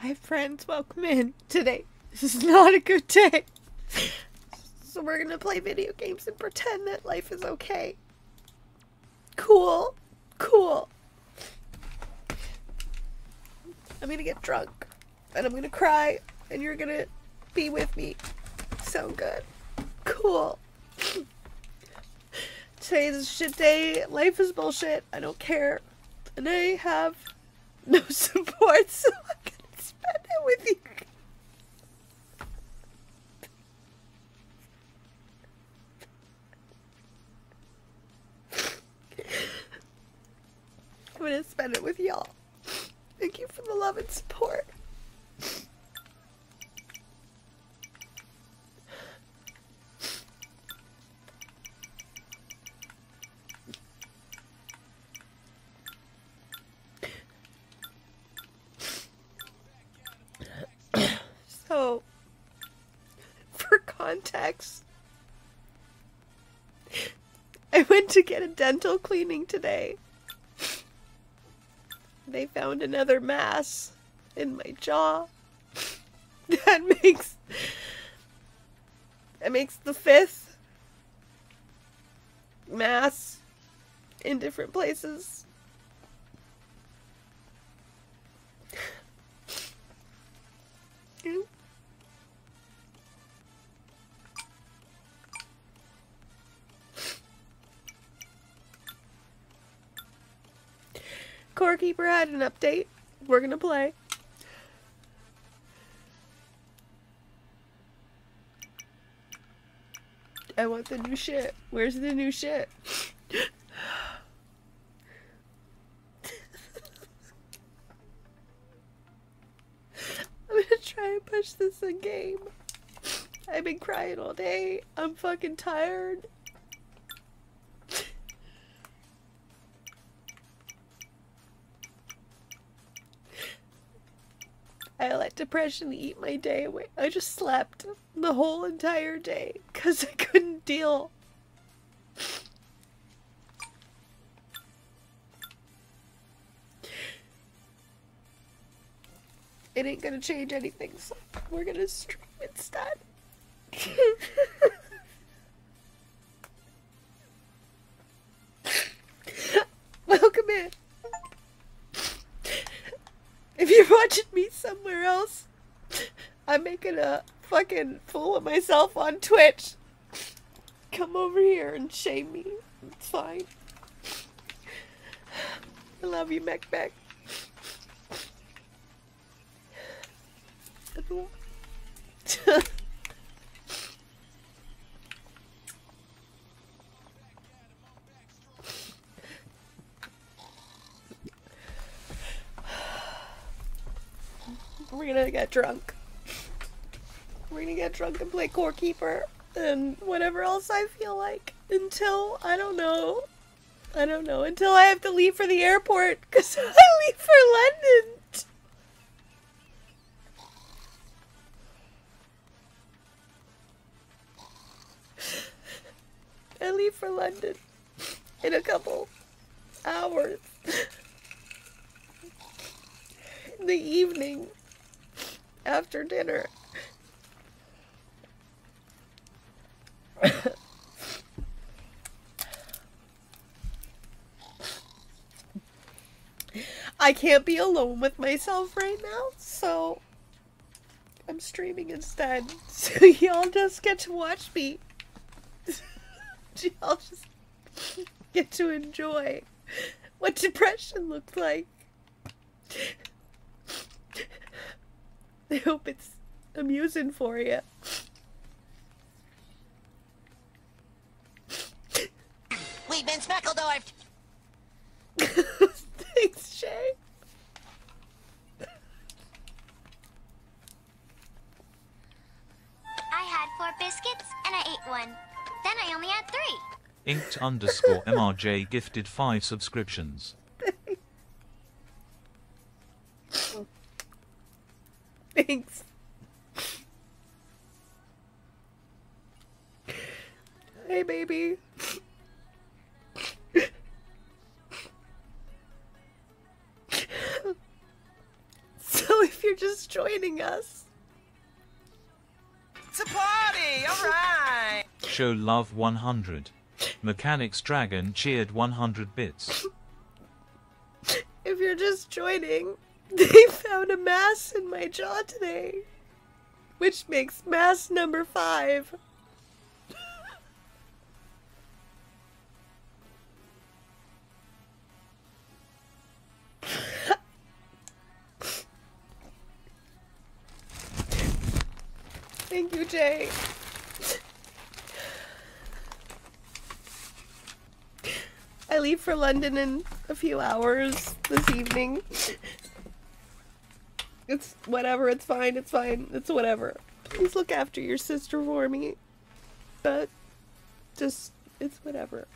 Hi friends, welcome in. Today, this is not a good day. So we're gonna play video games and pretend that life is okay. Cool. Cool. I'm gonna get drunk. And I'm gonna cry. And you're gonna be with me. Sound good? Cool. Today is a shit day. Life is bullshit. I don't care. And I have no support, so I'm gonna spend it with you. I'm gonna spend it with y'all. Thank you for the love and support. So, for context, I went to get a dental cleaning today. They found another mass in my jaw. That makes the fifth mass in different places. Core Keeper had an update. We're gonna play. I want the new shit. Where's the new shit? I'm gonna try and push this in game. I've been crying all day. I'm fucking tired. I let depression eat my day away. I just slept the whole entire day because I couldn't deal. It ain't gonna change anything, so we're gonna stream instead. Welcome in. If you're watching me somewhere else, I'm making a fucking fool of myself on Twitch. Come over here and shame me. It's fine. I love you, Mech Mech. We're gonna get drunk. We're gonna get drunk and play Core Keeper and whatever else I feel like until, I don't know, until I have to leave for the airport because I leave for London. I leave for London in a couple hours. In the evening. After dinner. I can't be alone with myself right now, so I'm streaming instead. So y'all just get to watch me. Y'all just get to enjoy what depression looks like. I hope it's amusing for you. We've been Speckledorfed! Thanks, Shay. I had 4 biscuits and I ate 1. Then I only had 3. Inked_MRJ gifted 5 subscriptions. Thanks. Hey, baby. So if you're just joining joining us. It's a party, alright! Show love 100. Mechanics Dragon cheered 100 bits. If you're just joining, they found a mass in my jaw today, which makes mass number 5. Thank you, Jay. I leave for London in a few hours this evening. It's whatever, it's fine, it's whatever. Please look after your sister for me. But, just, it's whatever.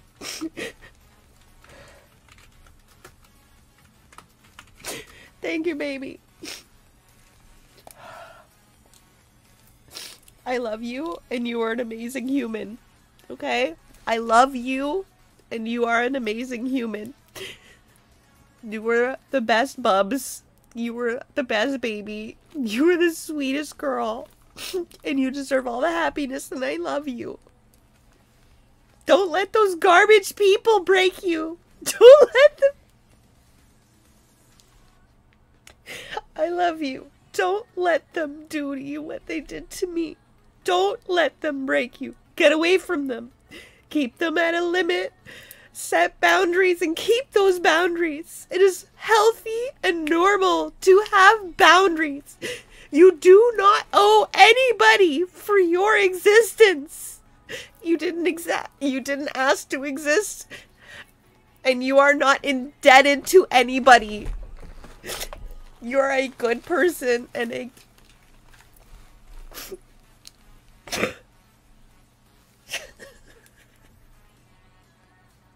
Thank you, baby. I love you, and you are an amazing human. Okay? I love you, and you are an amazing human. You were the best bubs. You were the best baby. You were the sweetest girl. And you deserve all the happiness, and I love you. Don't let those garbage people break you. Don't let them... I love you. Don't let them do to you what they did to me. Don't let them break you. Get away from them. Keep them at a limit. Set boundaries and keep those boundaries. It is healthy and normal to have boundaries. You do not owe anybody for your existence. You didn't ask to exist, and you are not indebted to anybody. You're a good person and a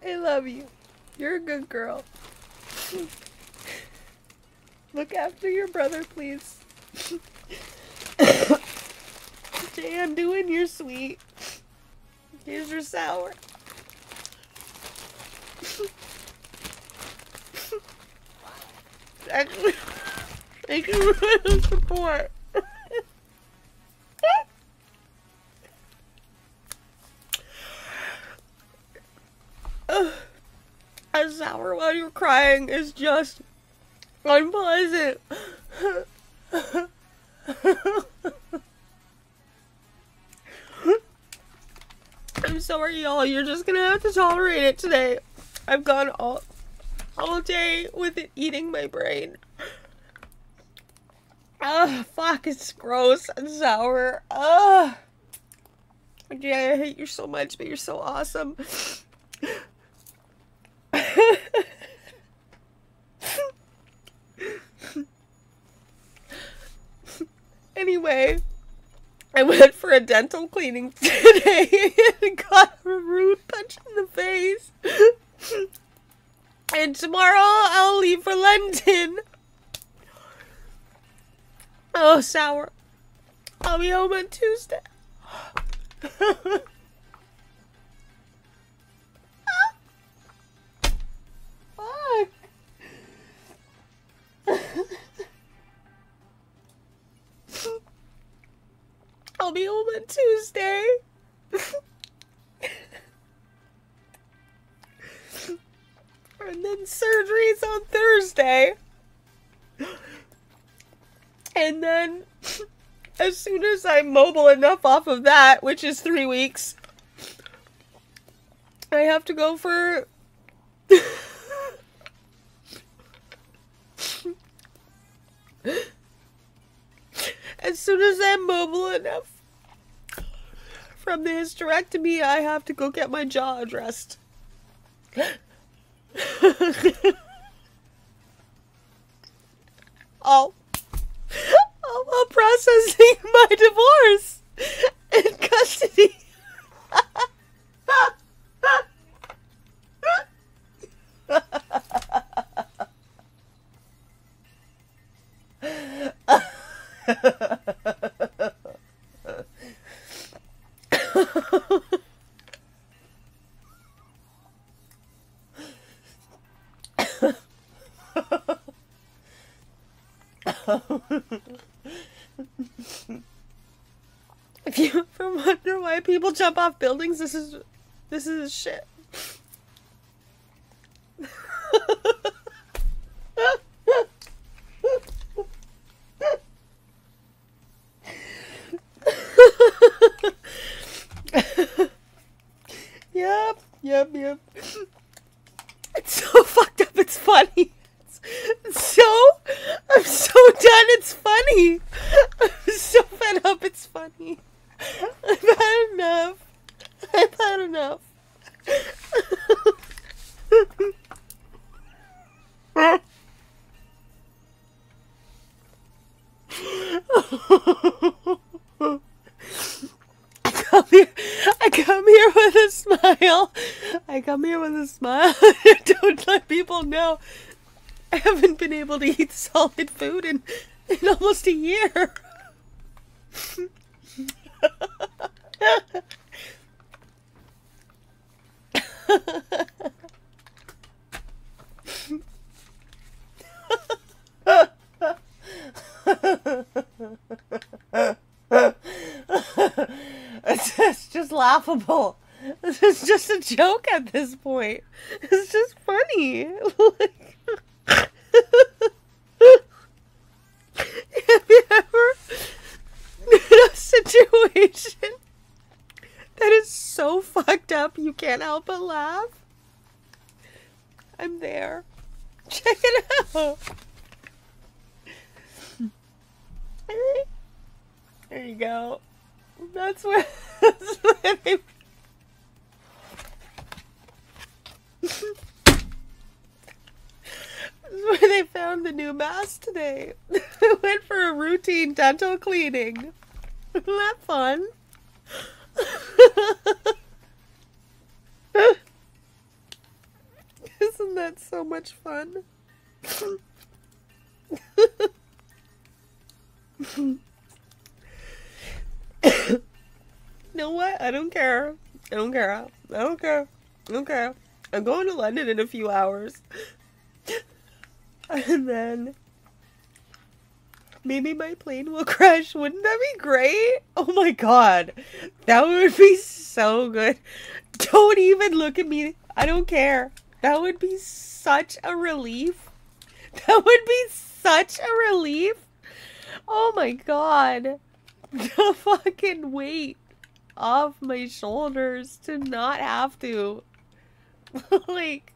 I love you. You're a good girl. Look after your brother, please. Jay, I'm doing your sweet. Here's your sour. Actually, thank you for the support. A sour while you're crying is just unpleasant. I'm sorry, y'all. You're just gonna have to tolerate it today. I've gone all day with it eating my brain. Ugh, fuck, it's gross and sour. Ugh. Jay, I hate you so much, but you're so awesome. Anyway, I went for a dental cleaning today and got a rude punch in the face. And tomorrow I'll leave for London. Oh, sour. I'll be home on Tuesday. Fuck. I'll be home on Tuesday. And then surgery's on Thursday. And then, as soon as I'm mobile enough off of that, which is 3 weeks, I have to go for... As soon as I'm mobile enough from the hysterectomy, I have to go get my jaw addressed. While processing my divorce in custody. If you ever wonder why people jump off buildings, this is shit. Yep. It's so fucked up, it's funny. I'm so done, it's funny. I'm so fed up, it's funny. I've had enough. I come here with a smile. Don't let people know I haven't been able to eat solid food in almost a year. It's just laughable. This is just a joke at this point. It's just funny. Have you ever been in a situation that is so fucked up you can't help but laugh? I'm there. Check it out. There you go. That's where they... This is where they found the new mask today. I went for a routine dental cleaning. Isn't that fun? Isn't that so much fun? You know what? I don't care. I'm going to London in a few hours. And then maybe my plane will crash. Wouldn't that be great? Oh my god. That would be so good. Don't even look at me. I don't care. That would be such a relief. Oh my god. The fucking weight off my shoulders to not have to. Like...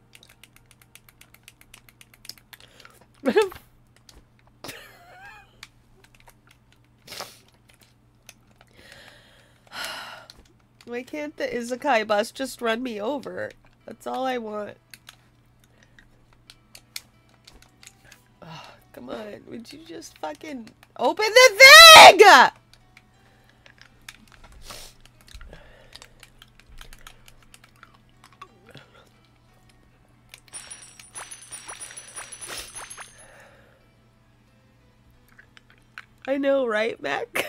Why can't the Izakai bus just run me over? That's all I want. Oh, come on, would you just fucking open the thing? I know, right, Mac?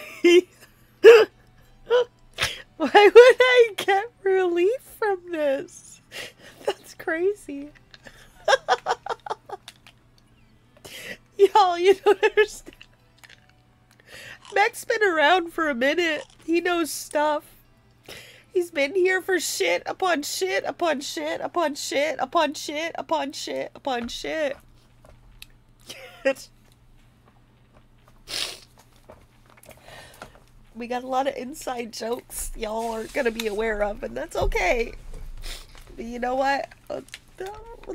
Why would I get relief from this? That's crazy. Y'all, you don't understand. Mac's been around for a minute. He knows stuff. He's been here for shit upon shit upon shit upon shit upon shit upon shit upon shit. We got a lot of inside jokes y'all aren't gonna be aware of, and that's okay. But you know what? What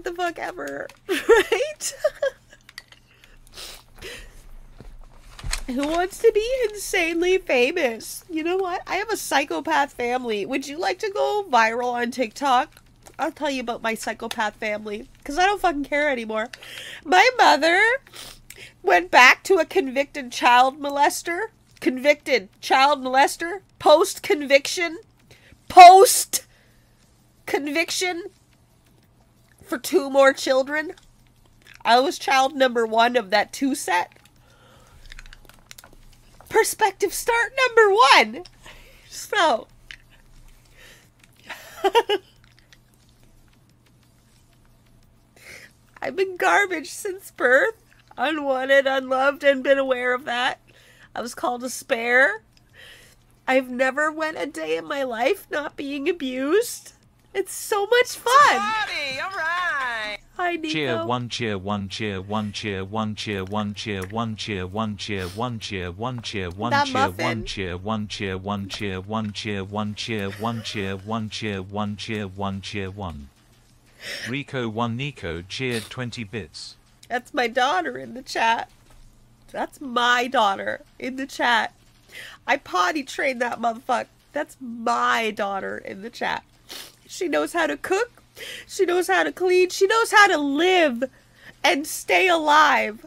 the fuck ever, right? Who wants to be insanely famous? You know what? I have a psychopath family. Would you like to go viral on TikTok? I'll tell you about my psychopath family, because I don't fucking care anymore. My mother went back to a convicted child molester. Post-conviction for 2 more children. I was child number 1 of that 2 set. Perspective start number 1. So I've been garbage since birth. Unwanted, unloved, and been aware of that. I was called a spare. I've never went a day in my life not being abused. It's so much fun. Party, all right. Hi, Nico. Cheer one, cheer one, cheer one, cheer one, cheer one, cheer one, cheer one, cheer one, cheer one, cheer one, That cheer muffin. one, cheer one, cheer one, cheer one, cheer one, cheer one, cheer one, cheer one, cheer one, cheer one. Rico 1 Nico cheered 20 bits. That's my daughter in the chat. That's my daughter in the chat. I potty trained that motherfucker. That's my daughter in the chat. She knows how to cook. She knows how to clean. She knows how to live and stay alive.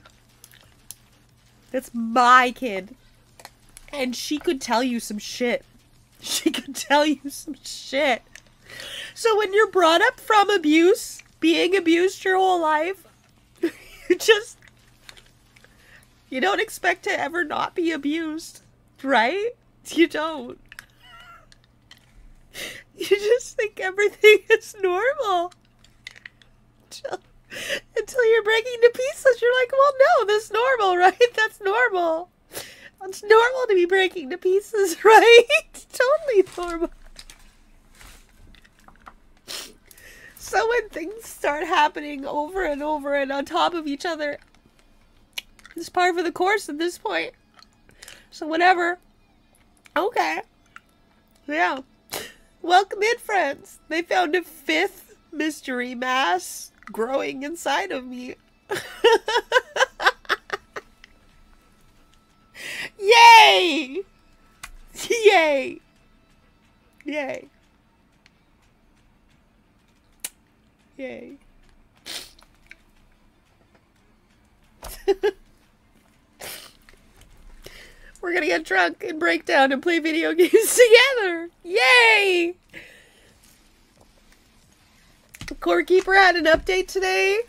That's my kid. And she could tell you some shit. She could tell you some shit. So when you're brought up from abuse, being abused your whole life, you don't expect to ever not be abused, right? You don't. You just think everything is normal. Until you're breaking to pieces, you're like, well, no, that's normal, right? That's normal. It's normal to be breaking to pieces, right? It's totally normal. So when things start happening over and over and on top of each other, it's par for the course at this point. So whatever. Okay. Yeah. Welcome in, friends. They found a 5th mystery mass growing inside of me. Yay! Yay! Yay. Yay. We're gonna get drunk and break down and play video games together! Yay! The Core Keeper had an update today.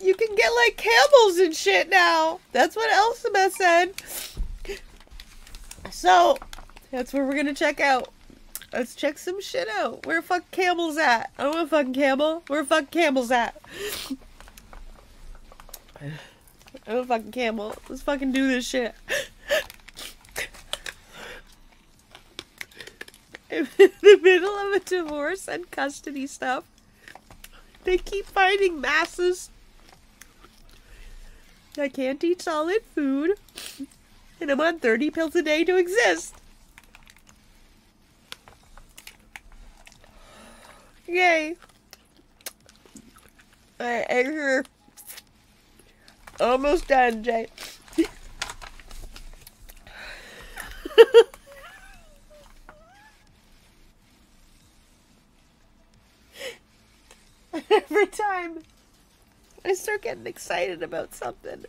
You can get like camels and shit now. That's what Elsima said. So, that's what we're gonna check out. Let's check some shit out. Where the fuck camels at? I don't want a fucking camel. Where the fuck camels at? I don't want a fucking camel. Let's fucking do this shit. In the middle of a divorce and custody stuff, they keep finding masses. I can't eat solid food, and I'm on 30 pills a day to exist. Yay. Alright, I'm almost done, Jay. Every time I start getting excited about something,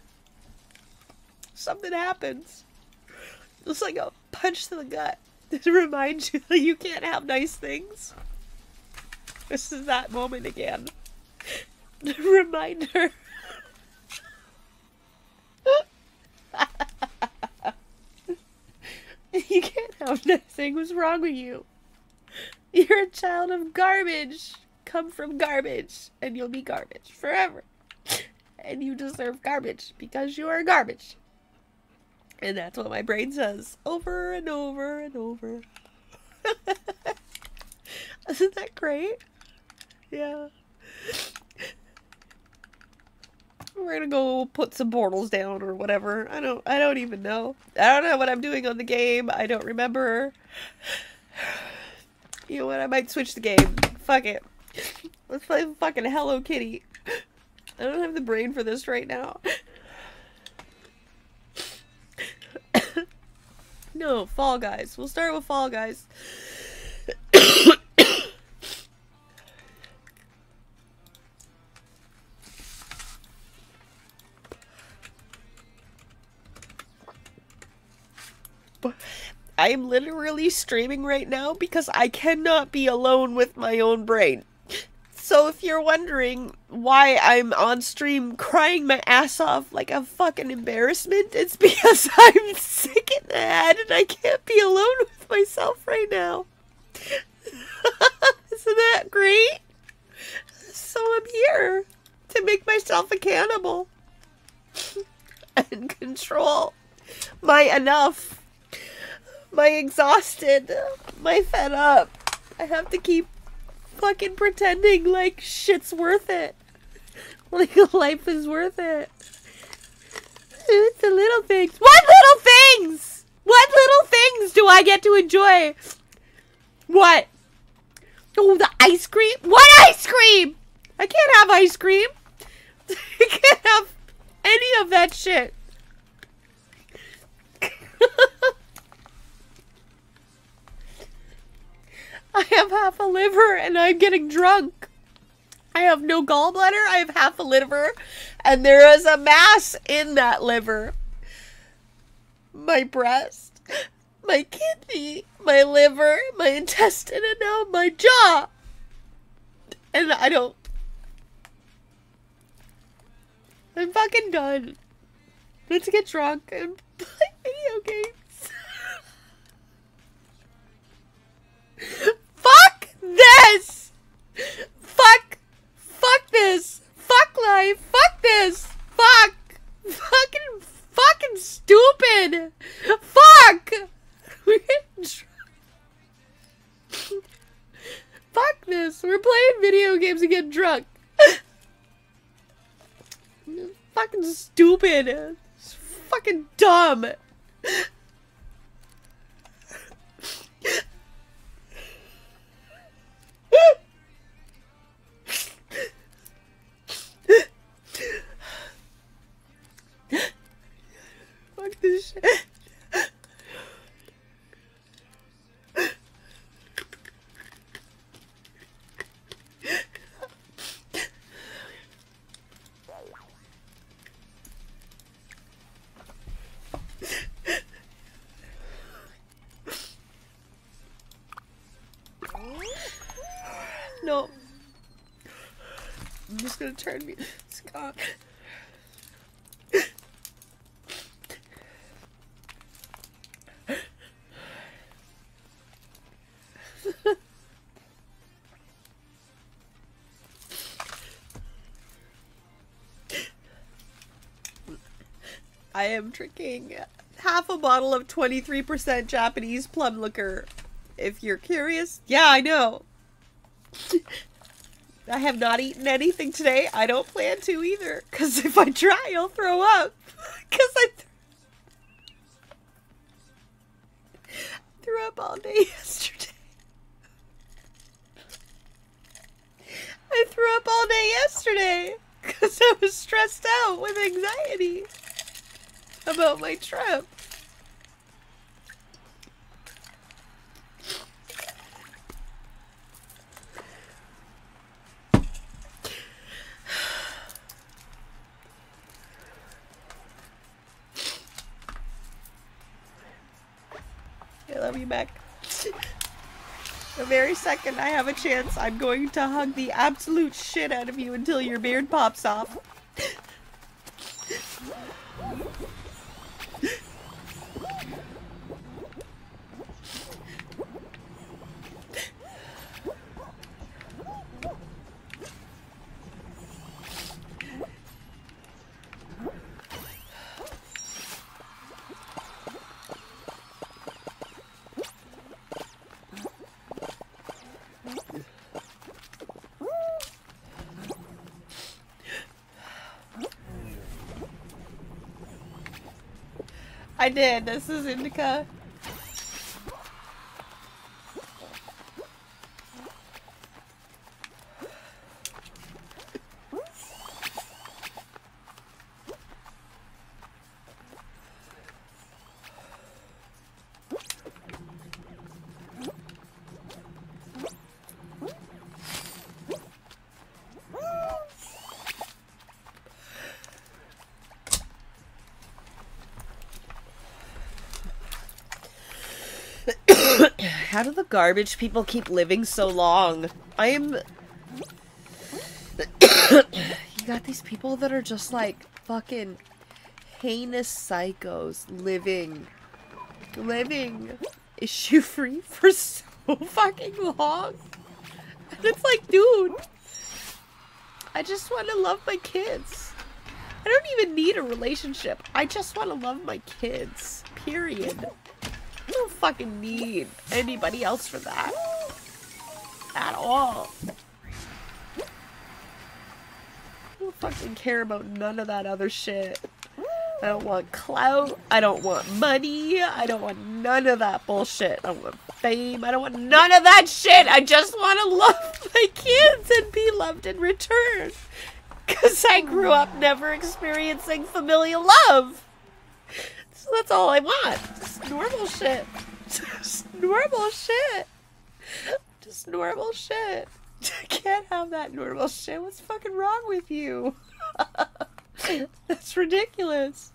something happens. It's like a punch to the gut to remind you that you can't have nice things. This is that moment again. Reminder. You can't have nice things. What's wrong with you? You're a child of garbage. Come from garbage, and you'll be garbage forever. And you deserve garbage because you are garbage. And that's what my brain says over and over and over. Isn't that great? Yeah. We're gonna go put some portals down or whatever. I don't even know. I don't know what I'm doing on the game. I don't remember. You know what? I might switch the game. Fuck it. Let's play fucking Hello Kitty. I don't have the brain for this right now. No, Fall Guys. We'll start with Fall Guys. I am literally streaming right now because I cannot be alone with my own brain. So if you're wondering why I'm on stream crying my ass off like a fucking embarrassment, it's because I'm sick in the head and I can't be alone with myself right now. Isn't that great? So I'm here to make myself a cannibal and control my enough, my exhausted, my fed up. I have to keep fucking pretending like shit's worth it. Like life is worth it. It's the little things. What little things? What little things do I get to enjoy? What? Oh, the ice cream? What ice cream? I can't have ice cream. I can't have any of that shit. I have half a liver and I'm getting drunk. I have no gallbladder. I have half a liver and there is a mass in that liver. My breast, my kidney, my liver, my intestine, and now my jaw. And I'm fucking done. Let's get drunk and play video games. Fuck this! Fuck this! Fuck life! Fuck this! Fuck! Fucking stupid! Fuck! We're getting drunk. Fuck this! We're playing video games and getting drunk. Fucking stupid. It's fucking dumb. Fuck this shit. No. I'm just gonna turn me. Scott. I am drinking half a bottle of 23% Japanese plum liquor. If you're curious, yeah, I know. I have not eaten anything today. I don't plan to either. Because if I try, I'll throw up. Because I threw up all day yesterday. I threw up all day yesterday. Because I was stressed out with anxiety about my trip. I love you back. The very second I have a chance, I'm going to hug the absolute shit out of you until your beard pops off. I did. This is indica. How do the garbage people keep living so long? I am... You got these people that are just like fucking heinous psychos living issue-free for so fucking long. And it's like, dude, I just want to love my kids. I don't even need a relationship. I just want to love my kids. Period. I don't fucking need anybody else for that. At all. I don't fucking care about none of that other shit. I don't want clout. I don't want money. I don't want none of that bullshit. I don't want fame. I don't want none of that shit. I just want to love my kids and be loved in return. Because I grew up never experiencing familial love. So that's all I want. Just normal shit. Just normal shit. Just normal shit. I can't have that normal shit. What's fucking wrong with you? That's ridiculous.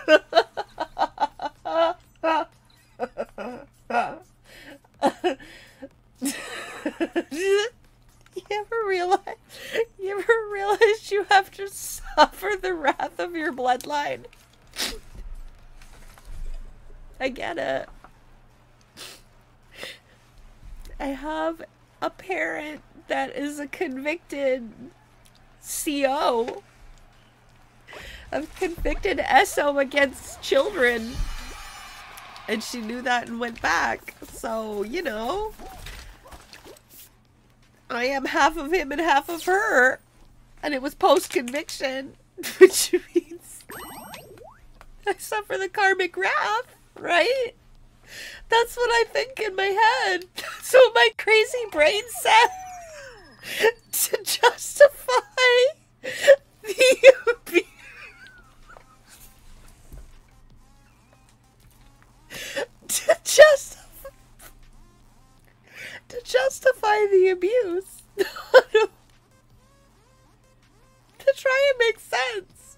You ever realize you have to suffer the wrath of your bloodline? I get it. I have a parent that is a convicted CO, a convicted SO against children, and she knew that and went back. So, you know, I am half of him and half of her, and it was post-conviction, which means I suffer the karmic wrath, right? That's what I think in my head. That's what my crazy brain said to justify the abuse. To justify the abuse. To try and make sense.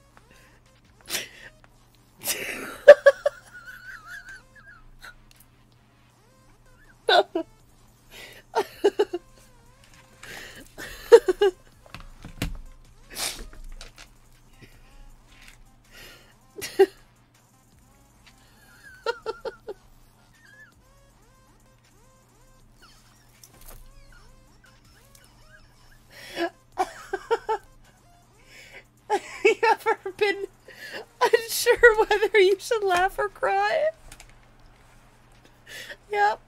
You ever been unsure whether you should laugh or cry? Yep.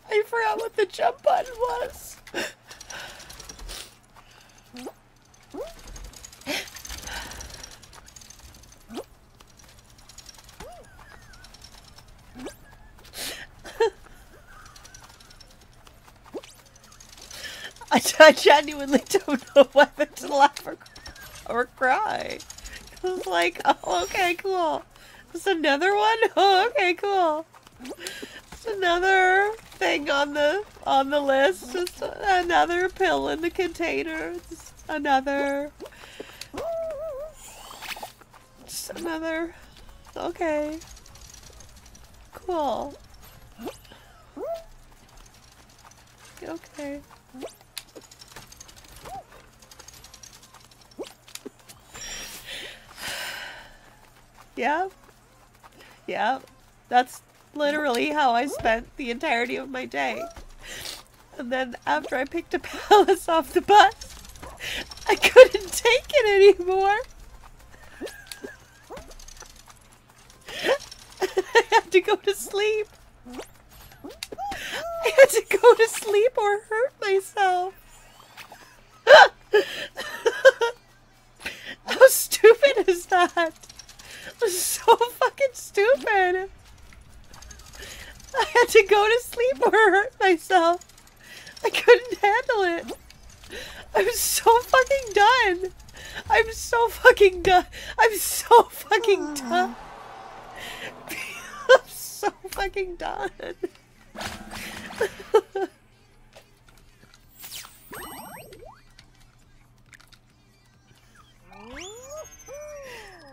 I forgot what the jump button was. I genuinely don't know whether to laugh or cry. I was like, oh, okay, cool. Just another one? Oh, okay, cool. Just another thing on the list. Just another pill in the container. Just another. Just another. Okay. Cool. Okay. Yeah. Yeah. That's literally how I spent the entirety of my day. And then after I picked up Alice off the bus, I couldn't take it anymore. I had to go to sleep. I had to go to sleep or hurt myself. How stupid is that? So fucking stupid. I had to go to sleep or hurt myself. I couldn't handle it. I'm so fucking done. I'm so fucking done. I'm so fucking done. I'm so fucking done.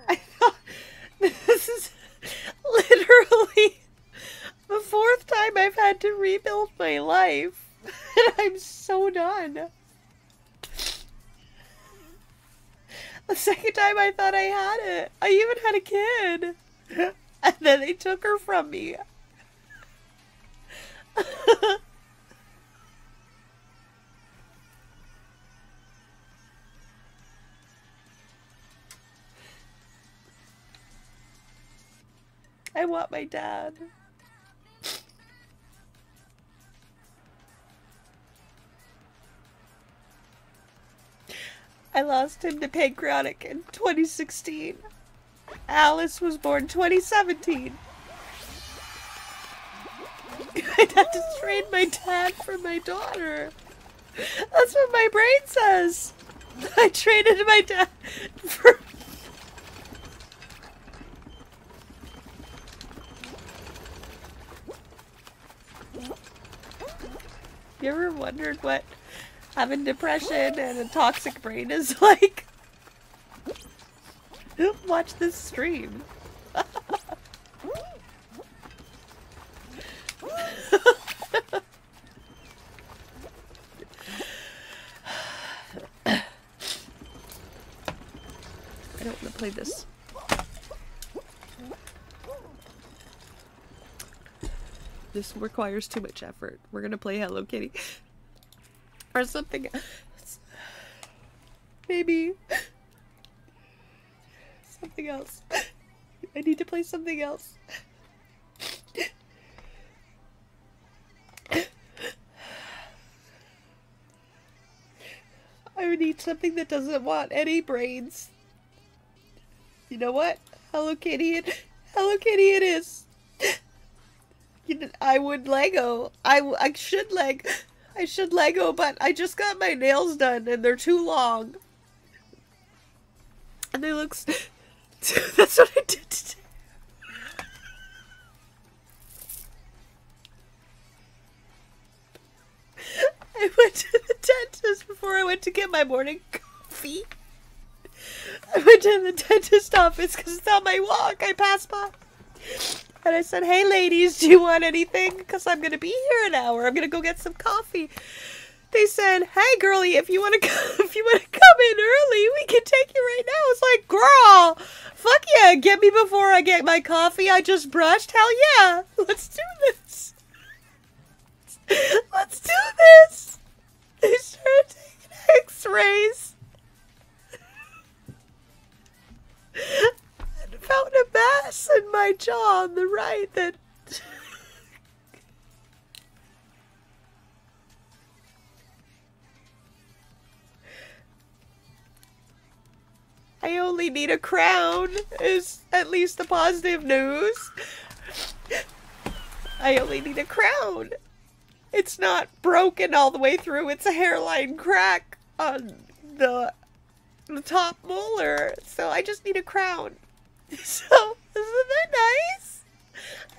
I thought this is literally the 4th time I've had to rebuild my life. And I'm so done. The 2nd time I thought I had it. I even had a kid. And then they took her from me. I want my dad. I lost him to pancreatic in 2016. Alice was born 2017. I'd have to trade my dad for my daughter. That's what my brain says. I traded my dad for... You ever wondered what having depression and a toxic brain is like? Watch this stream. I don't want to play this. This requires too much effort. We're gonna play Hello Kitty. Or something else. Maybe. Something else. I need to play something else. I need something that doesn't want any brains. You know what? Hello Kitty it is. I would Lego. I should Lego, but I just got my nails done and they're too long. And they look... That's what I did today. I went to the dentist before I went to get my morning coffee. I went to the dentist office because it's on my walk. I passed by. And I said, hey ladies, do you want anything? Because I'm going to be here an hour. I'm going to go get some coffee. They said, hey girlie, if you want to come in early, we can take you right now. It's like, girl, fuck yeah, get me before I get my coffee. I just brushed. Hell yeah. Let's do this. Let's do this. They started taking x-rays. I found a mass in my jaw on the right that... I only need a crown, is at least the positive news. I only need a crown. It's not broken all the way through, it's a hairline crack on the top molar, so I just need a crown. So, isn't that nice?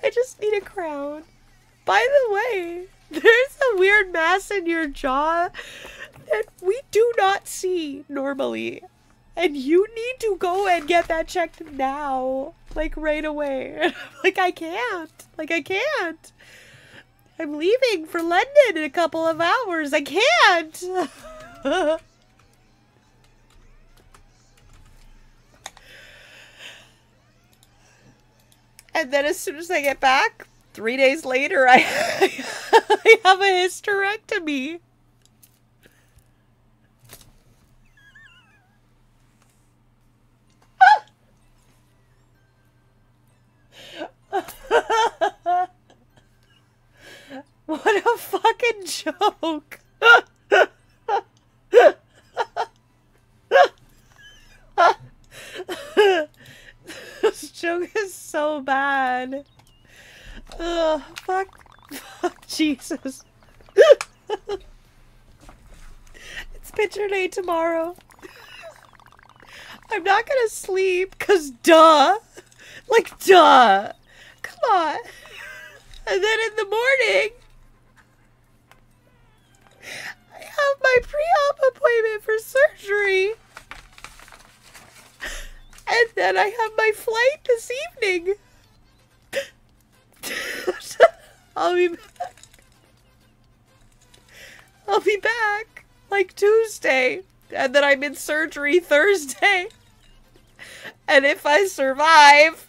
I just need a crown. By the way, there's a weird mass in your jaw that we do not see normally. And you need to go and get that checked now. Like, right away. Like, I can't. I'm leaving for London in a couple of hours. I can't. And then as soon as I get back, 3 days later, I have a hysterectomy. What a fucking joke. This joke is so bad. Ugh, fuck Jesus. It's picture day tomorrow. I'm not gonna sleep, cause duh. Like, duh. Come on. And then in the morning, I have my pre-op appointment for surgery. And then I have my flight this evening. I'll be back like Tuesday. And then I'm in surgery Thursday. And if I survive,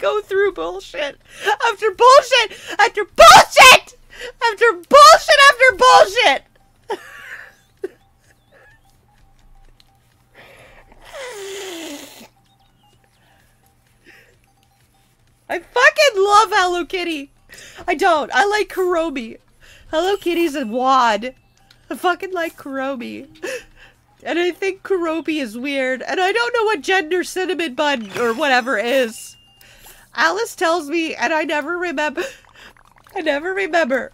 go through bullshit after bullshit after bullshit after bullshit after bullshit. I fucking love Hello Kitty. I don't. I like Kuromi. Hello Kitty's a wad. I fucking like Kuromi. And I think Kuromi is weird. And I don't know what gender cinnamon bun or whatever is. Alice tells me and I never remember. I never remember.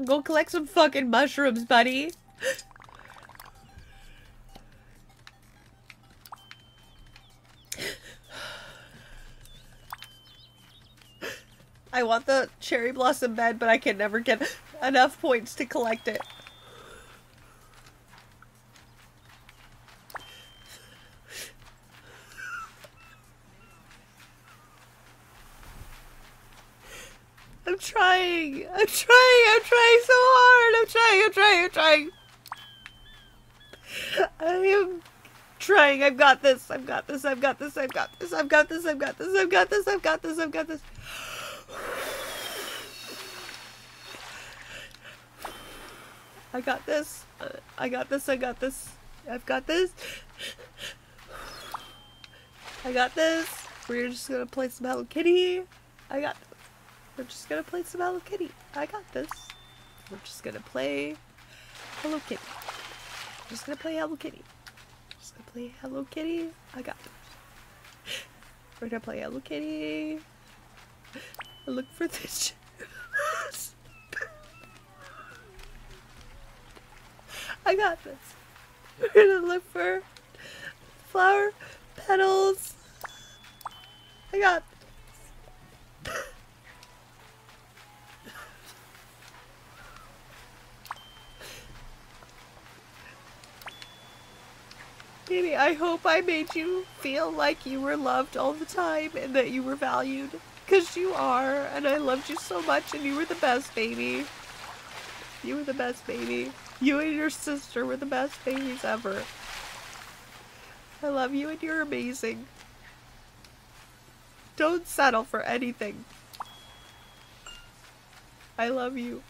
Go collect some fucking mushrooms, buddy. I want the cherry blossom bed, but I can never get enough points to collect it. I'm trying so hard. I'm trying. I am trying. I've got this. I got this. We're just gonna play some Hello Kitty. We're just gonna play some Hello Kitty. I got this. We're just gonna play Hello Kitty. Just gonna play Hello Kitty. I got this. We're gonna play Hello Kitty. I look for this. I got this. We're gonna look for flower petals. I got this. Baby, I hope I made you feel like you were loved all the time and that you were valued. Because you are, and I loved you so much, and you were the best, baby. You were the best, baby. You and your sister were the best babies ever. I love you and you're amazing. Don't settle for anything. I love you.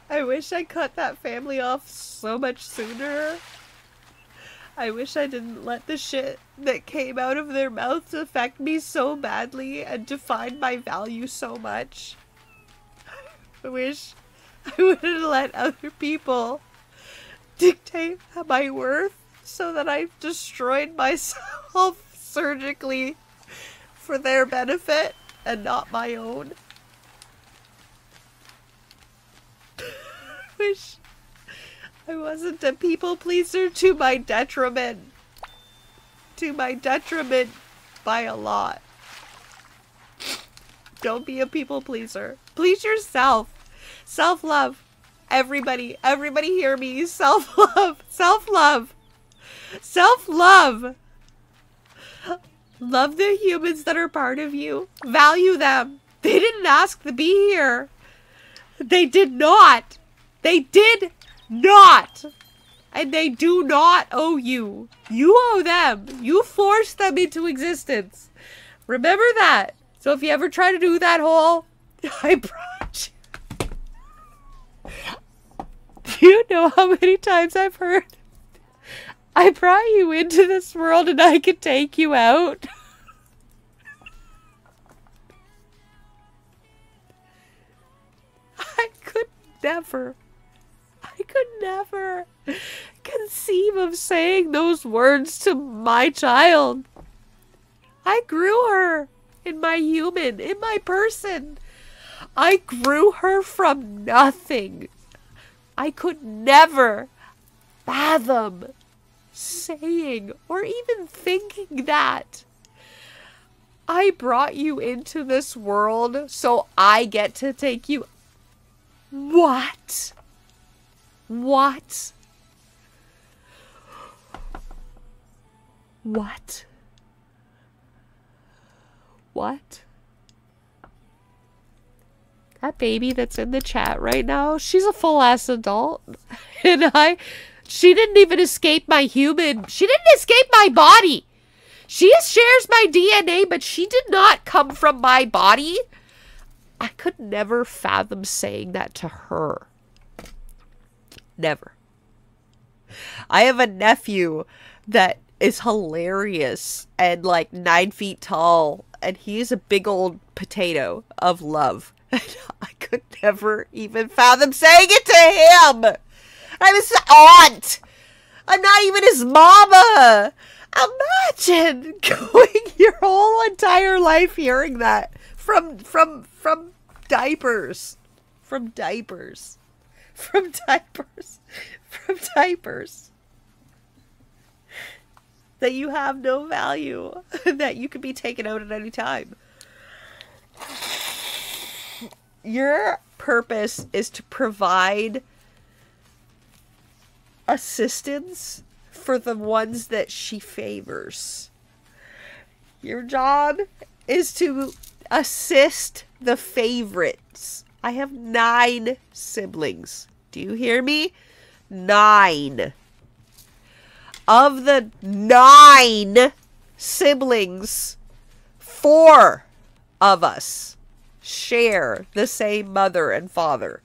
I wish I cut that family off so much sooner. I wish I didn't let the shit that came out of their mouths affect me so badly and define my value so much. I wish I wouldn't let other people dictate my worth so that I've destroyed myself surgically for their benefit and not my own. I wish I wasn't a people pleaser to my detriment. To my detriment by a lot. Don't be a people pleaser. Please yourself. Self-love. Everybody hear me. Self-love. Self-love. Self-love. Love the humans that are part of you. Value them. They didn't ask to be here. They did not. They did not. And they do not owe you. You owe them. You forced them into existence. Remember that. So if you ever try to do that whole, I brought you. Do you know how many times I've heard, I brought you into this world and I could take you out? I could never conceive of saying those words to my child. I grew her in my human, in my person. I grew her from nothing. I could never fathom saying or even thinking that. I brought you into this world so I get to take you. What? What? What? What? That baby that's in the chat right now, she's a full-ass adult. And she didn't even escape my human. She didn't escape my body. She shares my DNA, but she did not come from my body. I could never fathom saying that to her. Never. I have a nephew that is hilarious and like 9 feet tall, and he's a big old potato of love. And I could never even fathom saying it to him. I'm his aunt. I'm not even his mama. Imagine going your whole entire life hearing that from diapers. From diapers. From diapers. From diapers. That you have no value. That you could be taken out at any time. Your purpose is to provide assistance for the ones that she favors. Your job is to assist the favorites. I have 9 siblings. Do you hear me? 9. Of the 9 siblings, 4 of us share the same mother and father.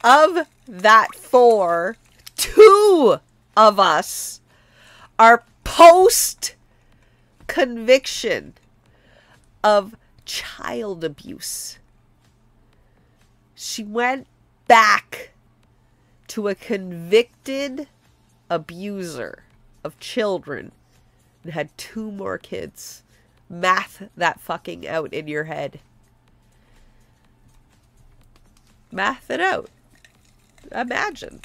Of that 4, 2 of us are post-conviction of child abuse. She went back to a convicted abuser of children and had 2 more kids. Math that fucking out in your head. Math it out. Imagine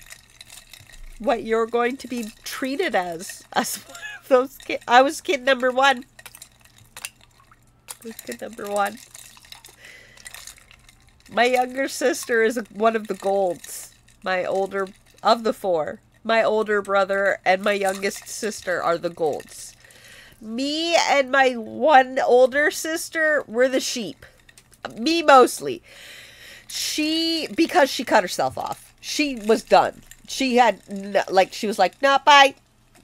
what you're going to be treated as one of those kids. I was kid number 1. My younger sister is one of the golds. My older, of the 4, my older brother and my youngest sister are the golds. Me and my one older sister were the sheep. Me mostly. Because she cut herself off. She was done. She had, she was like, nah, bye.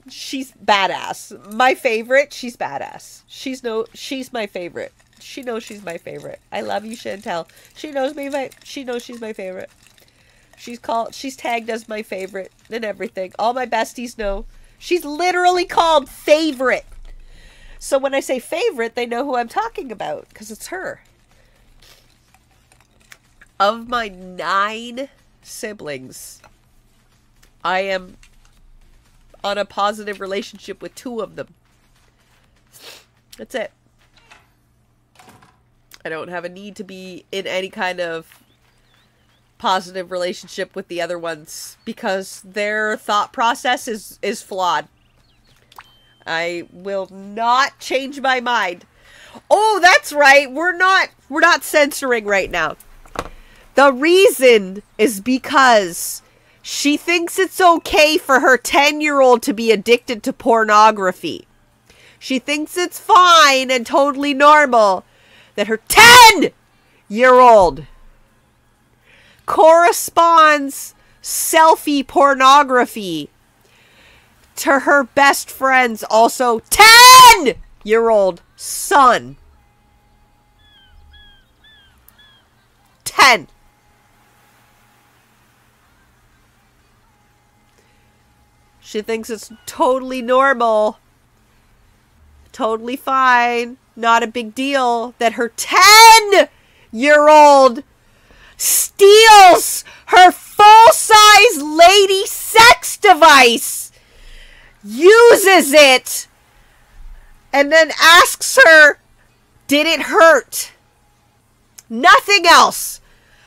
She's badass. My favorite, she's badass. She's my favorite. She knows she's my favorite. I love you, Chantel. She knows she's my favorite. She's tagged as my favorite and everything. All my besties know. She's literally called favorite. So when I say favorite, they know who I'm talking about, because it's her. Of my 9 siblings, I am on a positive relationship with 2 of them. That's it. I don't have a need to be in any kind of positive relationship with the other ones because their thought process is flawed. I will not change my mind. Oh, that's right. We're not censoring right now. The reason is because she thinks it's okay for her 10-year-old to be addicted to pornography. She thinks it's fine and totally normal that her 10-year-old corresponds selfie pornography to her best friend's also 10-year-old son. 10. She thinks it's totally normal, totally fine, not a big deal that her 10-year-old steals her full-size lady sex device, uses it, and then asks her, did it hurt? Nothing else.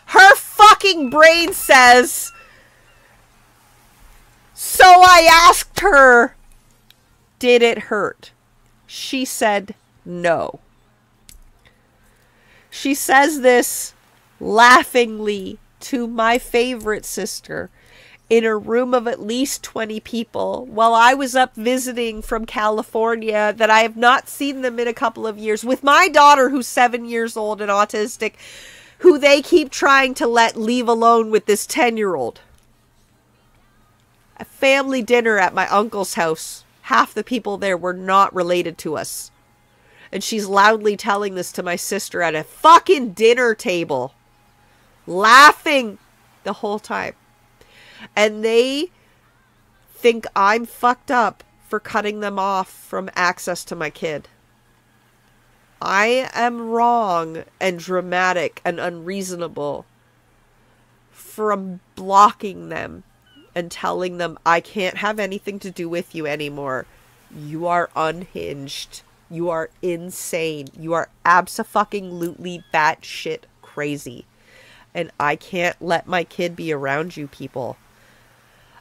Her fucking brain says, so I asked her, did it hurt? She said no. She says this laughingly to my favorite sister in a room of at least 20 people while I was up visiting from California, that I have not seen them in a couple of years, with my daughter who's 7 years old and autistic, who they keep trying to leave alone with this 10-year-old. A family dinner at my uncle's house. Half the people there were not related to us. And she's loudly telling this to my sister at a fucking dinner table. Laughing the whole time. And they think I'm fucked up for cutting them off from access to my kid. I am wrong and dramatic and unreasonable from blocking them and telling them I can't have anything to do with you anymore. You are unhinged. You are insane. You are abso-fucking-lutely batshit crazy. And I can't let my kid be around you people.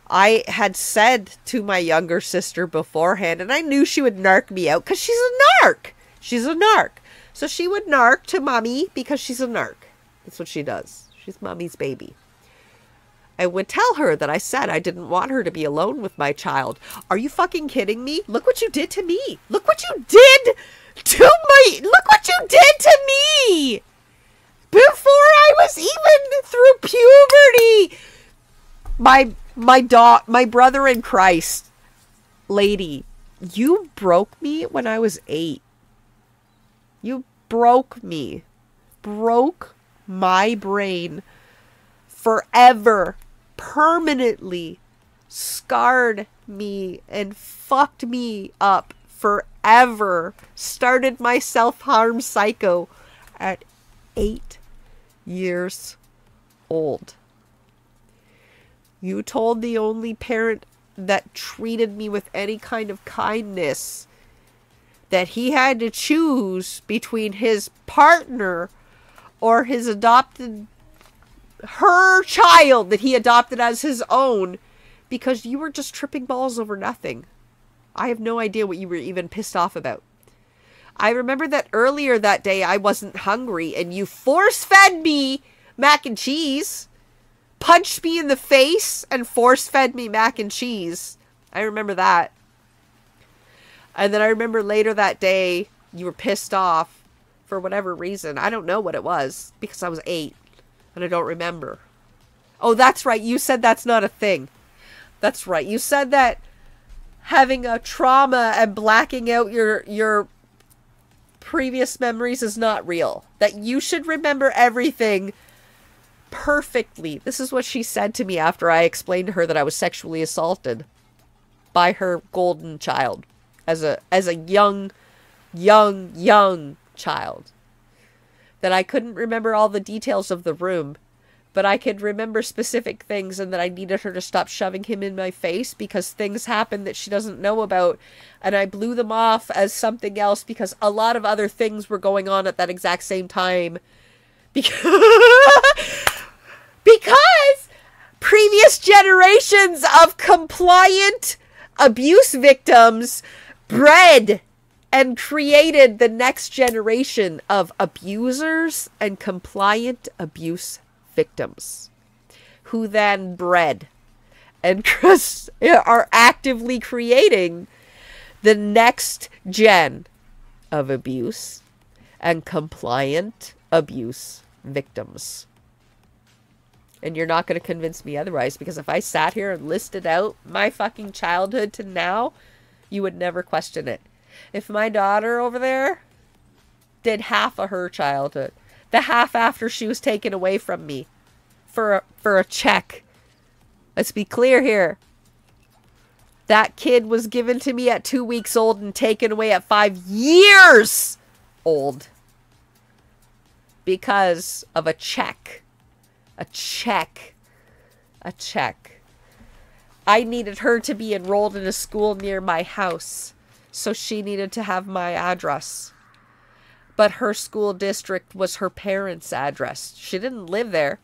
I had said to my younger sister beforehand, and I knew she would narc me out because she's a narc. She's a narc. So she would narc to mommy because she's a narc. That's what she does. She's mommy's baby. I would tell her that I said I didn't want her to be alone with my child. Are you fucking kidding me? Look what you did to me. Look what you did to my... Look what you did to me! Before I was even through puberty! My brother in Christ, lady, you broke me when I was 8. You broke me. Broke my brain. Forever. Permanently. Scarred me and fucked me up forever. Started my self-harm psycho at 8 years old. You told the only parent that treated me with any kind of kindness that he had to choose between his partner or his her child that he adopted as his own, because you were just tripping balls over nothing. I have no idea what you were even pissed off about. I remember that earlier that day I wasn't hungry and you force-fed me mac and cheese. Punched me in the face and force-fed me mac and cheese. I remember that. And then I remember later that day you were pissed off for whatever reason. I don't know what it was because I was 8 and I don't remember. Oh, that's right. You said that's not a thing. That's right. You said that having a trauma and blacking out your previous memories is not real. That you should remember everything perfectly. This is what she said to me after I explained to her that I was sexually assaulted by her golden child as a young child. That I couldn't remember all the details of the room, but I could remember specific things, and that I needed her to stop shoving him in my face because things happened that she doesn't know about, and I blew them off as something else because a lot of other things were going on at that exact same time. Because previous generations of compliant abuse victims bred and created the next generation of abusers and compliant abuse victims, who then bred and are actively creating the next gen of abuse and compliant abuse victims. And you're not going to convince me otherwise, because if I sat here and listed out my fucking childhood to now, you would never question it. If my daughter over there did half of her childhood, the half after she was taken away from me for a check. Let's be clear here. That kid was given to me at 2 weeks old and taken away at 5 years old. Because of a check. A check. A check. I needed her to be enrolled in a school near my house, so she needed to have my address. But her school district was her parents' address. She didn't live there.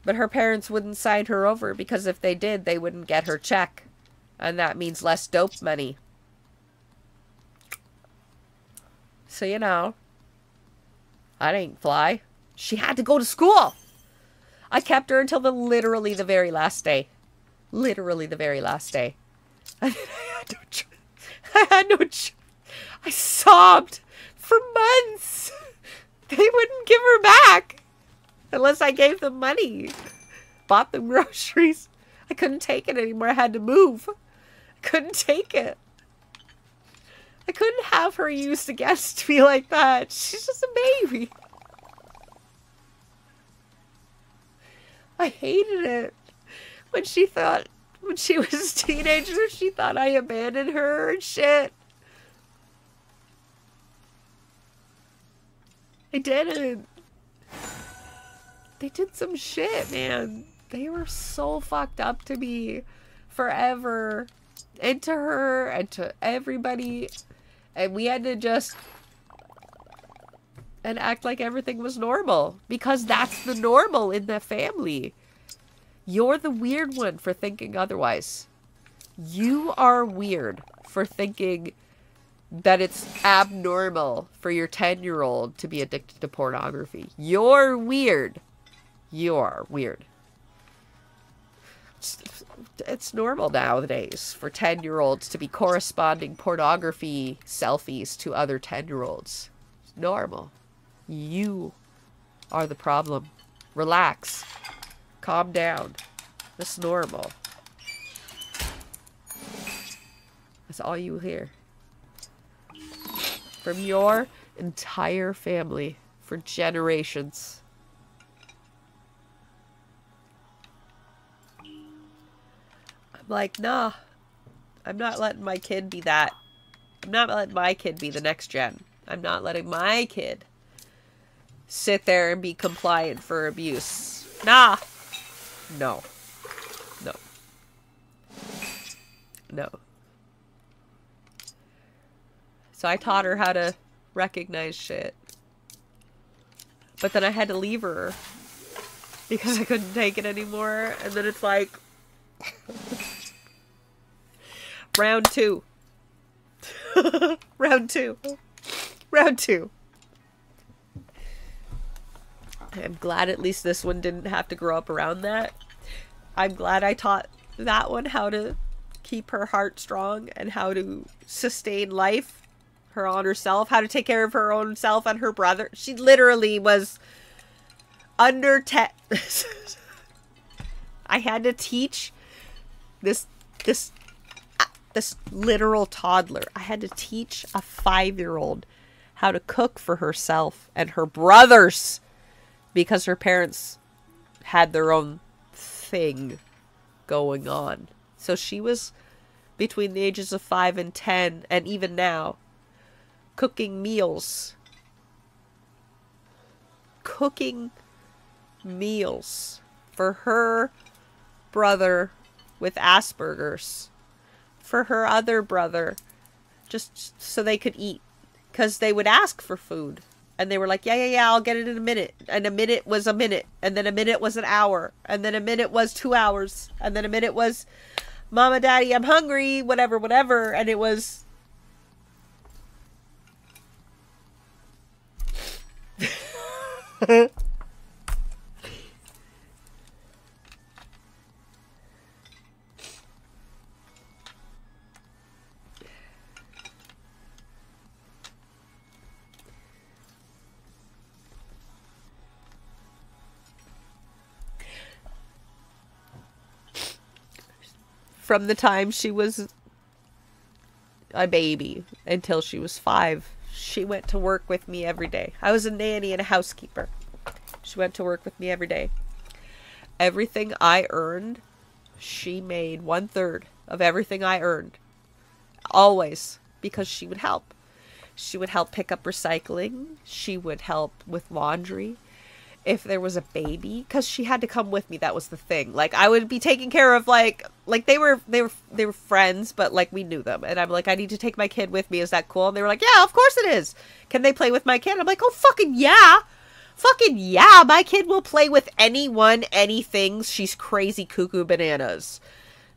But her parents wouldn't sign her over, because if they did, they wouldn't get her check. And that means less dope money. So, you know, I didn't fly. She had to go to school. I kept her until literally the very last day. Literally the very last day. I had no I sobbed for months. They wouldn't give her back unless I gave them money. Bought them groceries. I couldn't take it anymore. I had to move. I couldn't take it. I couldn't have her used against me like that. She's just a baby. I hated it. When she was a teenager, she thought I abandoned her and shit. I didn't. They did some shit, man. They were so fucked up to me forever. And to her and to everybody. And we had to just and act like everything was normal. Because that's the normal in the family. You're the weird one for thinking otherwise. You are weird for thinking that it's abnormal for your 10-year-old to be addicted to pornography. You're weird. You're weird. It's normal nowadays for 10-year-olds to be corresponding pornography selfies to other 10-year-olds. It's normal. You are the problem. Relax. Calm down. It's normal. That's all you hear. From your entire family for generations. I'm like, nah. I'm not letting my kid be that. I'm not letting my kid be the next gen. I'm not letting my kid sit there and be compliant for abuse. Nah. No. No. No. So I taught her how to recognize shit. But then I had to leave her because I couldn't take it anymore. And then it's like round two. Round two. Round two. I'm glad at least this one didn't have to grow up around that. I'm glad I taught that one how to keep her heart strong and how to sustain life. Her on herself, how to take care of her own self and her brother. She literally was under 10. I had to teach this literal toddler. I had to teach a 5-year-old how to cook for herself and her brothers because her parents had their own thing going on. So she was between the ages of 5 and 10, and even now, cooking meals. Cooking meals for her brother with Asperger's. For her other brother. Just so they could eat. Because they would ask for food. And they were like, yeah, I'll get it in a minute. And a minute was a minute. And then a minute was an hour. And then a minute was 2 hours. And then a minute was, Mama, Daddy, I'm hungry. Whatever. And it was... From the time she was a baby until she was 5, she went to work with me every day. I was a nanny and a housekeeper. She went to work with me every day. Everything I earned, she made 1/3 of everything I earned. Always. Because she would help. She would help pick up recycling. She would help with laundry. If there was a baby, because she had to come with me. That was the thing. Like, I would be taking care of, like they were friends, but like we knew them. And I'm like, I need to take my kid with me. Is that cool? And they were like, yeah, of course it is. Can they play with my kid? I'm like, oh, fucking yeah. Fucking yeah. My kid will play with anyone, anything. She's crazy cuckoo bananas.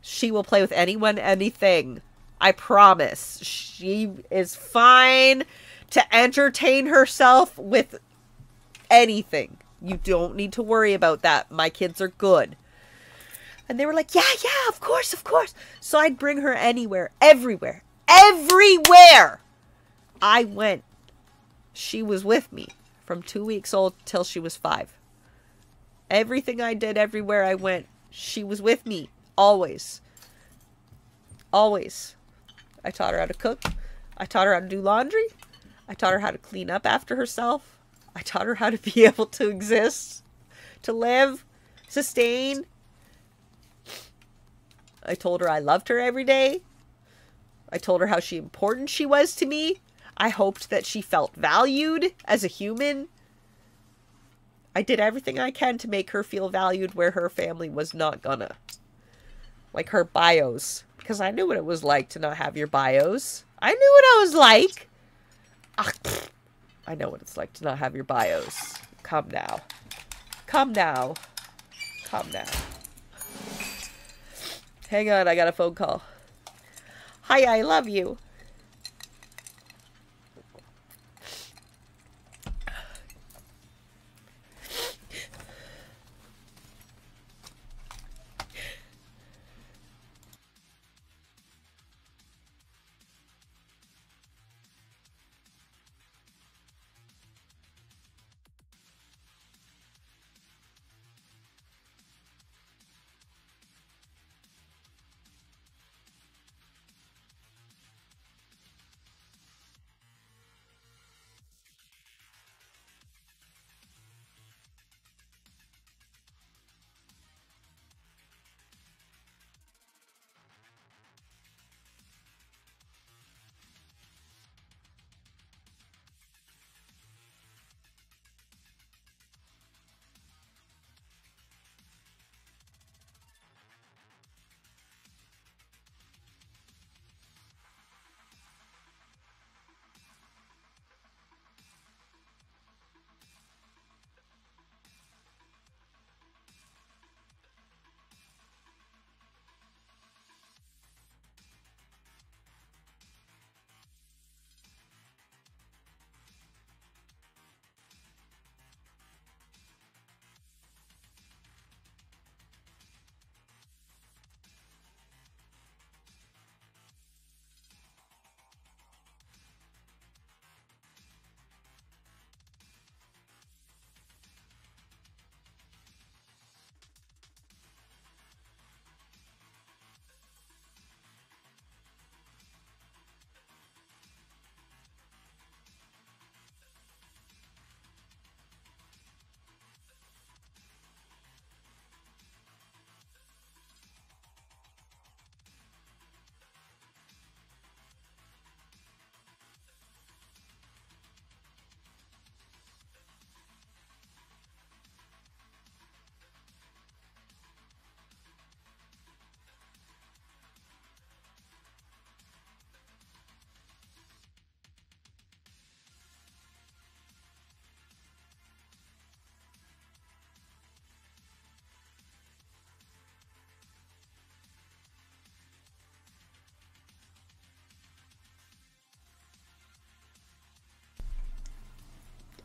She will play with anyone, anything. I promise. She is fine to entertain herself with anything. You don't need to worry about that. My kids are good. And they were like, yeah, of course. So I'd bring her anywhere, everywhere I went. She was with me from 2 weeks old till she was 5. Everything I did, everywhere I went, she was with me. Always. Always. I taught her how to cook. I taught her how to do laundry. I taught her how to clean up after herself. I taught her how to be able to exist, to live, sustain. I told her I loved her every day. I told her how important she was to me. I hoped that she felt valued as a human. I did everything I can to make her feel valued where her family was not gonna. Like her bios. Because I knew what it was like to not have your bios. I knew what I was like. I know what it's like to not have your bios. Come now. Come now. Come now. Hang on, I got a phone call. Hi, I love you.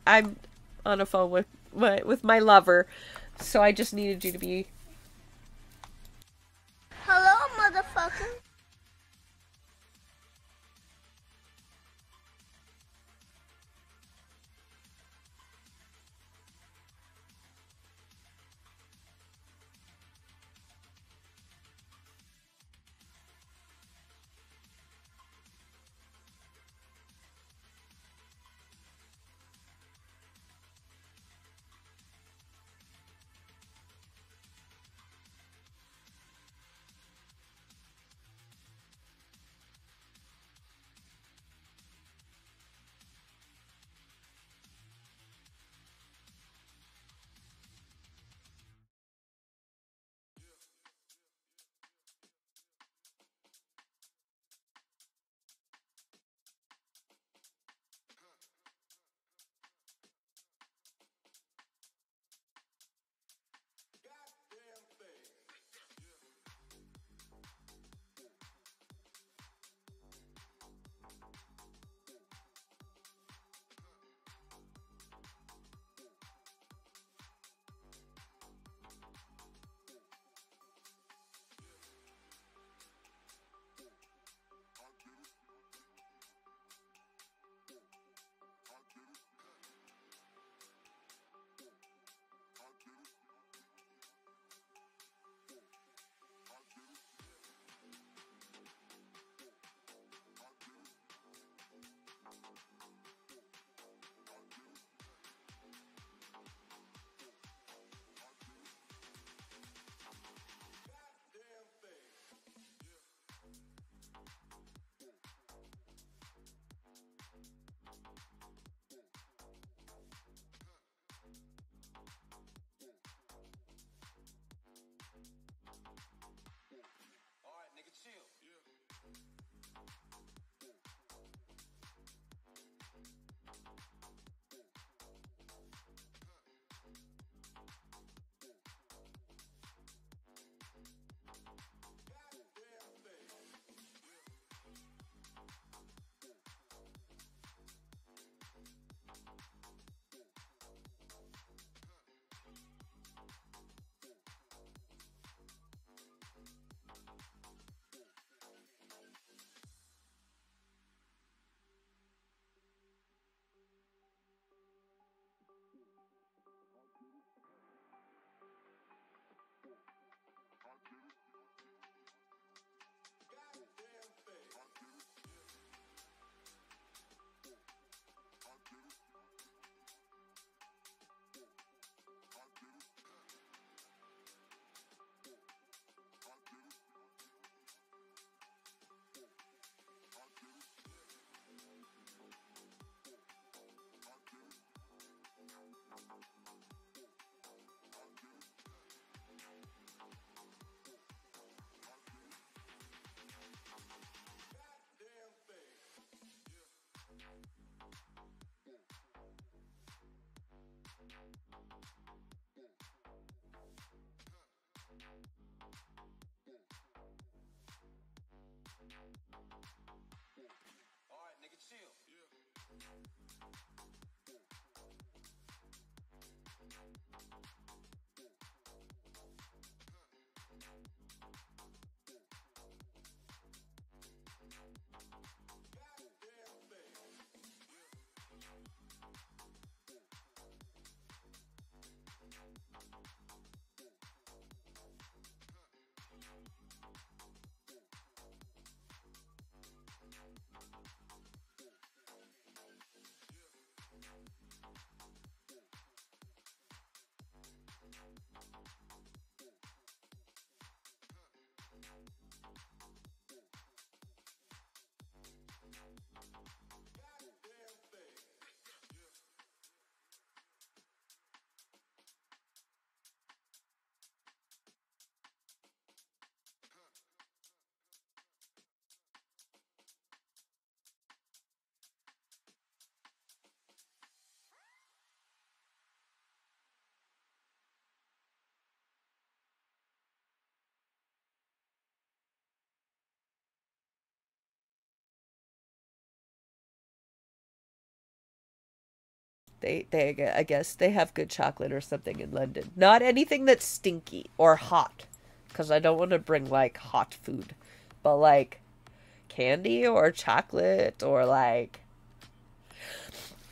I'm on a phone with my lover, so I just needed you to be. Hello, motherfucker. I guess they have good chocolate or something in London. Not anything that's stinky or hot, because I don't want to bring like hot food, but like candy or chocolate or like.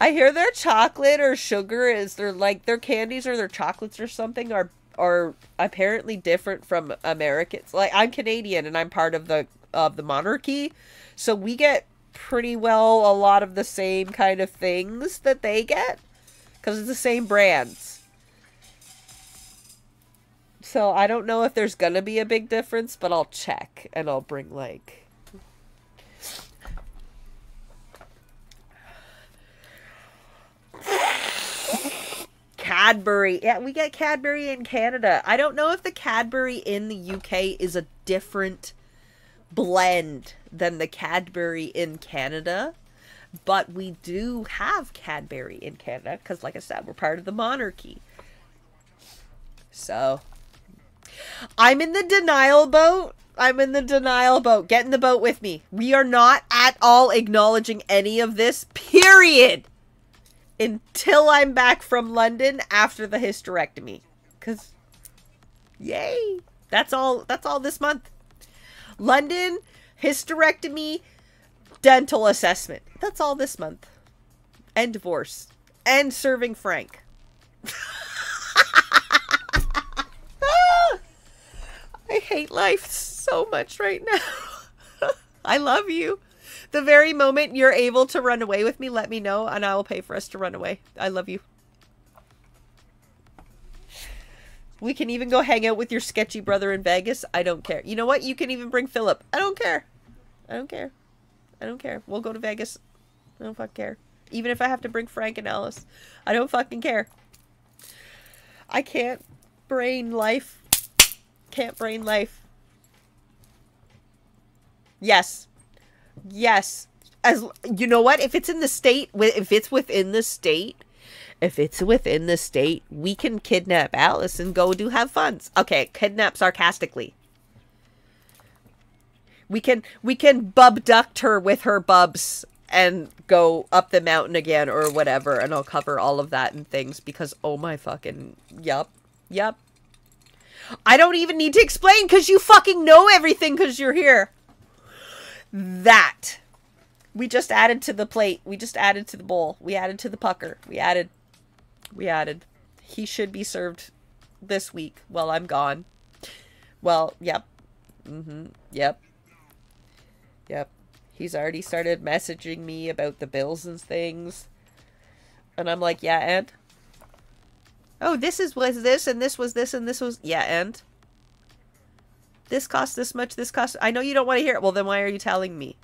I hear their chocolate or sugar is their candies or their chocolates or something are apparently different from Americans. Like I'm Canadian and I'm part of the monarchy, so we get pretty well a lot of the same kind of things that they get because it's the same brands. So I don't know if there's gonna be a big difference, but I'll check and I'll bring like Cadbury. Yeah, we get Cadbury in Canada. I don't know if the Cadbury in the UK is a different blend than the Cadbury in Canada, but we do have Cadbury in Canada because, like I said, we're part of the monarchy. So, I'm in the denial boat. I'm in the denial boat. Get in the boat with me. We are not at all acknowledging any of this, period. Until I'm back from London after the hysterectomy. Because, yay. That's all this month. London, hysterectomy, dental assessment. That's all this month. And divorce. And serving Frank. I hate life so much right now. I love you. The very moment you're able to run away with me, let me know and I will pay for us to run away. I love you. We can even go hang out with your sketchy brother in Vegas. I don't care. You know what? You can even bring Philip. I don't care. I don't care. I don't care. We'll go to Vegas. I don't fucking care. Even if I have to bring Frank and Alice. I don't fucking care. I can't brain life. Can't brain life. Yes. Yes. As you know what? If it's in the state, if it's within the state, we can kidnap Alice and go do have funs. Okay, kidnap sarcastically. We can bubduct her with her bubs and go up the mountain again or whatever, and I'll cover all of that and things because oh my fucking yup. I don't even need to explain because you fucking know everything because you're here. That. We just added to the plate. We just added to the bowl. We added to the pucker. We added. He should be served this week while I'm gone. Well, yep. Yep. He's already started messaging me about the bills and things. And I'm like, yeah, and? Oh, was this, and this was this, and this was... Yeah, and? This cost this much, this cost... I know you don't want to hear it. Well, then why are you telling me?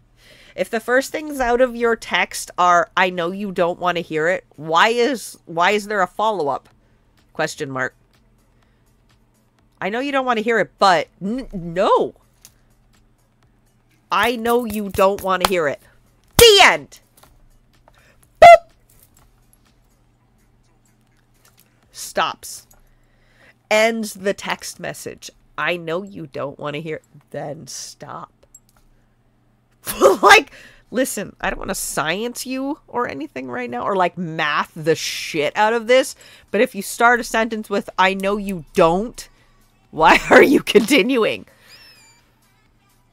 If the first things out of your text are, I know you don't want to hear it, why is there a follow-up? Question mark. I know you don't want to hear it, but... no! I know you don't want to hear it. The end! Boop! Stops. Ends the text message. I know you don't want to hear it. Then stop. Like, listen, I don't want to science you or anything right now, or like math the shit out of this, but if you start a sentence with, I know you don't, why are you continuing?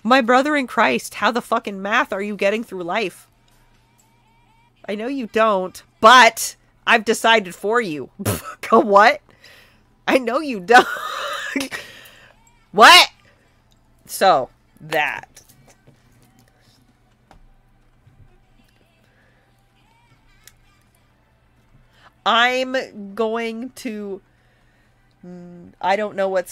My brother in Christ, how the fucking math are you getting through life? I know you don't, but I've decided for you. Go what? I know you don't. What? So, that. I'm going to... I don't know.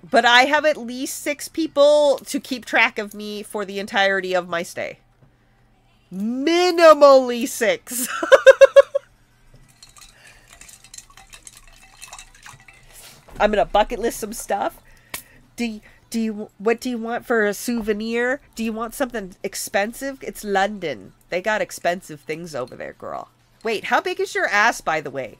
But I have at least 6 people to keep track of me for the entirety of my stay. Minimally 6. I'm gonna bucket list some stuff. What do you want for a souvenir? Do you want something expensive? It's London. They got expensive things over there, girl. Wait, how big is your ass, by the way?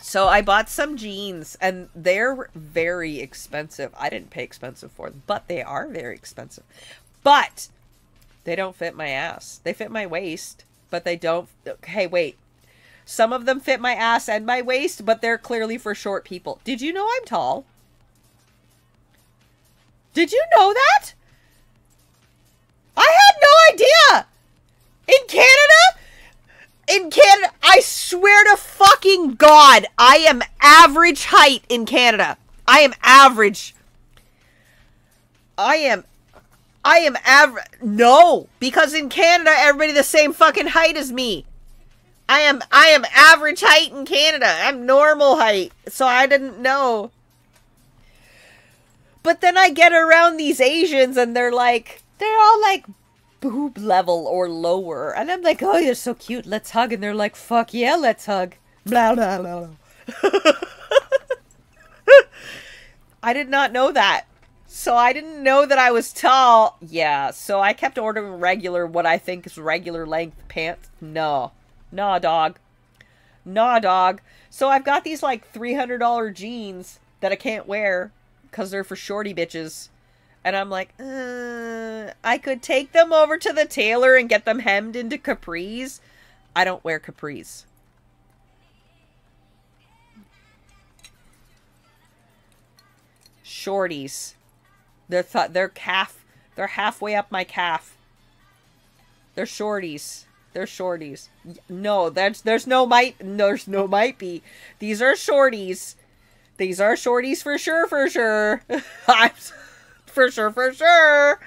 So I bought some jeans, and they're very expensive. I didn't pay expensive for them, but they are very expensive. But They don't fit my ass. They fit my waist, but they don't... Okay, wait. Some of them fit my ass and my waist, but they're clearly for short people. Did you know I'm tall? Did you know that? I had no idea! In Canada, I swear to fucking God, I am average height in Canada. I am average. I am average. No, because in Canada, everybody the same fucking height as me. I am average height in Canada. I'm normal height, so I didn't know. But then I get around these Asians and they're all like boob level or lower. And I'm like, oh, you're so cute. Let's hug. And they're like, fuck yeah, let's hug. Blah, blah, blah, blah. I did not know that. So I didn't know that I was tall. Yeah, so I kept ordering regular, what I think is regular length pants. No. Nah, dog. Nah, dog. So I've got these like $300 jeans that I can't wear because they're for shorty bitches. And I'm like, I could take them over to the tailor and get them hemmed into capris. I don't wear capris. Shorties. They're halfway up my calf. They're shorties. They're shorties. No, there's no might be. These are shorties. These are shorties for sure, for sure. For sure.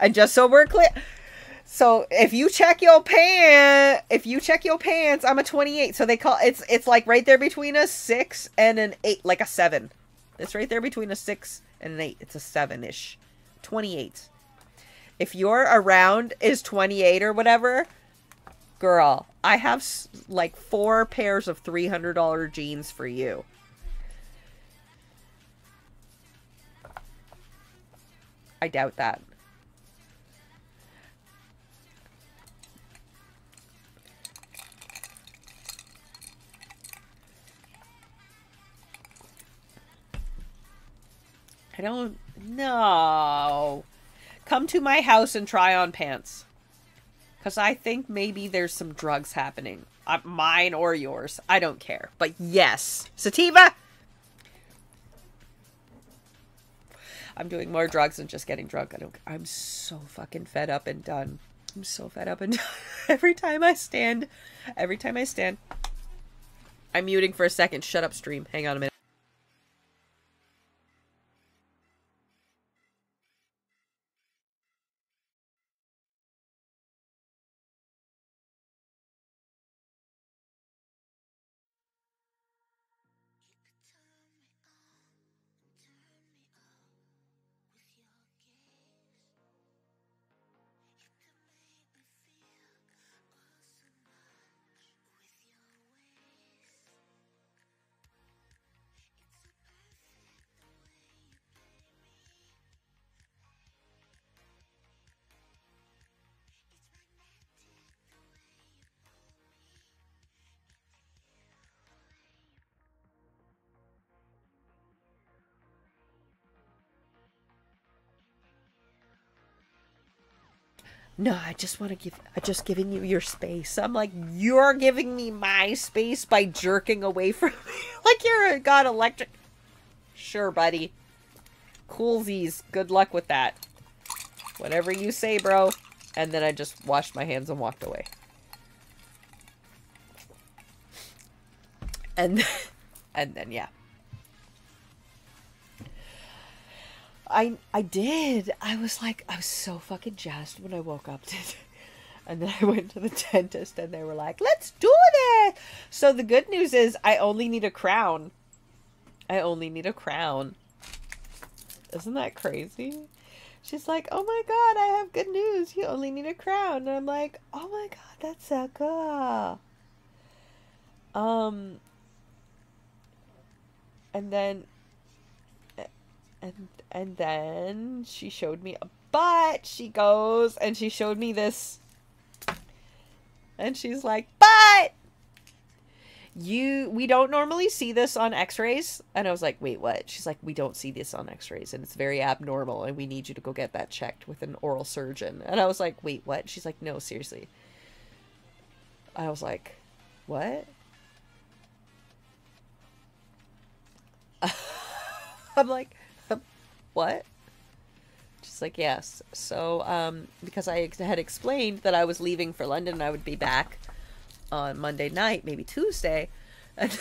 And just so we're clear. So if you check your pants, I'm a 28. So they call it's like right there between a 6 and an 8, like a 7. It's right there between a 6 and an 8. It's a 7-ish. 28. If you're around is 28 or whatever, girl, I have like 4 pairs of $300 jeans for you. I doubt that. I don't know. Come to my house and try on pants. Because I think maybe there's some drugs happening. Mine or yours. I don't care. But yes. Sativa! I'm doing more drugs than just getting drunk. I'm so fucking fed up and done. I'm so fed up and done. Every time I stand. I'm muting for a second. Shut up, stream. Hang on a minute. No, I just giving you your space. I'm like, you're giving me my space by jerking away from me. Like you're a god electric. Sure, buddy. Coolsies. Good luck with that. Whatever you say, bro. And then I just washed my hands and walked away. And then yeah. I did. I was so fucking jazzed when I woke up. And then I went to the dentist and they were like, let's do this. So the good news is I only need a crown. Isn't that crazy? She's like, oh my God, I have good news. You only need a crown. And I'm like, oh my God, that's so cool. And then she showed me a butt. She goes and she showed me this. And she's like, but we don't normally see this on x-rays. And I was like, wait, what? She's like, we don't see this on x-rays and it's very abnormal and we need you to go get that checked with an oral surgeon. And I was like, wait, what? She's like, no, seriously. I was like, what? I'm like, what? She's like, yes. So, because I had explained that I was leaving for London and I would be back on Monday night, maybe Tuesday, and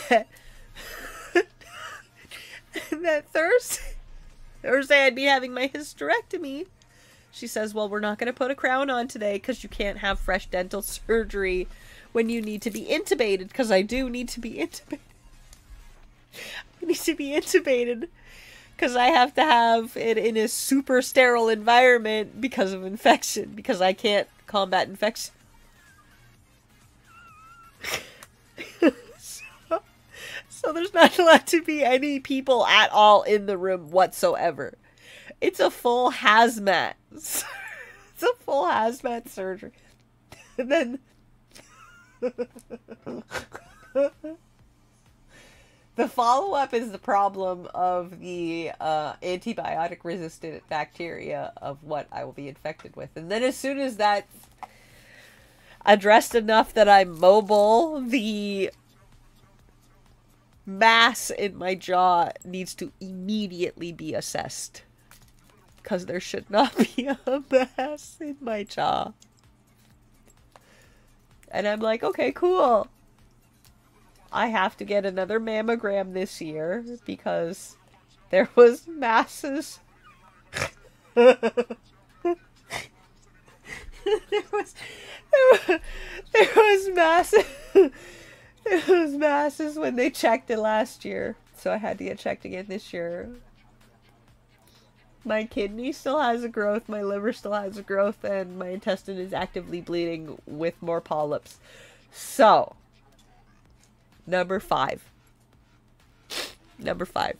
that Thursday I'd be having my hysterectomy. She says, well, we're not going to put a crown on today because you can't have fresh dental surgery when you need to be intubated, because I do need to be intubated. I need to be intubated because I have to have it in a super sterile environment because of infection, because I can't combat infection. So there's not allowed to be any people at all in the room whatsoever. It's a full hazmat. It's a full hazmat surgery. And then the follow-up is the problem of the antibiotic-resistant bacteria of what I will be infected with. And then as soon as that's addressed enough that I'm mobile, the mass in my jaw needs to immediately be assessed. Because there should not be a mass in my jaw. And I'm like, okay, cool. I have to get another mammogram this year because there was masses. there was masses. There was masses when they checked it last year, so I had to get checked again this year. My kidney still has a growth, my liver still has a growth, and my intestine is actively bleeding with more polyps. So, number 5. Number 5.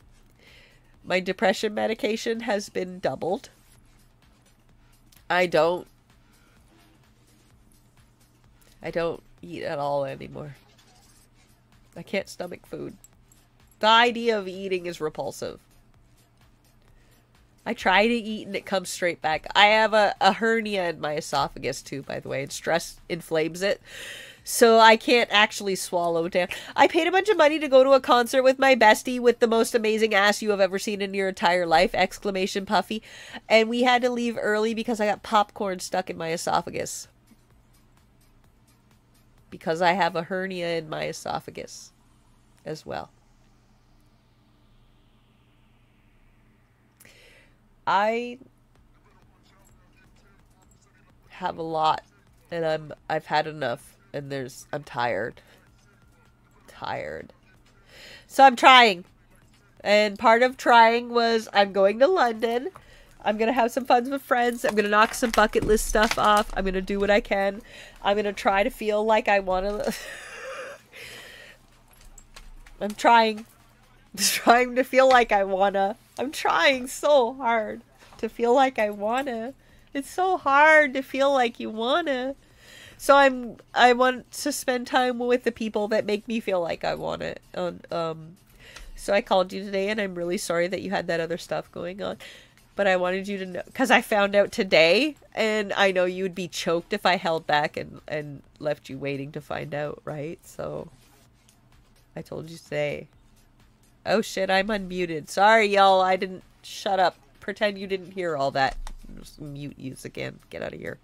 My depression medication has been doubled. I don't eat at all anymore. I can't stomach food. The idea of eating is repulsive. I try to eat and it comes straight back. I have a hernia in my esophagus too, by the way, and stress inflames it. So I can't actually swallow down. I paid a bunch of money to go to a concert with my bestie with the most amazing ass you have ever seen in your entire life! Exclamation Puffy. And we had to leave early because I got popcorn stuck in my esophagus. Because I have a hernia in my esophagus as well. I have a lot and I've had enough and I'm tired. So I'm trying. And part of trying was I'm going to London. I'm going to have some fun with friends. I'm going to knock some bucket list stuff off. I'm going to do what I can. I'm going to try to feel like I want to... I'm trying to feel like I wanna. I'm trying so hard to feel like I wanna. It's so hard to feel like you wanna. So I want to spend time with the people that make me feel like I want it. So I called you today and I'm really sorry that you had that other stuff going on. But I wanted you to know, because I found out today, and I know you would be choked if I held back and left you waiting to find out, right? So I told you today. Oh shit, I'm unmuted. Sorry, y'all. I didn't... Shut up. Pretend you didn't hear all that. Just mute you again. Get out of here.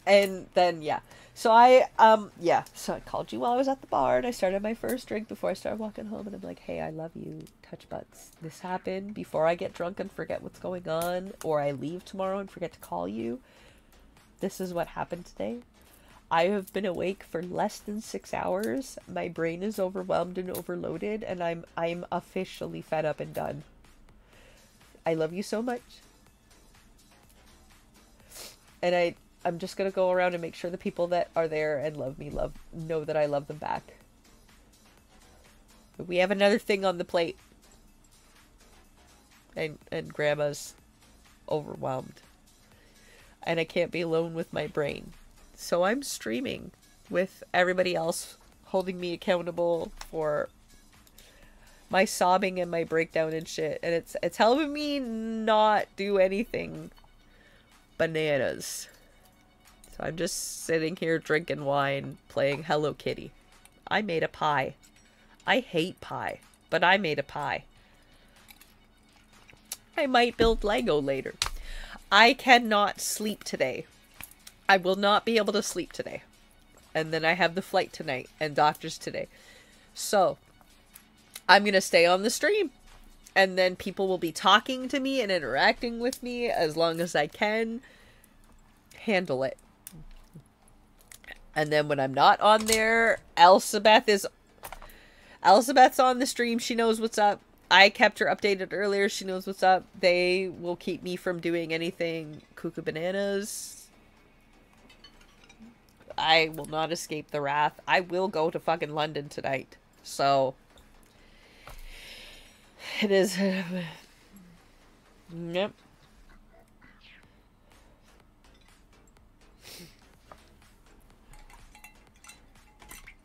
And then, yeah. So so I called you while I was at the bar, and I started my first drink before I started walking home, and I'm like, hey, I love you, touch butts. This happened before I get drunk and forget what's going on, or I leave tomorrow and forget to call you. This is what happened today. I have been awake for less than 6 hours. My brain is overwhelmed and overloaded, and I'm officially fed up and done. I love you so much. And I'm just gonna go around and make sure the people that are there and love me know that I love them back. But we have another thing on the plate. And Grandma's overwhelmed. And I can't be alone with my brain. So I'm streaming with everybody else holding me accountable for my sobbing and my breakdown and shit. And it's helping me not do anything bananas. So I'm just sitting here drinking wine, playing Hello Kitty. I made a pie. I hate pie, but I made a pie. I might build Lego later. I cannot sleep today. I will not be able to sleep today. And then I have the flight tonight and doctors today. So, I'm going to stay on the stream. And then people will be talking to me and interacting with me as long as I can handle it. And then when I'm not on there, Elsabeth's on the stream. She knows what's up. I kept her updated earlier. She knows what's up. They will keep me from doing anything cuckoo bananas. I will not escape the wrath. I will go to fucking London tonight. So, it is. Yep.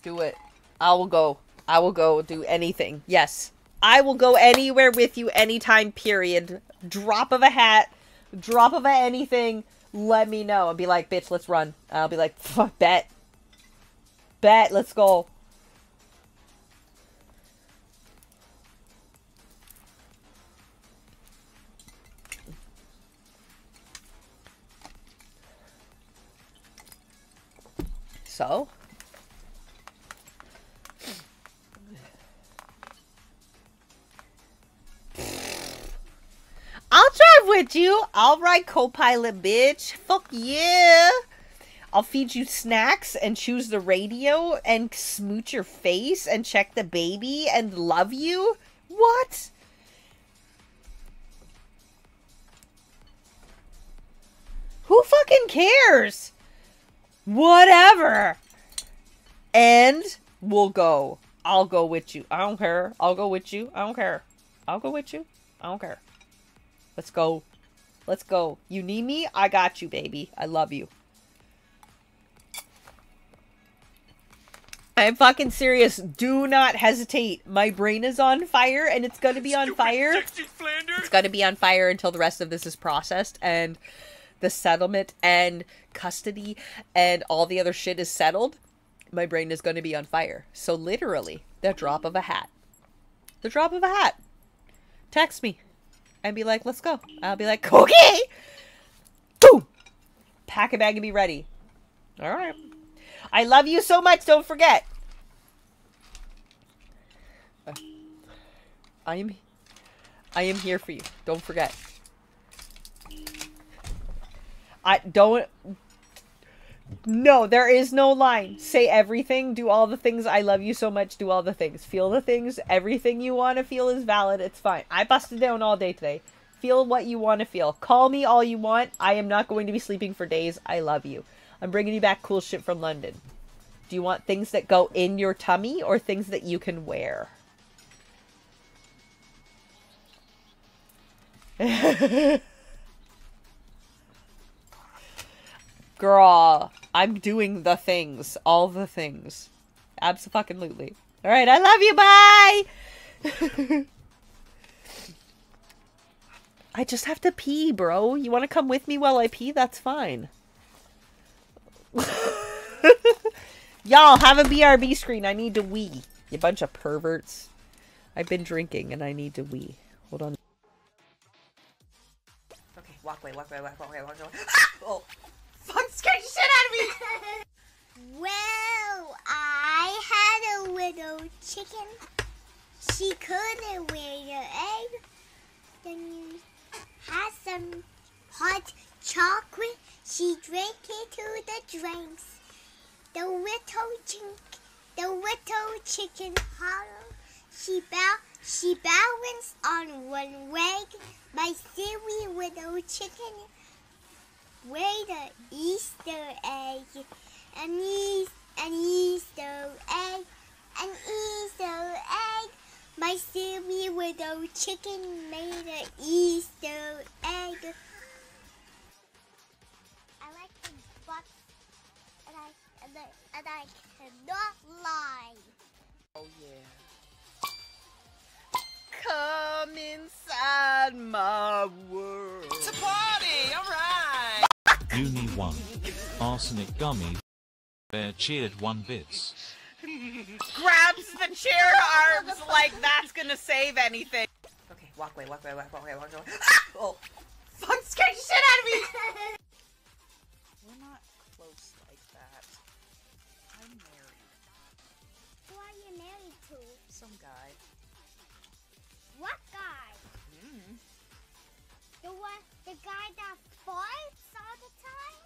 Do it. I will go. I will go do anything. Yes. I will go anywhere with you anytime, period. Drop of a hat. Drop of a anything. Let me know. I'll be like, bitch, let's run. I'll be like, fuck, bet. Bet, let's go. So? I'll drive with you. All right, co-pilot bitch. Fuck yeah. I'll feed you snacks and choose the radio and smooch your face and check the baby and love you. What? Who fucking cares? Whatever. And we'll go. I'll go with you. I don't care. I'll go with you. I don't care. I'll go with you. I don't care. Let's go. Let's go. You need me? I got you, baby. I love you. I'm fucking serious. Do not hesitate. My brain is on fire, and it's gonna be on fire. It's gonna be on fire until the rest of this is processed, and the settlement, and custody, and all the other shit is settled. My brain is gonna be on fire. So literally, the drop of a hat. The drop of a hat. Text me. And be like, let's go. I'll be like, okay! Boom! Pack a bag and be ready. Alright. I love you so much, don't forget. I am here for you. Don't forget. No, there is no line. Say everything, do all the things. I love you so much, do all the things. Feel the things. Everything you want to feel is valid. It's fine. I busted down all day today. Feel what you want to feel. Call me all you want. I am not going to be sleeping for days. I love you. I'm bringing you back cool shit from London. Do you want things that go in your tummy or things that you can wear? Girl, I'm doing the things. All the things. Abso-fucking-lutely. Alright, I love you, bye! I just have to pee, bro. You want to come with me while I pee? That's fine. Y'all, have a BRB screen. I need to wee. You bunch of perverts. I've been drinking and I need to wee. Hold on. Okay, walk away. Ah! Oh. fuck scared the shit out of me! Well, I had a little chicken. She couldn't lay the egg. Then you had some hot chocolate. She drank it to the drinks. The little chicken hollow. She balanced on one leg. My silly little chicken laid an Easter egg. An Easter egg. An Easter egg. My silly little chicken made an Easter egg. I like the butts, and I cannot lie. Oh yeah. Come inside my world. It's a party, alright! Uni 1. Arsenic gummy. Bear cheered 1 bits. Grabs the chair arms like that's gonna save anything. Okay, walk away. Oh, fuck, scared the shit out of me! We're not close like that. I'm married. Who are you married to? Some guy. What guy? The guy that farts all the time?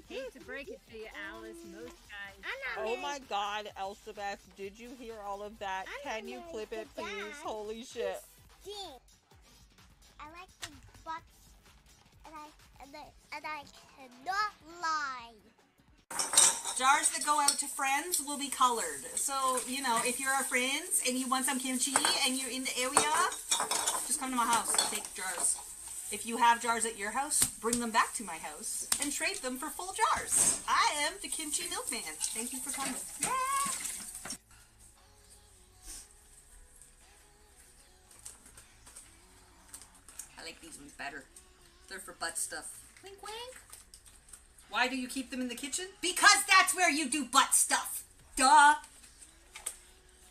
Hate to break it to you, Alice. Most guys. I'm not Oh married. my god, Elspeth, did you hear all of that? I'm Can not you married clip to it, please? Dad. Holy shit. Stink. I like the butts, and I cannot lie. Jars that go out to friends will be colored. So, you know, if you're our friends and you want some kimchi and you're in the area, just come to my house and take jars. If you have jars at your house, bring them back to my house and trade them for full jars. I am the kimchi milkman. Thank you for coming. Yeah. I like these ones better. They're for butt stuff. Wink, wink. Why do you keep them in the kitchen? Because that's where you do butt stuff. Duh.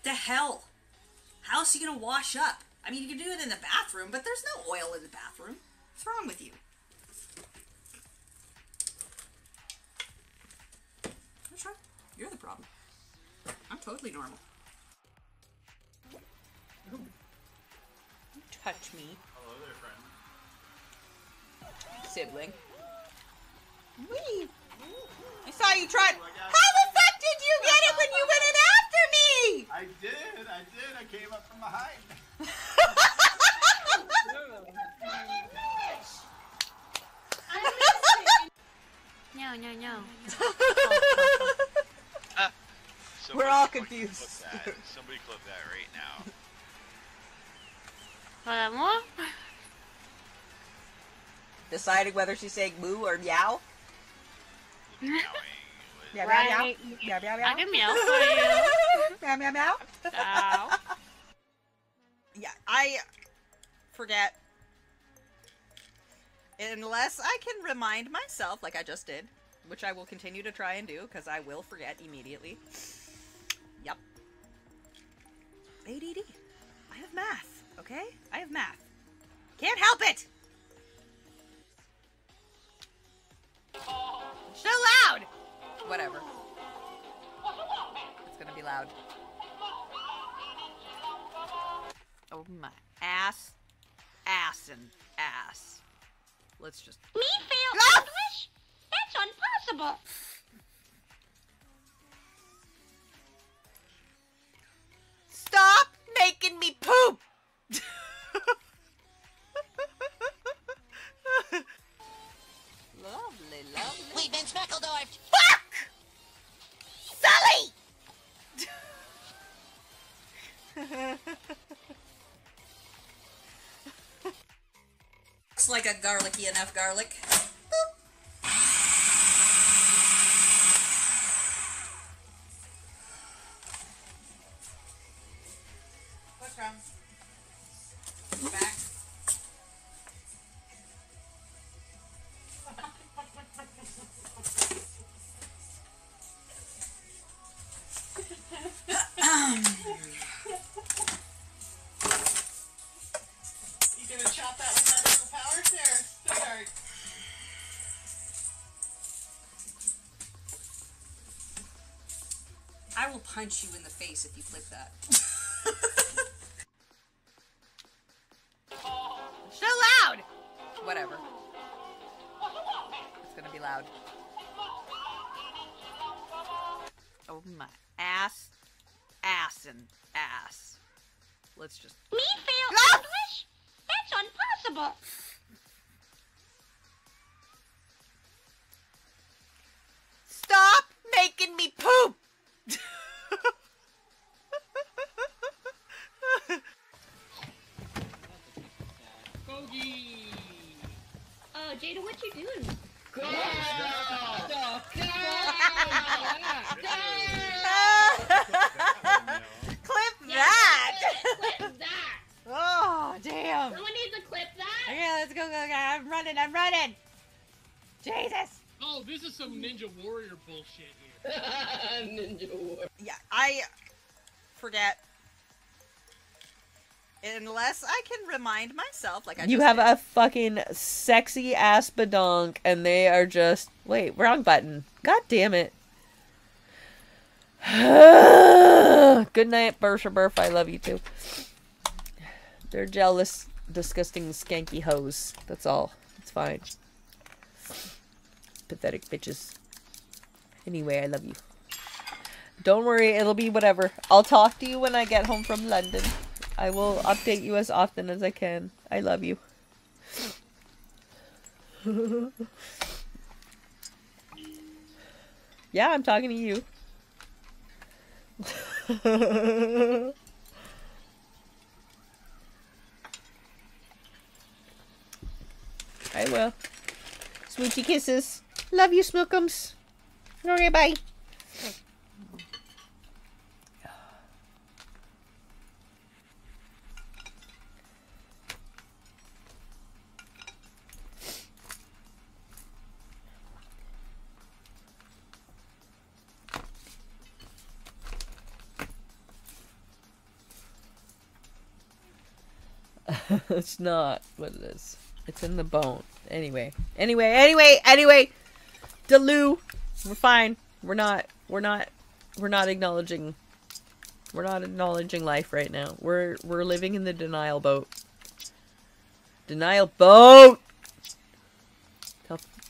The hell? How else are you gonna wash up? I mean, you can do it in the bathroom, but there's no oil in the bathroom. What's wrong with you? What's wrong? You're the problem. I'm totally normal. Don't touch me. Hello there, friend. Sibling. Leave. I saw you try. How the fuck did you get it when you went in after me? I did. I came up from behind. No. We're all confused. Somebody clip that right now. Deciding whether she's saying moo or meow. Meowing Meow, was- meow, meow. Right. Meow, meow, meow. I can meow for you. Meow, meow, meow. Ow. Yeah, I forget. Unless I can remind myself, like I just did, which I will continue to try and do, because I will forget immediately. Yep. ADD. I have math, okay? I have math. Can't help it! So loud! Whatever. It's gonna be loud. Oh my ass. Ass and ass. Let's just... Me feel Ah! English? That's impossible. Stop making me poop! Lovely, lovely. We've been Speckledorfed. Fuck! Sully! Looks like a garlicky enough garlic. What's wrong? Back. You gonna chop that with that? I will punch you in the face if you clip that. So loud! Whatever. It's gonna be loud. Oh my ass. Ass and ass. Let's just... Me fail Ah! English? That's impossible. Stop making me poop! Jada, what you doing? Clip that! Clip that. Oh, damn. Someone needs to clip that. Okay, let's go. I'm running. Jesus. Oh, this is some Ninja Warrior bullshit here. Ninja War. Yeah, I forget. Unless I can remind myself, like I You just have did. a fucking sexy ass badonk, and they are just... Wait, wrong button. God damn it. Good night, Burf. I love you too. They're jealous, disgusting, skanky hoes. That's all. It's fine. Pathetic bitches. Anyway, I love you. Don't worry, it'll be whatever. I'll talk to you when I get home from London. I will update you as often as I can. I love you. Yeah, I'm talking to you. I will. Smoochy kisses. Love you, Snookums. Okay, bye. It's not what it is. It's in the bone. Anyway. Delulu. We're fine. We're not acknowledging life right now. We're living in the denial boat. Denial boat!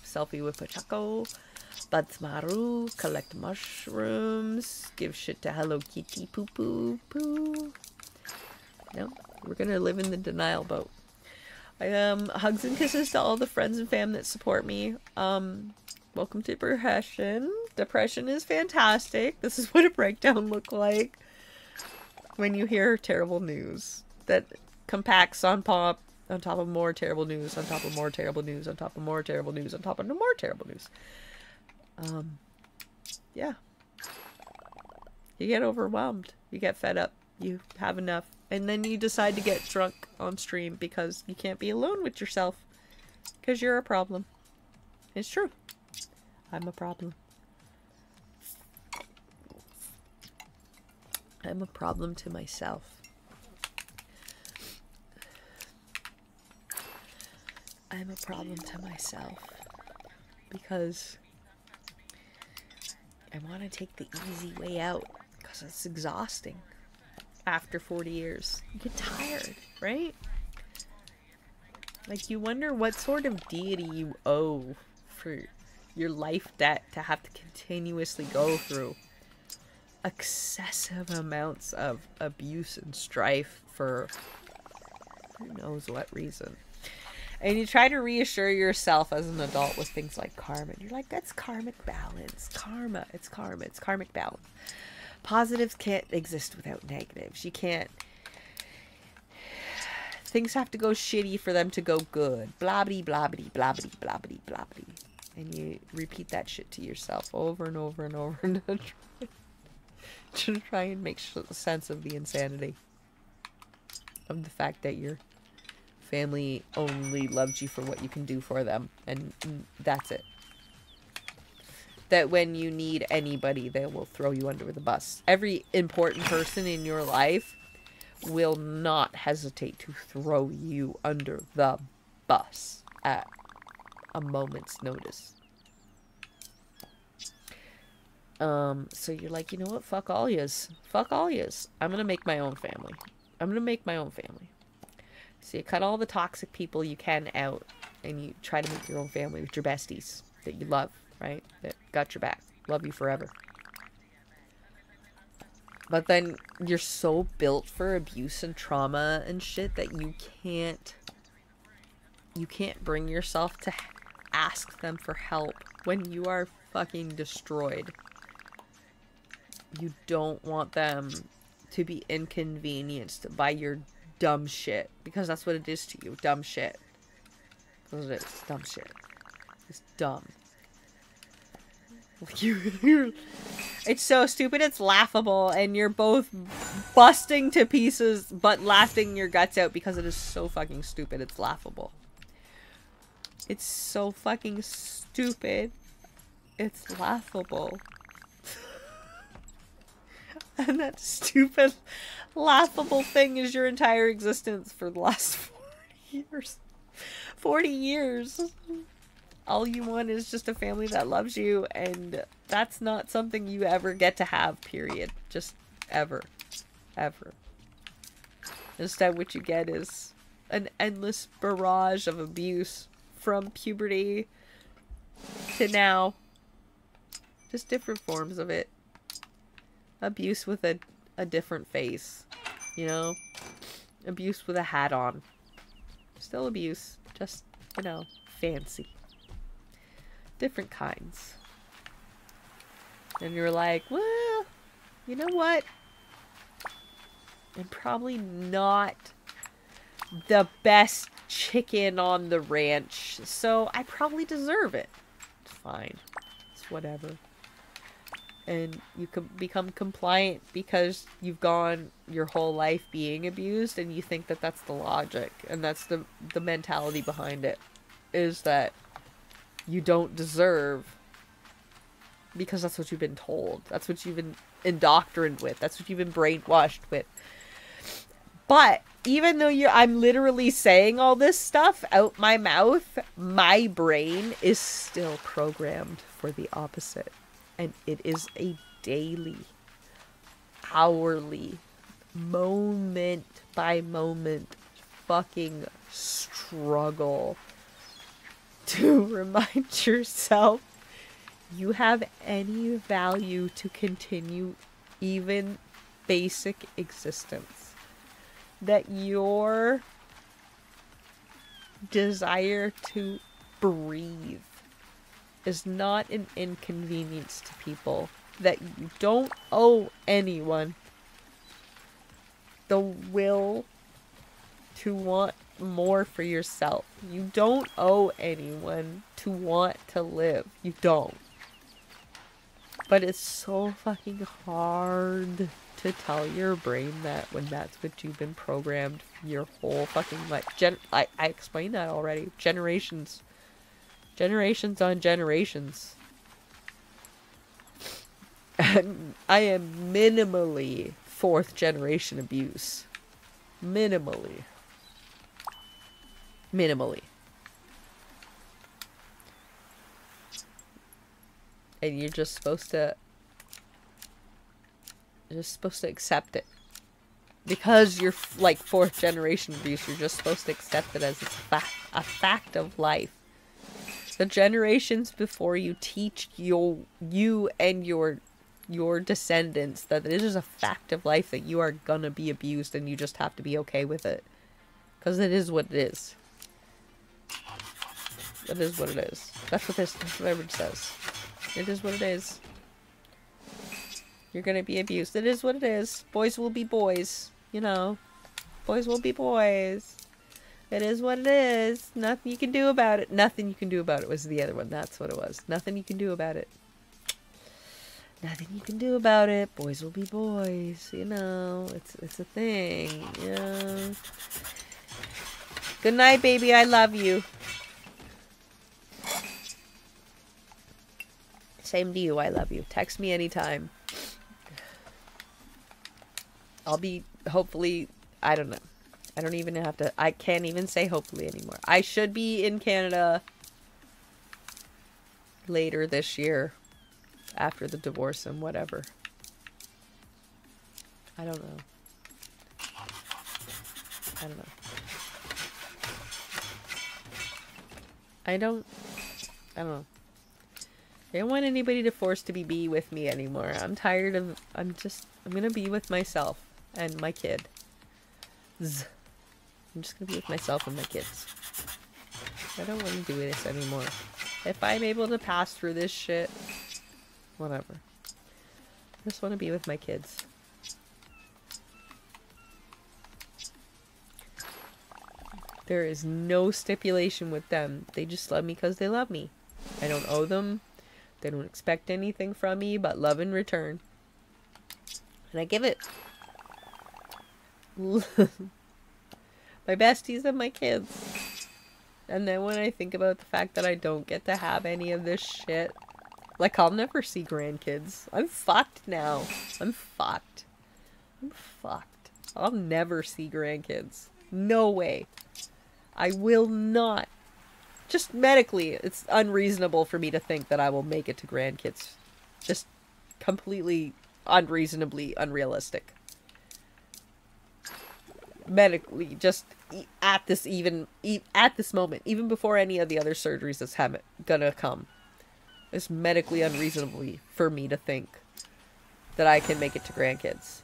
Selfie with Pachaco. Batsmaru. Collect mushrooms. Give shit to Hello Kitty. Poo poo poo. No. We're gonna live in the denial boat. Hugs and kisses to all the friends and fam that support me. Welcome to depression. Depression is fantastic. This is what a breakdown look like when you hear terrible news that compacts on top of more terrible news, on top of more terrible news, on top of more terrible news, on top of more terrible news. Yeah. You get overwhelmed. You get fed up. You have enough. And then you decide to get drunk on stream because you can't be alone with yourself. Because you're a problem. It's true. I'm a problem. I'm a problem to myself. I'm a problem to myself. Because I want to take the easy way out. Because it's exhausting. After 40 years. You get tired, right? Like, you wonder what sort of deity you owe for your life debt to have to continuously go through excessive amounts of abuse and strife for who knows what reason. And you try to reassure yourself as an adult with things like karma. You're like, that's karmic balance. Karma. It's karma. It's karmic balance. Positives can't exist without negatives. You can't... Things have to go shitty for them to go good. Blobbity, blobbity, blobbity, blobbity, blobbity. And you repeat that shit to yourself over and over and over and over. To try and make sense of the insanity. Of the fact that your family only loves you for what you can do for them. And that's it. That when you need anybody, they will throw you under the bus. Every important person in your life will not hesitate to throw you under the bus at a moment's notice. So you're like, you know what? Fuck all yous. Fuck all yous. I'm gonna make my own family. I'm gonna make my own family. So you cut all the toxic people you can out, and you try to make your own family with your besties that you love, right? That got your back. Love you forever. But then you're so built for abuse and trauma and shit that you can't bring yourself to ask them for help when you are fucking destroyed. You don't want them to be inconvenienced by your dumb shit, because that's what it is to you. Dumb shit. That's what it is. Dumb shit. It's dumb. It's so stupid, it's laughable, and you're both busting to pieces, but laughing your guts out because it is so fucking stupid, it's laughable. It's so fucking stupid, it's laughable. And that stupid, laughable thing is your entire existence for the last 40 years. 40 years! All you want is just a family that loves you, and that's not something you ever get to have, period. Just ever. Ever. Instead, what you get is an endless barrage of abuse from puberty to now. Just different forms of it. Abuse with a different face. You know? Abuse with a hat on. Still abuse. Just, you know, fancy. Different kinds. And you're like, well, you know what? I'm probably not the best chicken on the ranch, so I probably deserve it. It's fine. It's whatever. And you can become compliant because you've gone your whole life being abused, and you think that that's the logic, and that's the mentality behind it, is that you don't deserve, because that's what you've been told. That's what you've been indoctrinated with. That's what you've been brainwashed with. But even though I'm literally saying all this stuff out my mouth, my brain is still programmed for the opposite. And it is a daily, hourly, moment by moment fucking struggle to remind yourself you have any value to continue even basic existence. That your desire to breathe is not an inconvenience to people. That you don't owe anyone the will to want more for yourself. You don't owe anyone to want to live. You don't. But it's so fucking hard to tell your brain that when that's what you've been programmed your whole fucking life. I explained that already. Generations. Generations on generations. And I am minimally 4th generation abuse. Minimally. And you're just supposed to accept it. Because you're like 4th generation abuse, you're just supposed to accept it as a fact of life. The generations before you teach you and your descendants that it is a fact of life that you are gonna be abused, and you just have to be okay with it. Because it is what it is. It is what it is. That's what everyone says. It is what it is. You're gonna be abused. It is what it is. Boys will be boys. You know. Boys will be boys. It is what it is. Nothing you can do about it. Nothing you can do about it was the other one. That's what it was. Nothing you can do about it. Nothing you can do about it. Boys will be boys. You know. It's a thing. Yeah. Good night, baby. I love you. Same to you. I love you. Text me anytime. I'll be, hopefully, I don't know. I don't even have to, I can't even say hopefully anymore. I should be in Canada later this year. after the divorce and whatever. I don't know. I don't know. I don't know. I don't want anybody to force to be with me anymore. I'm tired of, I'm gonna be with myself and my kid. I'm just gonna be with myself and my kids. I don't want to do this anymore. If I'm able to pass through this shit, whatever. I just want to be with my kids. There is no stipulation with them. They just love me because they love me. I don't owe them. They don't expect anything from me but love in return. And I give it. My besties and my kids. And then when I think about the fact that I don't get to have any of this shit, like, I'll never see grandkids. I'm fucked now. I'm fucked. I'm fucked. I'll never see grandkids. No way. I will not. Just medically, it's unreasonable for me to think that I will make it to grandkids. Just completely unreasonably unrealistic. Medically, just at this moment, even before any of the other surgeries that's gonna come, it's medically unreasonably for me to think that I can make it to grandkids.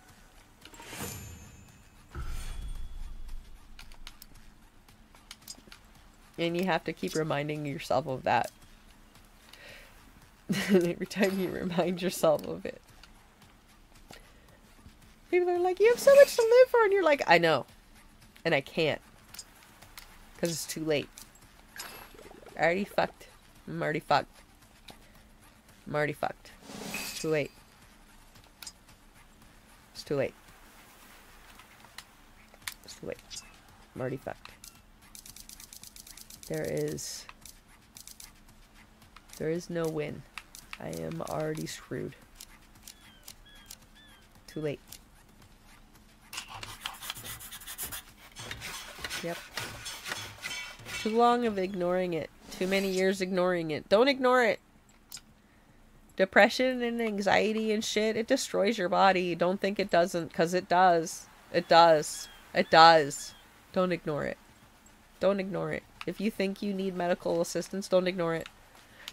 And you have to keep reminding yourself of that. Every time you remind yourself of it. People are like, you have so much to live for, and you're like, I know. And I can't. Because it's too late. I already fucked. I'm already fucked. I'm already fucked. It's too late. It's too late. It's too late. I'm already fucked. There is no win. I am already screwed. Too late. Yep. Too long of ignoring it. Too many years ignoring it. Don't ignore it. Depression and anxiety and shit, it destroys your body. Don't think it doesn't, because it does. It does. It does. Don't ignore it. Don't ignore it. If you think you need medical assistance, don't ignore it.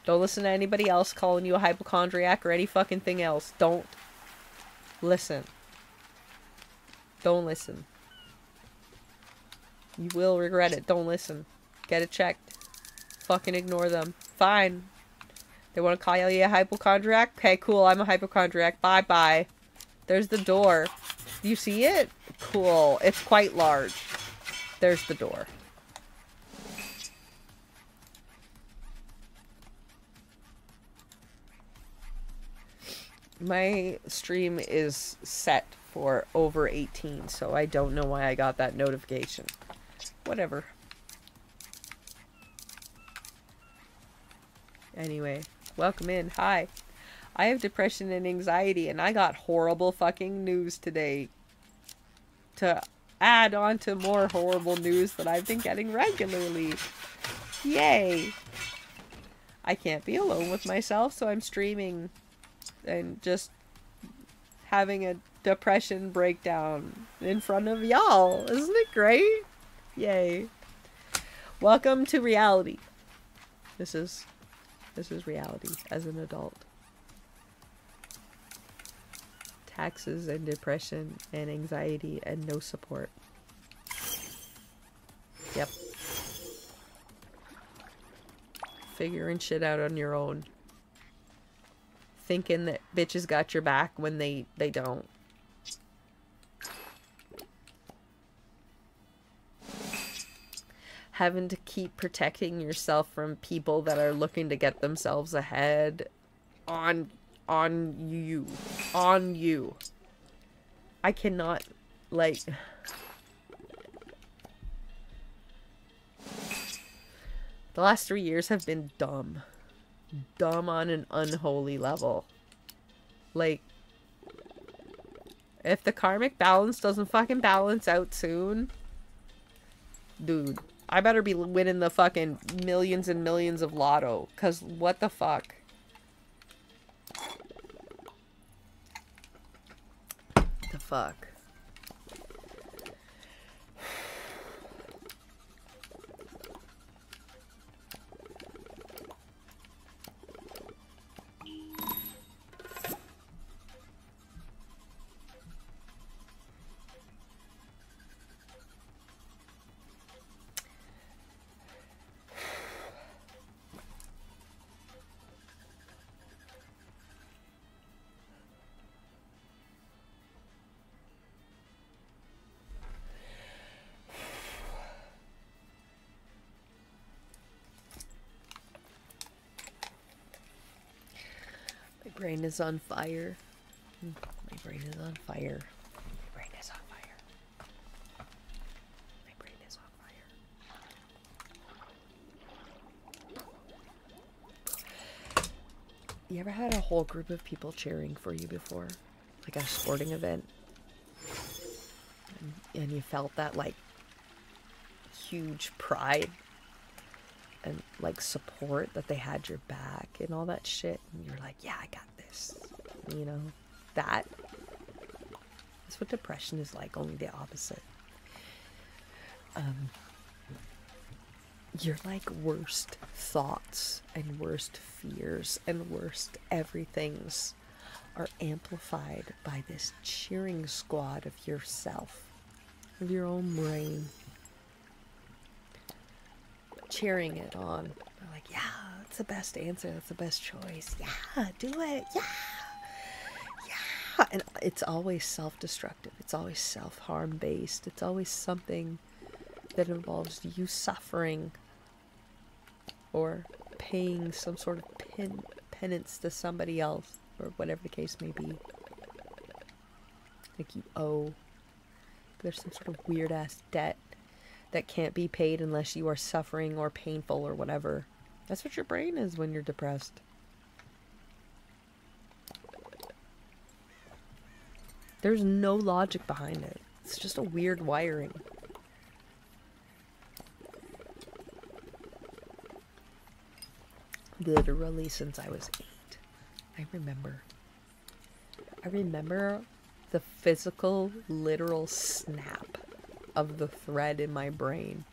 Don't listen to anybody else calling you a hypochondriac or any fucking thing else. Don't listen. Don't listen. You will regret it. Don't listen. Get it checked. Fucking ignore them. Fine. They want to call you a hypochondriac? Okay, cool. I'm a hypochondriac. Bye-bye. There's the door. Do you see it? Cool. It's quite large. There's the door. My stream is set for over 18, so I don't know why I got that notification. Whatever. Anyway, welcome in. Hi. I have depression and anxiety, and I got horrible fucking news today. To add on to more horrible news that I've been getting regularly. Yay. I can't be alone with myself, so I'm streaming and just having a depression breakdown in front of y'all. Isn't it great? Yay. Welcome to reality. This is reality as an adult. Taxes and depression and anxiety and no support. Yep. Figuring shit out on your own. Thinking that bitches got your back when they don't. Having to keep protecting yourself from people that are looking to get themselves ahead on you. On you. I cannot, like... The last 3 years have been dumb. Dumb on an unholy level. Like, if the karmic balance doesn't fucking balance out soon, dude, I better be winning the fucking millions and millions of lotto, cause what the fuck? fuck. My brain is on fire. My brain is on fire. My brain is on fire. My brain is on fire. You ever had a whole group of people cheering for you before? Like a sporting event? And you felt that, like, huge pride and, like, support that they had your back and all that shit. And you're like, yeah, I got this. You know? That's what depression is like, only the opposite. Your, like, worst thoughts and worst fears and worst everythings are amplified by this cheering squad of yourself, of your own brain. Cheering it on. They're like, yeah, that's the best answer. That's the best choice. Yeah, do it. Yeah. Yeah. And it's always self-destructive. It's always self-harm based. It's always something that involves you suffering or paying some sort of penance to somebody else, or whatever the case may be. Like you owe. There's some sort of weird-ass debt that can't be paid unless you are suffering or painful or whatever. That's what your brain is when you're depressed. There's no logic behind it. It's just a weird wiring. Literally since I was 8. I remember the physical, literal snap of the thread in my brain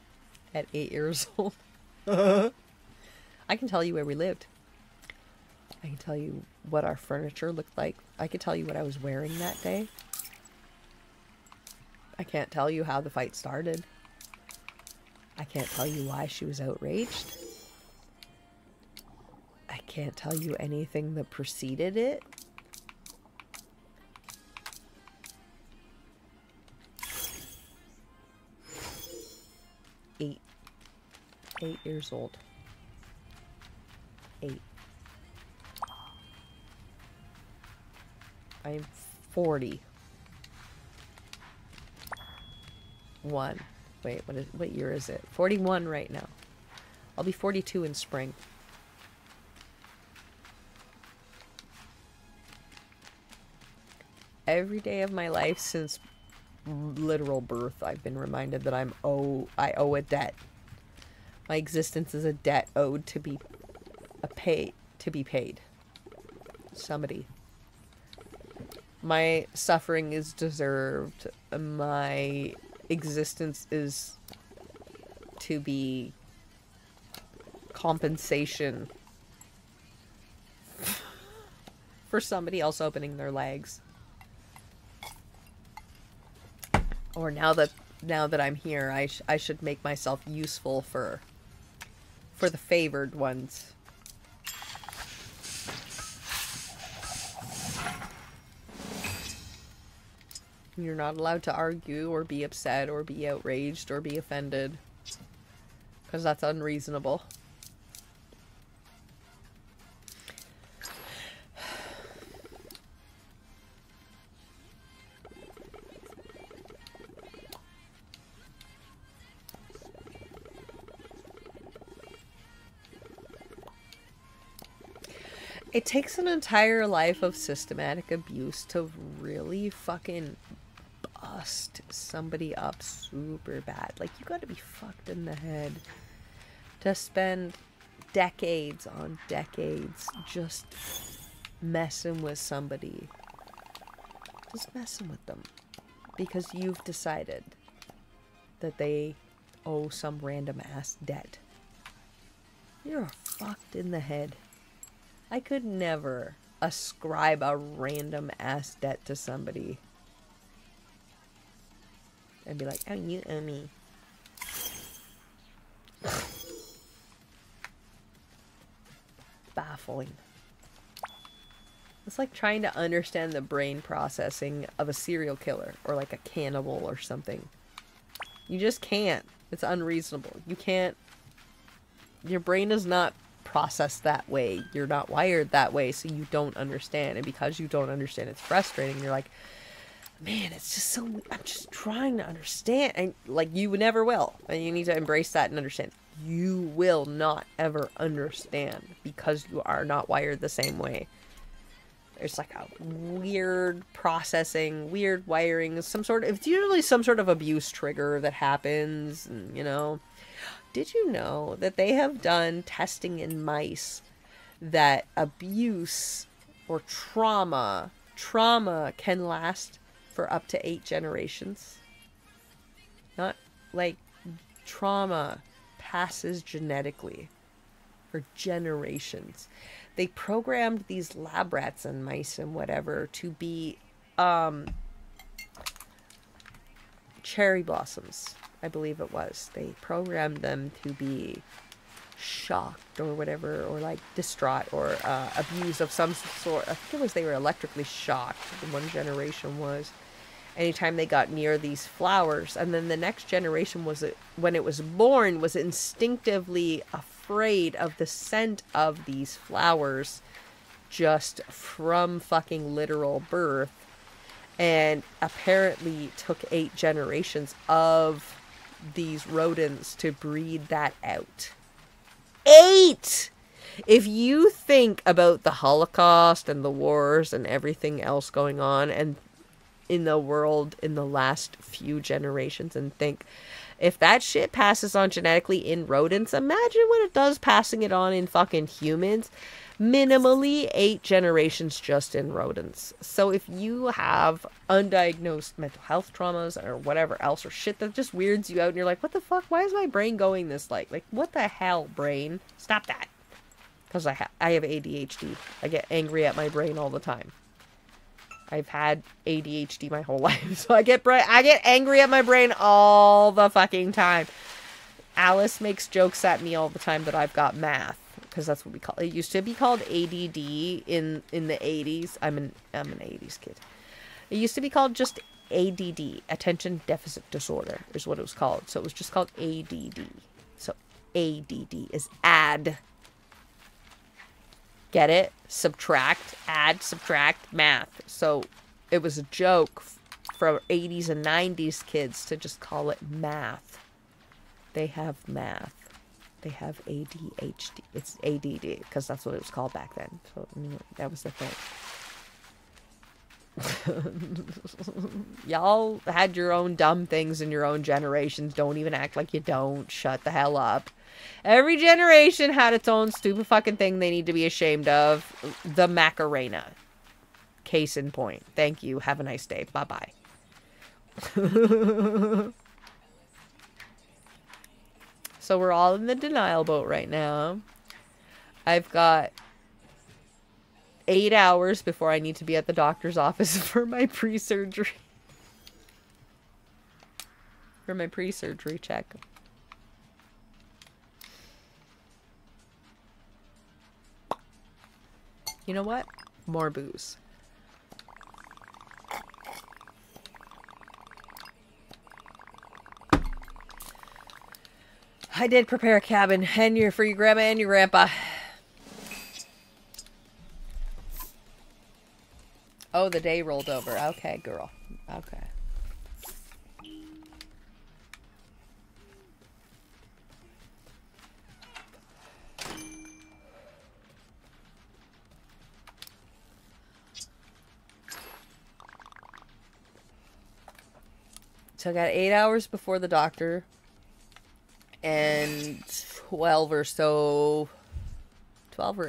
at 8 years old. I can tell you where we lived. I can tell you what our furniture looked like. I can tell you what I was wearing that day. I can't tell you how the fight started. I can't tell you why she was outraged. I can't tell you anything that preceded it. Eight years old. 8. I'm 40. 1. Wait, what year is it? 41 right now. I'll be 42 in spring. Every day of my life since literal birth, I've been reminded that I owe a debt. My existence is a debt owed to be paid. Somebody. My suffering is deserved. My existence is to be compensation for somebody else opening their legs. Or now that I'm here, I should make myself useful for the favored ones. You're not allowed to argue or be upset or be outraged or be offended, because that's unreasonable. It takes an entire life of systematic abuse to really fucking bust somebody up super bad. Like, you gotta be fucked in the head to spend decades on decades just messing with somebody. Just messing with them. because you've decided that they owe some random ass debt. You're fucked in the head. I could never ascribe a random ass debt to somebody. I'd be like, oh, you owe me. Baffling. It's like trying to understand the brain processing of a serial killer or like a cannibal or something. You just can't. It's unreasonable. You can't. Your brain is not processed that way. You're not wired that way, so you don't understand. And because you don't understand, it's frustrating. You're like, man, it's just so... I'm just trying to understand. And, like, you never will. And you need to embrace that and understand. You will not ever understand because you are not wired the same way. There's, like, a weird processing, weird wiring. Some sort of... It's usually some sort of abuse trigger that happens, and, you know... Did you know that they have done testing in mice that abuse or trauma can last for up to 8 generations? Not like trauma passes genetically for generations. They programmed these lab rats and mice and whatever to be cherry blossoms. I believe it was. They programmed them to be shocked or whatever, or like distraught or abused of some sort. I think it was they were electrically shocked. The one generation was. Anytime they got near these flowers, and then the next generation was, when it was born, was instinctively afraid of the scent of these flowers just from fucking literal birth, and apparently took 8 generations of these rodents to breed that out. 8! If you think about the Holocaust and the wars and everything else going on and in the world in the last few generations, and think, if that shit passes on genetically in rodents, imagine what it does passing it on in fucking humans. Minimally 8 generations just in rodents. So if you have undiagnosed mental health traumas or whatever else, or shit that just weirds you out and you're like, what the fuck, why is my brain going this like what the hell, brain? Stop that. Because I have ADHD. I get angry at my brain all the time. I've had ADHD my whole life, so I get angry at my brain all the fucking time. Alice makes jokes at me all the time that I've got math, because that's what we call it. It used to be called ADD in the 80s. I'm an 80s kid. It used to be called just ADD, Attention Deficit Disorder, is what it was called. So it was just called ADD. So ADD is add. Get it? Subtract, add, subtract, math. So it was a joke for 80s and 90s kids to just call it math. They have math. They have ADHD. It's ADD, because that's what it was called back then. So, that was the thing. Y'all had your own dumb things in your own generations. Don't even act like you don't. Shut the hell up. Every generation had its own stupid fucking thing they need to be ashamed of. The Macarena. Case in point. Thank you. Have a nice day. Bye-bye. So we're all in the denial boat right now. I've got 8 hours before I need to be at the doctor's office for my pre-surgery. For my pre-surgery check. You know what? More booze. I did prepare a cabin for your grandma and your grandpa. Oh, the day rolled over. Okay, girl. Okay. So I got 8 hours before the doctor. And 12 or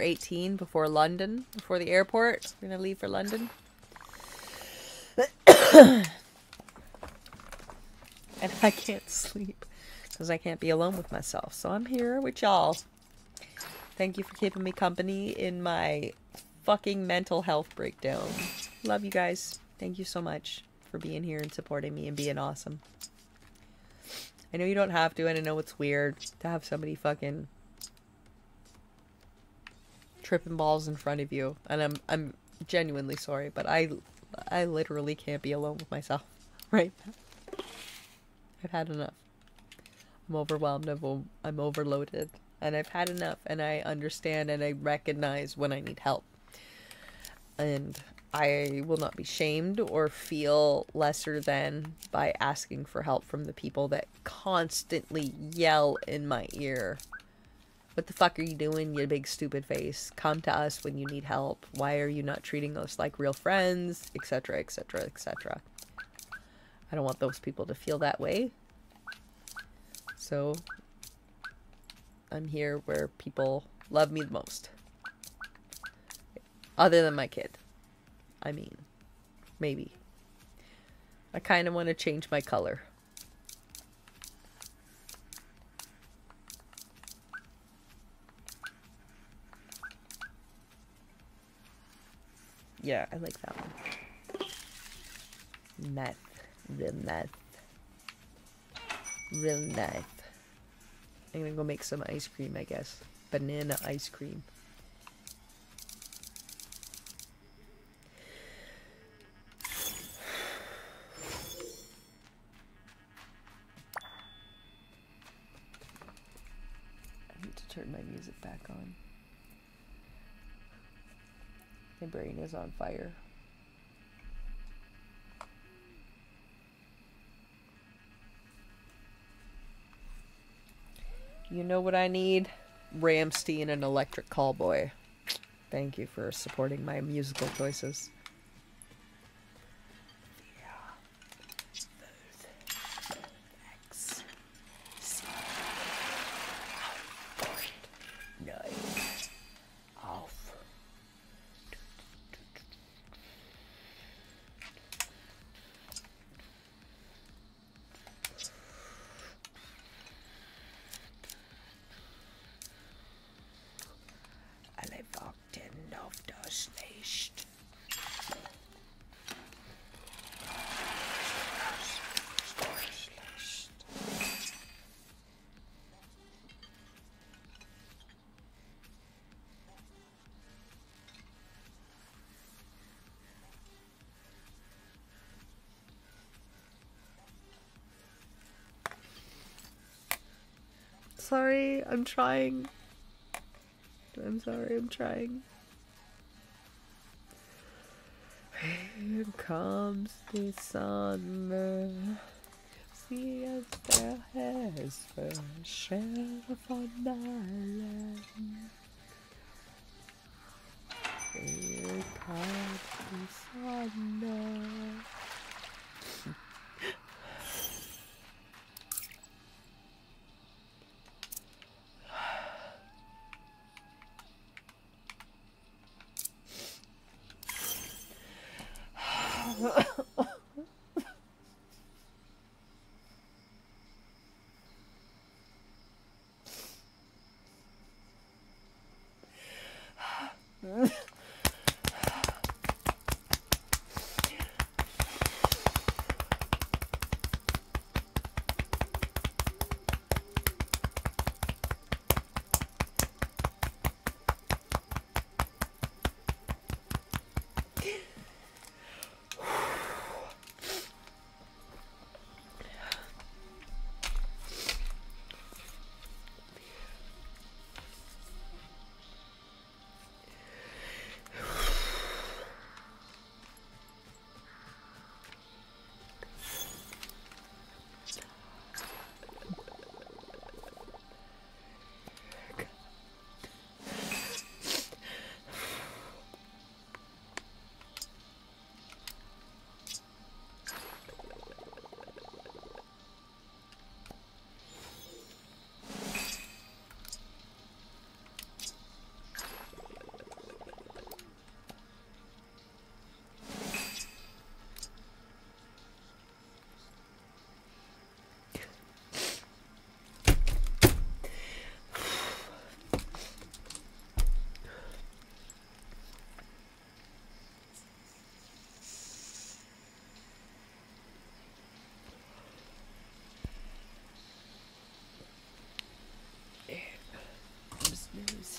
18 before London, before the airport. We're gonna leave for London. And I can't sleep because I can't be alone with myself. So I'm here with y'all. Thank you for keeping me company in my fucking mental health breakdown. Love you guys. Thank you so much for being here and supporting me and being awesome. I know you don't have to, and I know it's weird to have somebody fucking tripping balls in front of you, and I'm genuinely sorry, but I literally can't be alone with myself right now. I've had enough. I'm overwhelmed. I'm overloaded, and I've had enough, and I understand and I recognize when I need help. And I will not be shamed or feel lesser than by asking for help from the people that constantly yell in my ear. What the fuck are you doing, you big stupid face? Come to us when you need help. Why are you not treating us like real friends? Etc, etc, etc. I don't want those people to feel that way. So, I'm here where people love me the most. Other than my kid. I mean, maybe. I kind of want to change my color. Yeah, I like that one. Meth. Real meth. Real nice. I'm gonna go make some ice cream, I guess. Banana ice cream. I need to turn my music back on. My brain is on fire. You know what I need? Ramstein and Electric Callboy. Thank you for supporting my musical choices. Sorry, I'm trying. I'm sorry, I'm trying. Here comes the summer. See as there has fresh air on my land. Here comes the summer.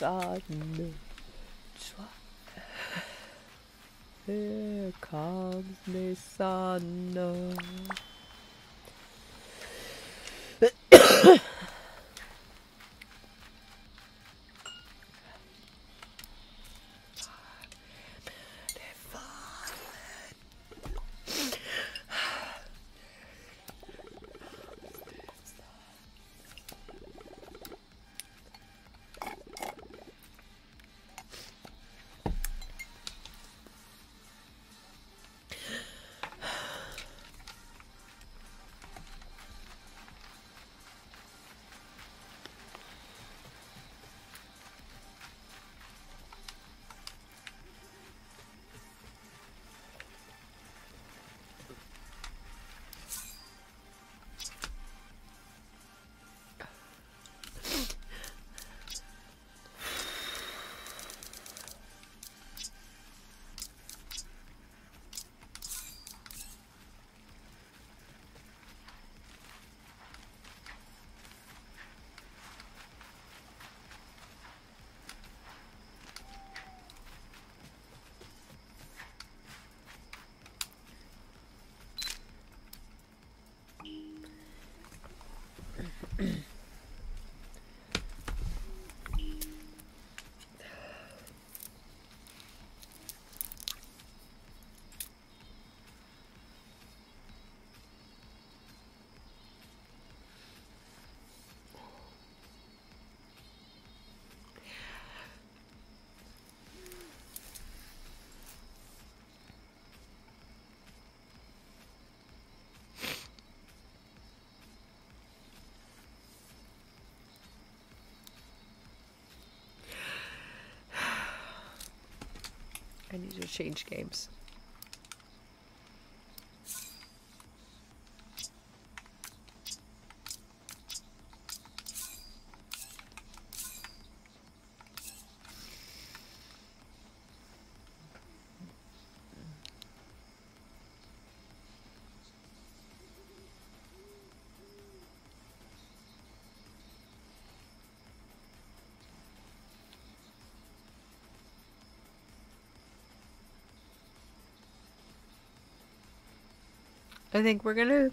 sun. Here comes the sun. I need to change games. I think we're gonna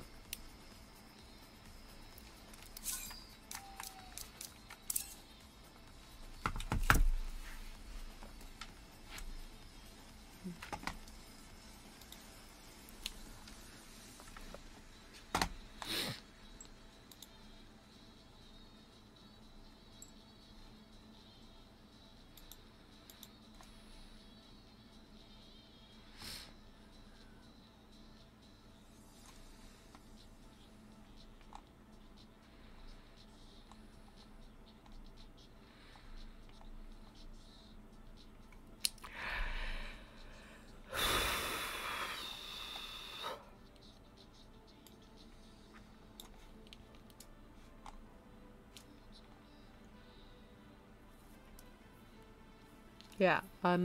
Yeah, I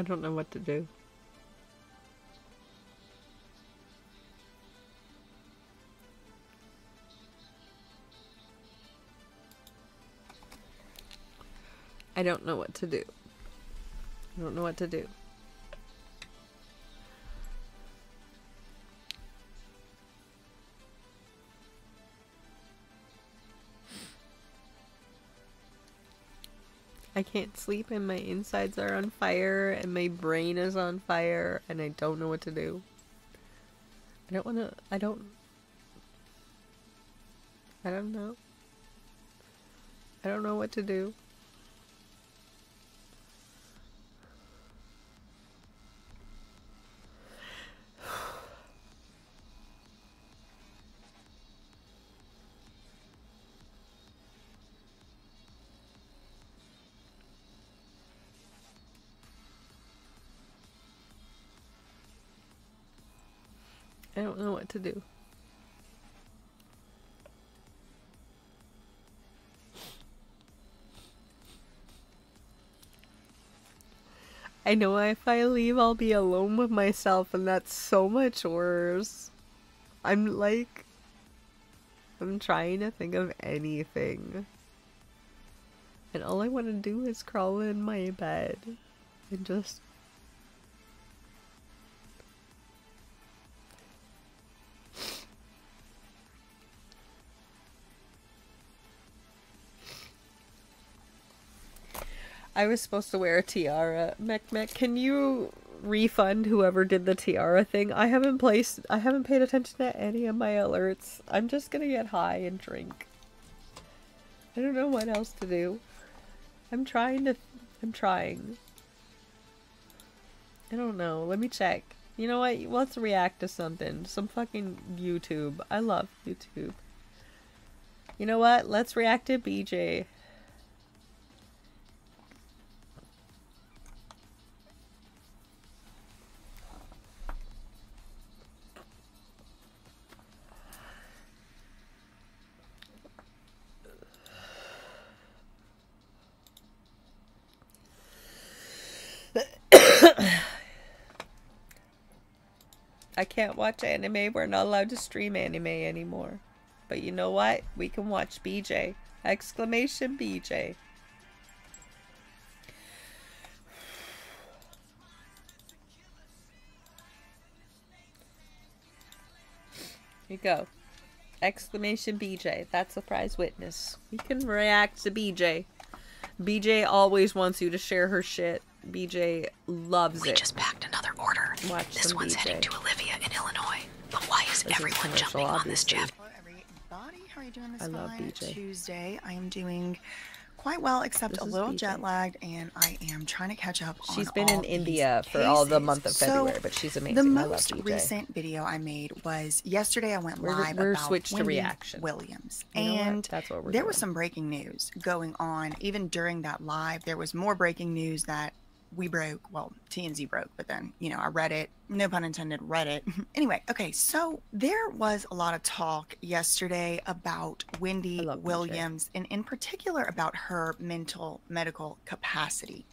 don't know what to do. I don't know what to do. I don't know what to do. I can't sleep and my insides are on fire and my brain is on fire and I don't know what to do. I don't know. I don't know. I don't know what to do. I don't know what to do. I know if I leave, I'll be alone with myself, and that's so much worse. I'm like, I'm trying to think of anything. And all I want to do is crawl in my bed and just... I was supposed to wear a tiara. Mech, can you refund whoever did the tiara thing? I haven't paid attention to any of my alerts. I'm just gonna get high and drink. I don't know what else to do. I'm trying. I don't know. Let me check. You know what? Let's react to something. Some fucking YouTube. I love YouTube. You know what? Let's react to BJ. I can't watch anime. We're not allowed to stream anime anymore. But you know what? We can watch BJ. Exclamation BJ. Here you go. Exclamation BJ. That's a prize witness. We can react to BJ. BJ always wants you to share her shit. BJ loves it. We just packed another order. Watch this one's BJ. heading to Olivia in Illinois. But why is everyone jumping on this Jeff? Hello everybody, how are you doing this I love fine BJ. Tuesday? I am doing quite well, except a little jet lagged, and I am trying to catch up on She's been all in these India for cases. all the month of February, So, but she's amazing. The I love most BJ. recent video I made was yesterday. I went live We're about switched to Wendy reaction. Williams, You know what? and That's what we're there doing. was some breaking news going on. Even during that live, there was more breaking news that we broke. Well, TMZ broke, but then, you know, I read it. No pun intended, read it. Anyway, okay, so there was a lot of talk yesterday about Wendy Williams, and in particular about her medical capacity.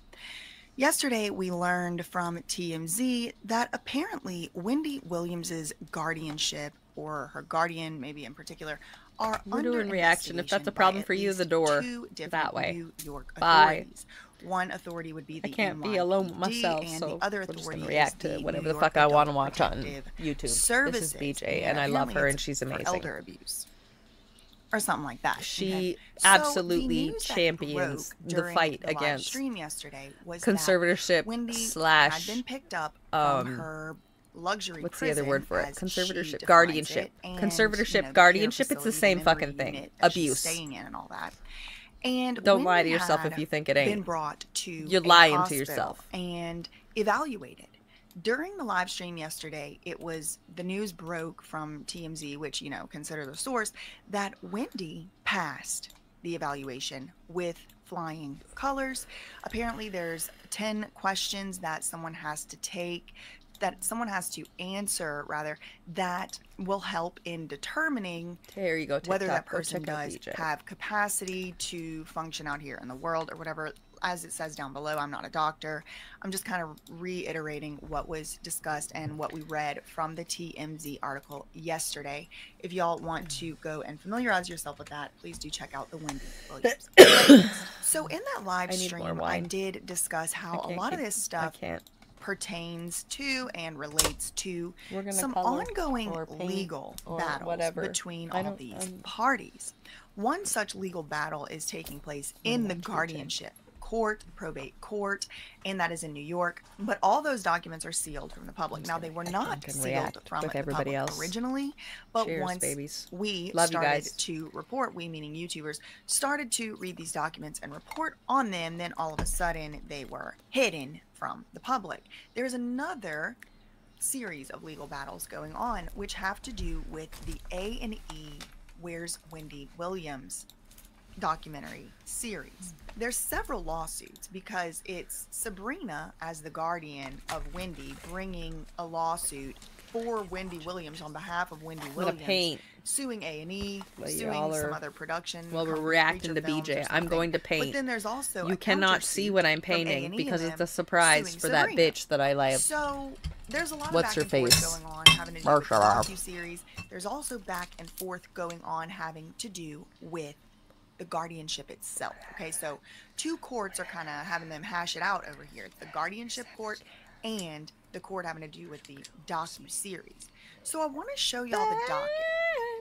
Yesterday, we learned from TMZ that apparently Wendy Williams's guardianship, or her guardian, maybe in particular, are We're under doing reaction. If that's a investigation problem by for at you, least the door. 2 different That way. New York Bye. authorities. One authority would be the I can't be alone with NYPD, myself, and so the other we're just authority gonna is react to the whatever New the York fuck I want to Adult watch on Protective YouTube. Services, This is BJ, and I love apparently her, it's and she's for amazing. elder abuse, or something like that. She okay? absolutely So the news that champions broke the during fight the live against stream yesterday was conservatorship that Wendy slash, had been picked up from her luxury what's the other prison, word for it? as she Conservatorship, defines guardianship. it, and, Conservatorship, you know, the care guardianship, it's the facilities same and every fucking thing. unit that she's Abuse. staying in and all that. And Don't lie to Wendy yourself had if you think it ain't. been brought to You're a lying to hospital yourself. and evaluated. During the live stream yesterday, it was the news broke from TMZ, which, you know, consider the source, that Wendy passed the evaluation with flying colors. Apparently there's 10 questions that someone has to take, that someone has to answer, rather, that will help in determining There you go, whether that TikTok. Go person check out does BJ. have capacity to function out here in the world or whatever. As it says down below, I'm not a doctor. I'm just kind of reiterating what was discussed and what we read from the TMZ article yesterday. If y'all want to go and familiarize yourself with that, please do check out the Wendy Williams. So in that live I need more stream, I wine. did discuss how a can't lot of keep- this stuff I can't. pertains to and relates to We're gonna some color ongoing or paint legal or battles whatever. between I all don't- these I'm- parties. One such legal battle is taking place in the guardianship court, probate court, and that is in New York. But all those documents are sealed from the public. Now, they were not drink and sealed react from with the everybody public else. originally, but Cheers, once babies. we Love you started guys. to report, we meaning YouTubers, started to read these documents and report on them, then all of a sudden they were hidden from the public. There's another series of legal battles going on which have to do with the A&E Where's Wendy Williams documentary series. There's several lawsuits because it's Sabrina, as the guardian of Wendy, bringing a lawsuit for Wendy Williams on behalf of Wendy I'm gonna Williams, paint. suing A&E, While suing y'all some are- other production While we're company, reacting feature to films or BJ, I'm something. going to But paint. then there's also You a cannot see what I'm countersuit from painting A&E because and it's them a surprise suing for that Sabrina. bitch that I love. So there's a lot of What's back her and forth face? going on having to do with the docu-series. There's also back and forth going on having to do with the guardianship itself. Okay, so two courts are kind of having them hash it out over here. It's the guardianship court and the court having to do with the docu-series. So I want to show y'all the docket.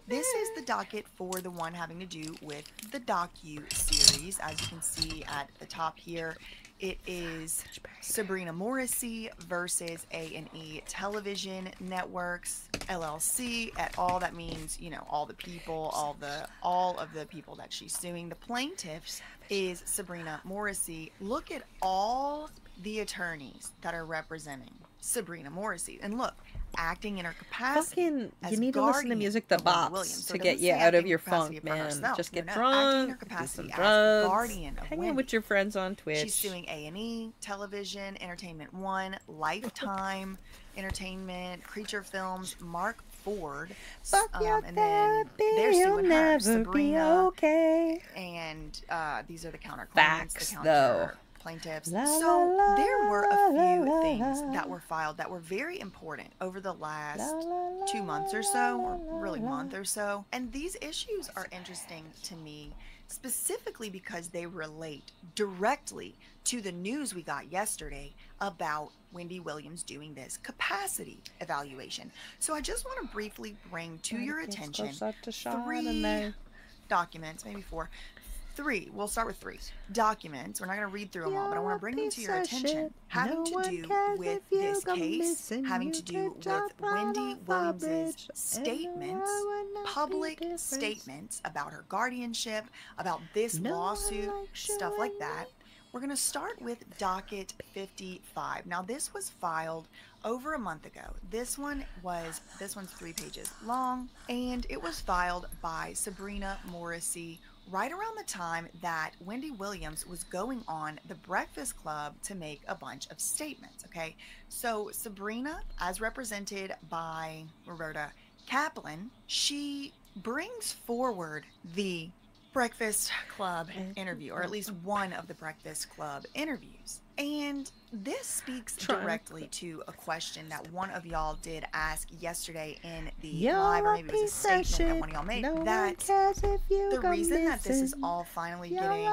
This is the docket for the one having to do with the docu-series. As you can see at the top here, it is Sabrina Morrissey versus A&E Television Networks, LLC, et al. That means, you know, all the people, all of the people that she's suing. The plaintiff is Sabrina Morrissey. Look at all the attorneys that are representing Sabrina Morrissey. And look, acting in her capacity Fucking, as you need to listen to guardian music that of Wendy bops Williams. So to it get doesn't you say out of acting your capacity funk, for man. herself. Just get No, acting in her drunk, do capacity some as drugs, guardian of hang out Wendy. with your friends on Twitch. She's suing A&E, Television, Entertainment One, Lifetime Entertainment, Creature Films, Mark Ford, and then they're suing her, Sabrina. Okay. And these are the counterclaimants, Facts, the though. counter plaintiffs. La, la, So la, there were a few la, things la. that were filed that were very important over the last La, 2 months or so, or really month or so. And these issues are interesting to me specifically because they relate directly to the news we got yesterday about Wendy Williams doing this capacity evaluation. So I just want to briefly bring to your attention 3 documents, maybe 4. 3. We'll start with 3 documents. We're not going to read through them all, but I want to bring them to your attention. Having to do with this case, having to do with Wendy Williams's statements, public statements about her guardianship, about this lawsuit, stuff like that. We're going to start with docket 55. Now, this was filed over a month ago. This one's 3 pages long, and it was filed by Sabrina Morrissey right around the time that Wendy Williams was going on The Breakfast Club to make a bunch of statements, okay? So Sabrina, as represented by Roberta Kaplan, she brings forward the Breakfast Club interview, or at least one of the Breakfast Club interviews. And this speaks directly to a question that one of y'all did ask yesterday in the live, or maybe it was a statement that one of y'all made, that the reason that this is all finally getting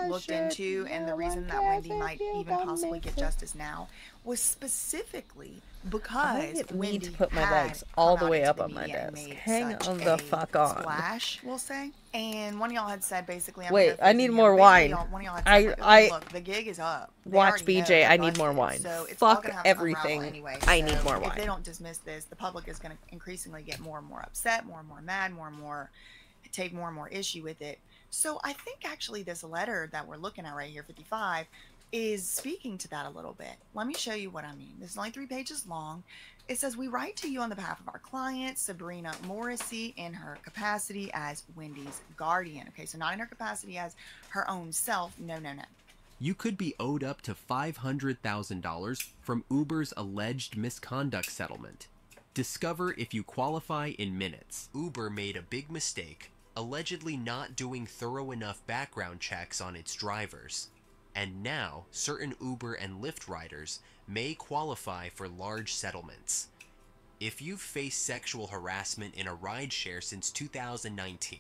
looked into, and the reason that Wendy might even possibly get justice now, was specifically because Wendy Wendy to put my had legs all the come out way into up the on my media and desk. made Hang such on the a fuck on. splash, we'll say. And one of y'all had said basically, I'm Wait, I need paraphrasing more here, wine. basically one of y'all had said, look, the gig is up. They Watch already know BJ, they're I need more busted, wine. so it's all Fuck gonna have to unravel everything. anyway. I need So more if wine. they don't dismiss this, the public is going to increasingly get more and more upset, more and more mad, more and more, take more and more issue with it. So I think actually this letter that we're looking at right here, 55, is speaking to that a little bit. Let me show you what I mean. This is only 3 pages long. It says, we write to you on the behalf of our client, Sabrina Morrissey, in her capacity as Wendy's guardian. Okay, so not in her capacity as her own self. No, no, no. You could be owed up to $500,000 from Uber's alleged misconduct settlement. Discover if you qualify in minutes. Uber made a big mistake, allegedly not doing thorough enough background checks on its drivers. And now, certain Uber and Lyft riders may qualify for large settlements. If you've faced sexual harassment in a rideshare since 2019,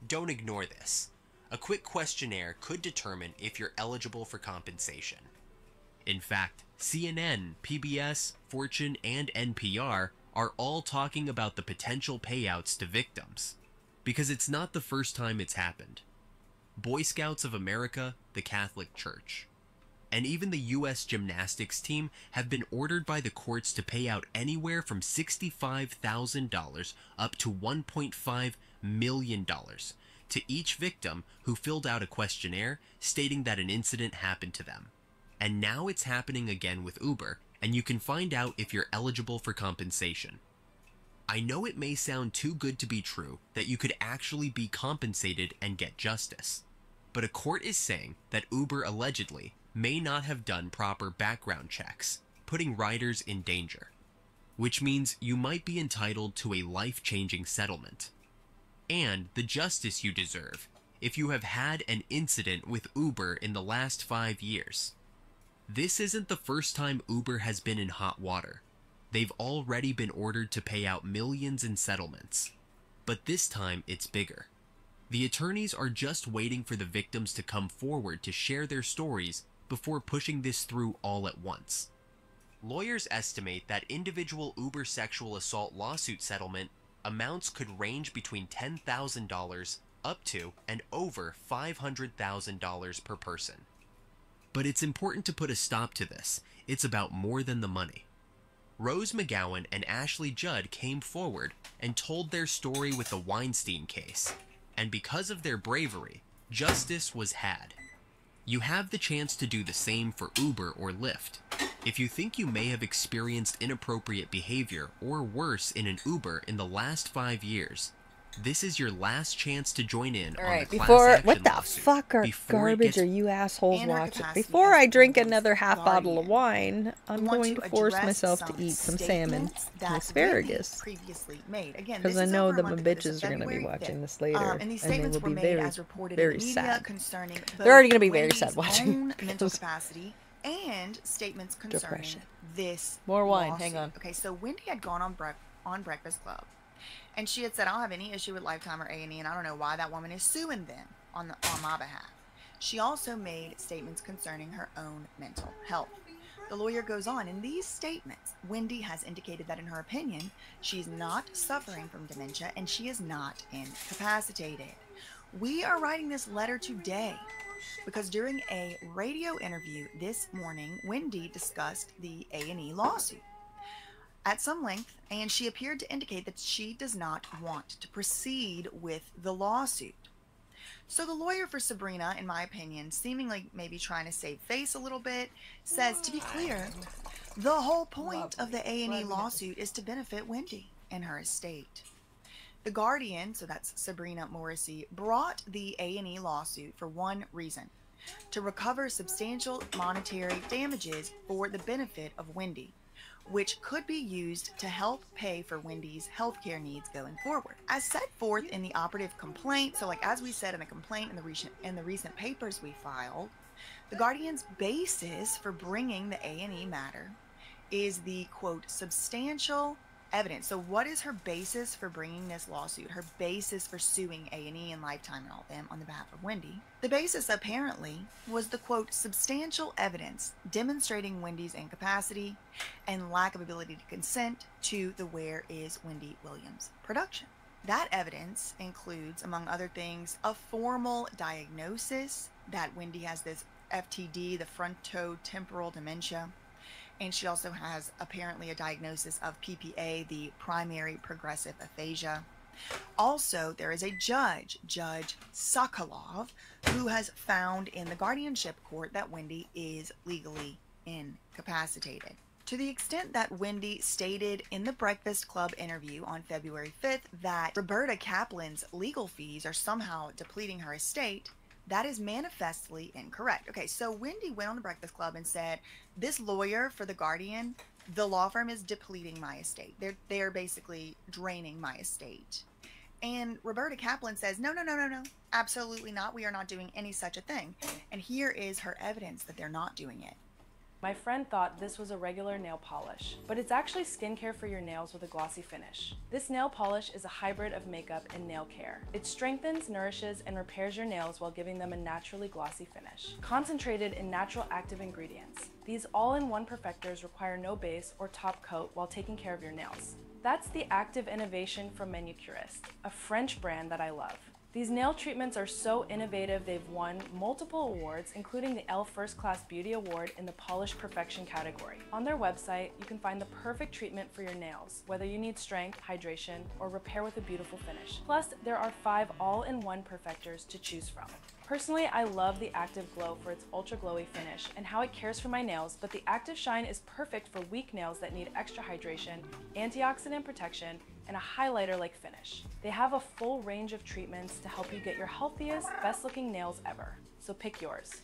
don't ignore this. A quick questionnaire could determine if you're eligible for compensation. In fact, CNN, PBS, Fortune, and NPR are all talking about the potential payouts to victims. Because it's not the first time it's happened. Boy Scouts of America, the Catholic Church, and even the U.S. gymnastics team have been ordered by the courts to pay out anywhere from $65,000 up to $1.5 million to each victim who filled out a questionnaire stating that an incident happened to them. And now it's happening again with Uber, and you can find out if you're eligible for compensation. I know it may sound too good to be true that you could actually be compensated and get justice, but a court is saying that Uber allegedly may not have done proper background checks, putting riders in danger, which means you might be entitled to a life-changing settlement, and the justice you deserve if you have had an incident with Uber in the last 5 years. This isn't the first time Uber has been in hot water. They've already been ordered to pay out millions in settlements. But this time, it's bigger. The attorneys are just waiting for the victims to come forward to share their stories before pushing this through all at once. Lawyers estimate that individual Uber sexual assault lawsuit settlement amounts could range between $10,000 up to and over $500,000 per person. But it's important to put a stop to this. It's about more than the money. Rose McGowan and Ashley Judd came forward and told their story with the Weinstein case, and because of their bravery, justice was had. You have the chance to do the same for Uber or Lyft. If you think you may have experienced inappropriate behavior or worse in an Uber in the last 5 years, this is your last chance to join in on the class action what the lawsuit fuck are before it garbage gets are you assholes And her watching? capacity Before as I drink Lincoln's another half bottle of guardian. wine, I'm want going to to force address myself some to eat some salmon statements and that asparagus. Wendy previously made. Again, Because this I is know over a that my month ago. This is bitches are going to be February watching 5th. this later, And these and they statements will were be made very, as reported very in the media sad. concerning They're already both going to be very Wendy's sad watching. own mental because capacity and statements concerning depression. this More wine, lawsuit. hang on. Okay, so Wendy had gone on Breakfast Club, and she had said, "I don't have any issue with Lifetime or A&E, and I don't know why that woman is suing them on my behalf." She also made statements concerning her own mental health. The lawyer goes on, in these statements, Wendy has indicated that in her opinion, she's not suffering from dementia and she is not incapacitated. We are writing this letter today because during a radio interview this morning, Wendy discussed the A&E lawsuit at some length, and she appeared to indicate that she does not want to proceed with the lawsuit. So the lawyer for Sabrina, in my opinion, seemingly maybe trying to save face a little bit, says, to be clear, the whole point of the A&E lawsuit is to benefit Wendy and her estate. The Guardian, so that's Sabrina Morrissey, brought the A&E lawsuit for one reason: to recover substantial monetary damages for the benefit of Wendy, which could be used to help pay for Wendy's healthcare needs going forward. As set forth in the operative complaint, so like as we said in the complaint in the recent papers we filed, the Guardian's basis for bringing the A&E matter is the, quote, substantial evidence. So what is her basis for bringing this lawsuit? Her basis for suing A&E and Lifetime and all them on the behalf of Wendy? The basis apparently was the, quote, substantial evidence demonstrating Wendy's incapacity and lack of ability to consent to the Where Is Wendy Williams production. That evidence includes, among other things, a formal diagnosis that Wendy has this FTD, the frontotemporal dementia, and she also has apparently a diagnosis of PPA, the primary progressive aphasia. Also, there is a judge, Judge Sokolov, who has found in the guardianship court that Wendy is legally incapacitated. To the extent that Wendy stated in the Breakfast Club interview on February 5th that Roberta Kaplan's legal fees are somehow depleting her estate, that is manifestly incorrect. Okay, so Wendy went on the Breakfast Club and said, this lawyer for the Guardian, the law firm is depleting my estate. They're basically draining my estate. And Roberta Kaplan says, no, absolutely not. We are not doing any such a thing. And here is her evidence that they're not doing it. My friend thought this was a regular nail polish, but it's actually skincare for your nails with a glossy finish. This nail polish is a hybrid of makeup and nail care. It strengthens, nourishes, and repairs your nails while giving them a naturally glossy finish. Concentrated in natural active ingredients, these all-in-one perfectors require no base or top coat while taking care of your nails. That's the active innovation from Manucurist, a French brand that I love. These nail treatments are so innovative they've won multiple awards, including the Elle First Class Beauty Award in the Polish Perfection category. On their website, you can find the perfect treatment for your nails, whether you need strength, hydration, or repair with a beautiful finish. Plus, there are 5 all-in-one perfectors to choose from. Personally, I love the Active Glow for its ultra glowy finish and how it cares for my nails, but the Active Shine is perfect for weak nails that need extra hydration, antioxidant protection, and a highlighter-like finish. They have a full range of treatments to help you get your healthiest, best-looking nails ever. So pick yours.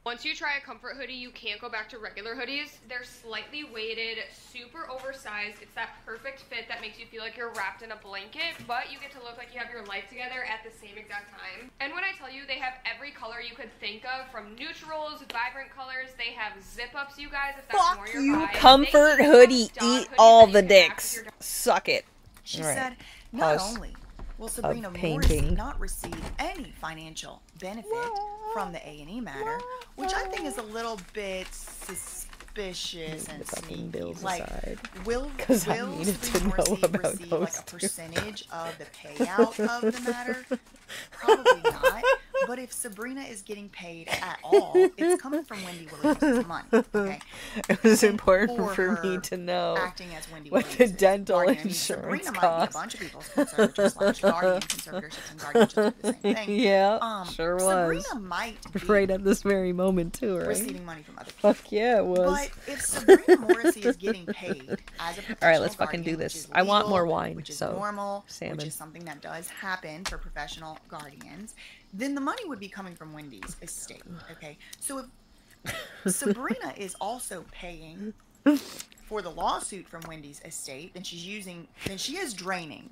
Once you try a comfort hoodie, you can't go back to regular hoodies. They're slightly weighted, super oversized. It's that perfect fit that makes you feel like you're wrapped in a blanket, but you get to look like you have your life together at the same exact time. And when I tell you they have every color you could think of, from neutrals, vibrant colors, they have zip-ups, you guys, if that's more your vibe. Comfort hoodie, eat all the dicks. Suck it. She All right. said, not Pause. only will Sabrina Of Morrissey painting. not receive any financial benefit from the A&E matter, which I think is a little bit suspicious and sneaky. bills Like, aside. will 'Cause I Sabrina needed to know Morrissey about receive those like a two. percentage of the payout of the matter? Probably not. But if Sabrina is getting paid at all, it's coming from Wendy Williams' money. Okay. It was important For for me her to know acting as Wendy what the Williams' dental guardian. I mean, insurance Sabrina might be a cost. bunch of people's conservator / guardian. Conservatorships and guardianships are the same thing. Yeah, sure was. Sabrina might be Right at this very moment too, right? receiving money from other people. Fuck yeah, it was. But if Sabrina Morrissey is getting paid as a professional All right, let's fucking do guardian, this. which is I want more legal, wine, which is so normal, salmon. which is something that does happen for professional guardians, then the money would be coming from Wendy's estate. Okay, so if Sabrina is also paying for the lawsuit from Wendy's estate, then she is draining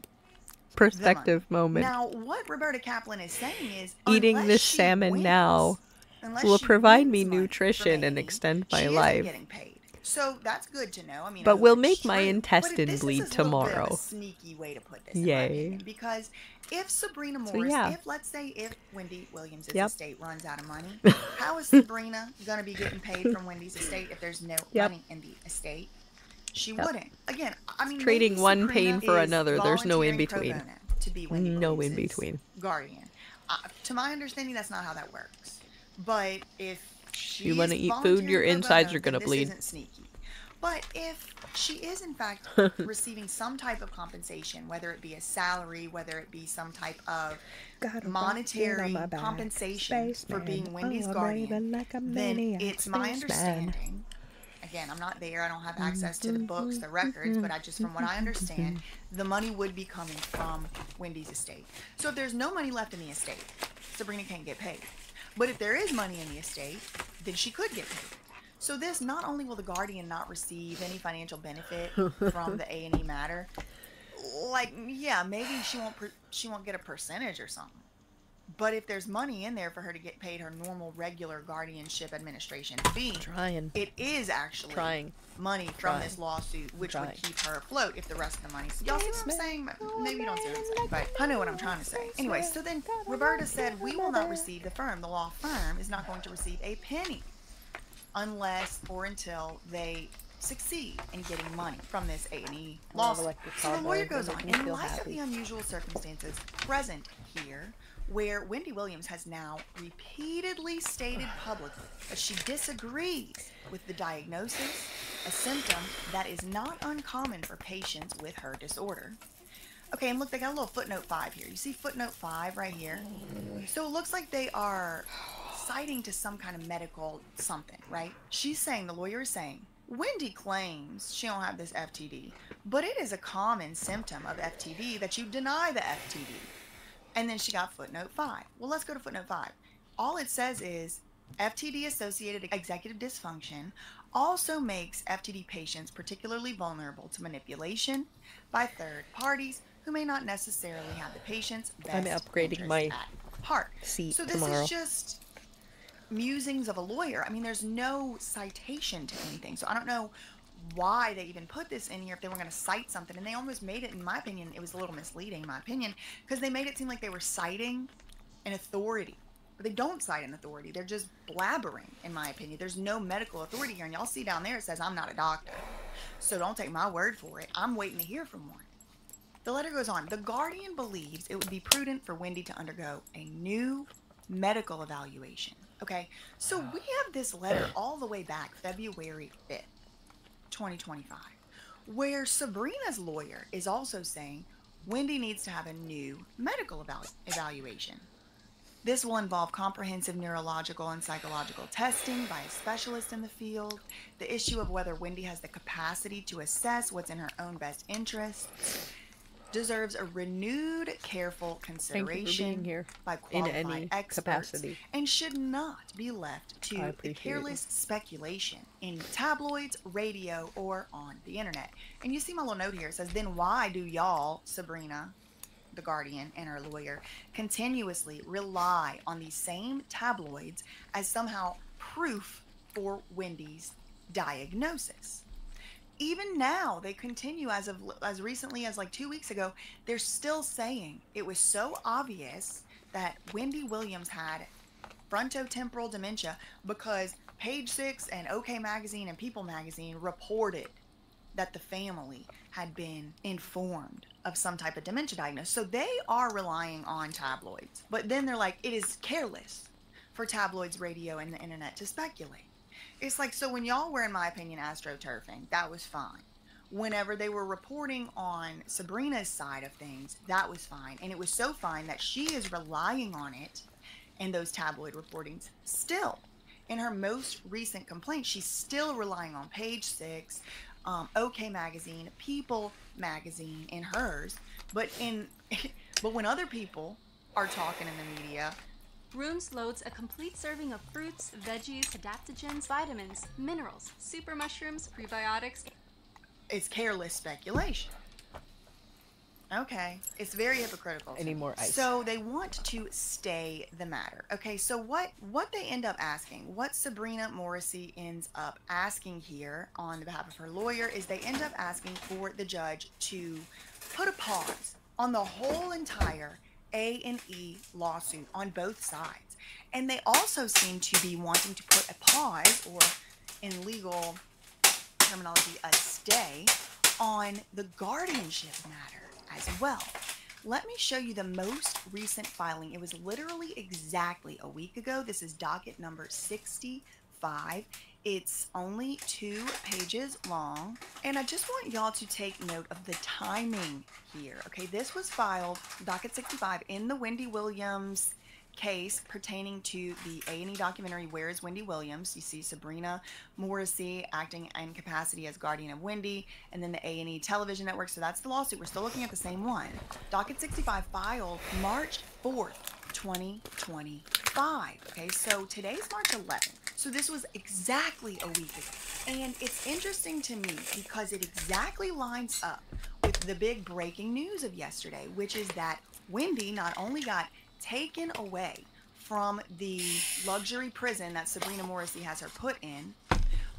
Perspective the money. moment. Now, what Roberta Kaplan is saying is, Eating unless this she salmon wins, now unless will she provide wins me money nutrition from and A&E, extend my she isn't life. getting paid. So that's good to know. I mean, I But hope will it's make my true. intestine But this bleed is a little bit of tomorrow. a sneaky way to put this, in my Yay. opinion, because if Sabrina So, Morris, yeah. if let's say if Wendy Williams' Yep. estate runs out of money, how is Sabrina going to be getting paid from Wendy's estate if there's no Yep. money in the estate? She Yep. wouldn't. Again, I mean, Trading maybe one Sabrina pain for is another. There's no in volunteering pro between. bono to be Wendy No in Williams' between. guardian. To my understanding, that's not how that works. But if You wanna she's eat food, volunteering your pro insides bono, are gonna then bleed. This isn't sneaky. But if she is in fact receiving some type of compensation, whether it be a salary, whether it be some type of monetary compensation for being Wendy's guardian, then it's my understanding. Again, I'm not there. I don't have access to the books, the records, but I just, from what I understand, the money would be coming from Wendy's estate. So if there's no money left in the estate, Sabrina can't get paid. But if there is money in the estate, then she could get paid. So this, not only will the guardian not receive any financial benefit from the A&E matter, like, yeah, maybe she won't get a percentage or something. But if there's money in there for her to get paid her normal, regular guardianship administration fee, it is actually money from this lawsuit, which would keep her afloat if the rest of the money. So y'all see what I'm saying? Maybe you don't see what I'm saying, but I know what I'm trying to say. Anyway, so then Roberta said, we will not receive, the law firm is not going to receive a penny unless or until they succeed in getting money from this A&E lawsuit. So the lawyer goes on, in light of the unusual circumstances present here, where Wendy Williams has now repeatedly stated publicly that she disagrees with the diagnosis, a symptom that is not uncommon for patients with her disorder. Okay, and look, they got a little footnote 5 here. You see footnote 5 right here? So it looks like they are citing to some kind of medical something, right? She's saying, the lawyer is saying, Wendy claims she don't have this FTD, but it is a common symptom of FTD that you deny the FTD. And then she got footnote 5. Well, let's go to footnote 5. All it says is FTD-associated executive dysfunction also makes FTD patients particularly vulnerable to manipulation by third parties who may not necessarily have the patient's best I'm upgrading my at heart. seat So this tomorrow. is just musings of a lawyer. I mean, there's no citation to anything. So I don't know why they even put this in here if they were going to cite something. And they almost made it, in my opinion, it was a little misleading, in my opinion, because they made it seem like they were citing an authority. But they don't cite an authority. They're just blabbering, in my opinion. There's no medical authority here. And y'all see down there it says, I'm not a doctor. So don't take my word for it. I'm waiting to hear from one. The letter goes on. The guardian believes it would be prudent for Wendy to undergo a new medical evaluation. Okay, so we have this letter all the way back February 5th, 2025, where Sabrina's lawyer is also saying Wendy needs to have a new medical evaluation. This will involve comprehensive neurological and psychological testing by a specialist in the field, the issue of whether Wendy has the capacity to assess what's in her own best interests, deserves a renewed careful consideration here by in qualified any experts capacity. and should not be left I to the appreciate careless speculation in tabloids, radio, or on the internet. And you see my little note here. It says, then why do y'all, Sabrina, the Guardian, and her lawyer, continuously rely on these same tabloids as somehow proof for Wendy's diagnosis? Even now, they continue as recently as like 2 weeks ago, they're still saying it was so obvious that Wendy Williams had frontotemporal dementia because Page Six and OK Magazine and People Magazine reported that the family had been informed of some type of dementia diagnosis. So they are relying on tabloids. But then they're like, it is careless for tabloids, radio, and the internet to speculate. It's like, so when y'all were, in my opinion, astroturfing, that was fine. Whenever they were reporting on Sabrina's side of things, that was fine. And it was so fine that she is relying on it and those tabloid reportings still. In her most recent complaint, she's still relying on Page Six, OK Magazine, People Magazine in hers. But when other people are talking in the media, Rooms loads a complete serving of fruits, veggies, adaptogens, vitamins, minerals, super mushrooms, prebiotics. it's careless speculation. Okay, it's very hypocritical. I need more ice. So they want to stay the matter. Okay, so what they end up asking, what Sabrina Morrissey ends up asking here on behalf of her lawyer is they end up asking for the judge to put a pause on the whole entire A&E lawsuit on both sides. And they also seem to be wanting to put a pause, or in legal terminology, a stay, on the guardianship matter as well. Let me show you the most recent filing. It was literally exactly a week ago. This is docket number 65. It's only 2 pages long, and I just want y'all to take note of the timing here. Okay, this was filed, docket 65, in the Wendy Williams case pertaining to the A&E documentary Where is Wendy Williams? You see Sabrina Morrissey acting in capacity as guardian of Wendy, and then the A&E television network. So that's the lawsuit. We're still looking at the same one. Docket 65 filed March 4th, 2025. Okay, so today's March 11th. So this was exactly a week ago. And it's interesting to me because it exactly lines up with the big breaking news of yesterday, which is that Wendy not only got taken away from the luxury prison that Sabrina Morrissey has her put in,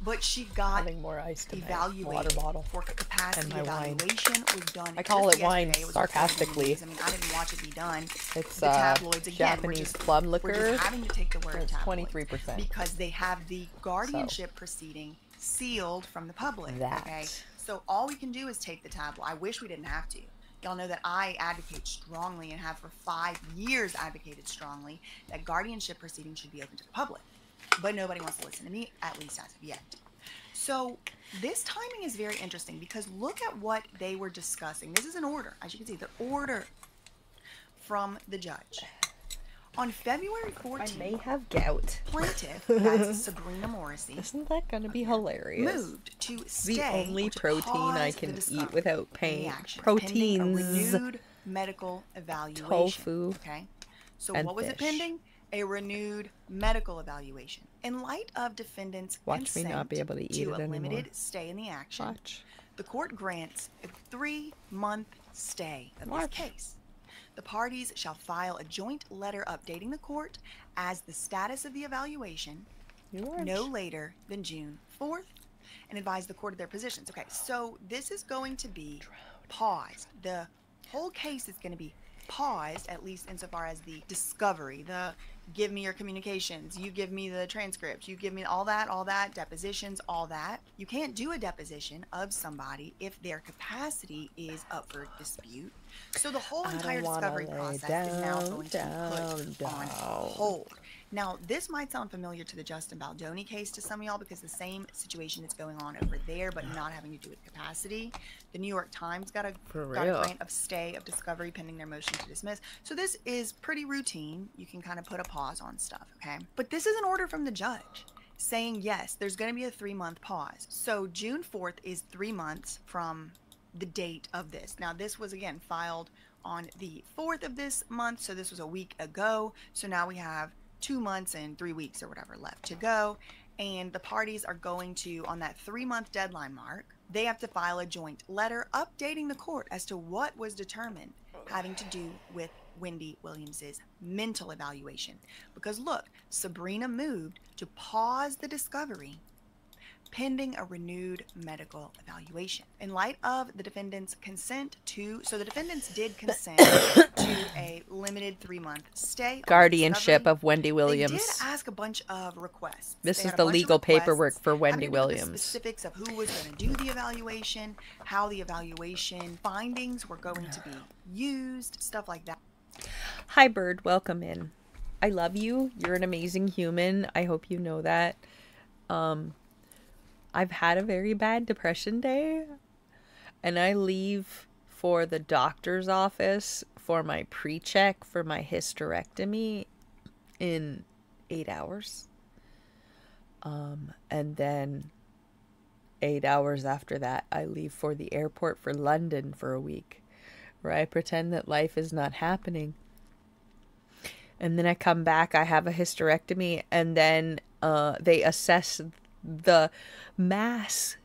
but she got more ice to evaluated water bottle for capacity and my wine. evaluation. Was done. I call it just wine yesterday. It was sarcastically. I mean, I didn't watch it be done. It's the tabloids again. Japanese plum liquor. We're just having to take the word It's tabloid 23%. because they have the guardianship proceeding sealed from the public. Okay, so all we can do is take the tabloid. I wish we didn't have to. Y'all know that I advocate strongly and have for 5 years advocated strongly that guardianship proceedings should be open to the public. But nobody wants to listen to me, at least as of yet. So this timing is very interesting because look at what they were discussing. This is an order, as you can see, the order from the judge. On February 14th, I may have gout. Plaintiff, that's Sabrina Morrissey, Isn't that going to be hilarious? moved to stay The only or to protein I pause can the eat discovery without and pain. the action pending a Proteins. renewed medical evaluation. Tofu. Okay. So and what was it fish. pending? A renewed medical evaluation. In light of defendants' Watch me consent not be able to eat it a anymore. limited stay in the action, the court grants a 3-month stay of this case. The parties shall file a joint letter updating the court as the status of the evaluation no later than June 4th and advise the court of their positions. Okay, so this is going to be paused. The whole case is going to be paused, at least insofar as the discovery, the give me your communications, you give me the transcript, you give me all that, depositions, all that. You can't do a deposition of somebody if their capacity is up for dispute. So the whole entire discovery process is now going to be put on hold. Now, this might sound familiar to the Justin Baldoni case to some of y'all because the same situation is going on over there, but not having to do with capacity. The New York Times got a grant of stay of discovery pending their motion to dismiss. So this is pretty routine. You can kind of put a pause on stuff, okay? But this is an order from the judge saying, yes, there's going to be a 3-month pause. So June 4th is 3 months from the date of this. Now, this was again filed on the 4th of this month, so this was a week ago. So now we have 2 months and 3 weeks or whatever left to go. And the parties are going to, on that 3-month deadline mark, they have to file a joint letter updating the court as to what was determined having to do with Wendy Williams's mental evaluation. Because look, Sabrina moved to pause the discovery pending a renewed medical evaluation. In light of the defendant's consent to, so the defendants did consent to a limited 3-month stay. Guardianship of Wendy Williams. They did ask a bunch of requests. This is the legal paperwork for Wendy Williams. The specifics of who was going to do the evaluation, how the evaluation findings were going to be used, stuff like that. Hi, Bird. Welcome in. I love you. You're an amazing human. I hope you know that. I've had a very bad depression day, and I leave for the doctor's office for my pre-check for my hysterectomy in 8 hours. And then 8 hours after that, I leave for the airport for London for a week, where I pretend that life is not happening. And then I come back, I have a hysterectomy, and then they assess the mass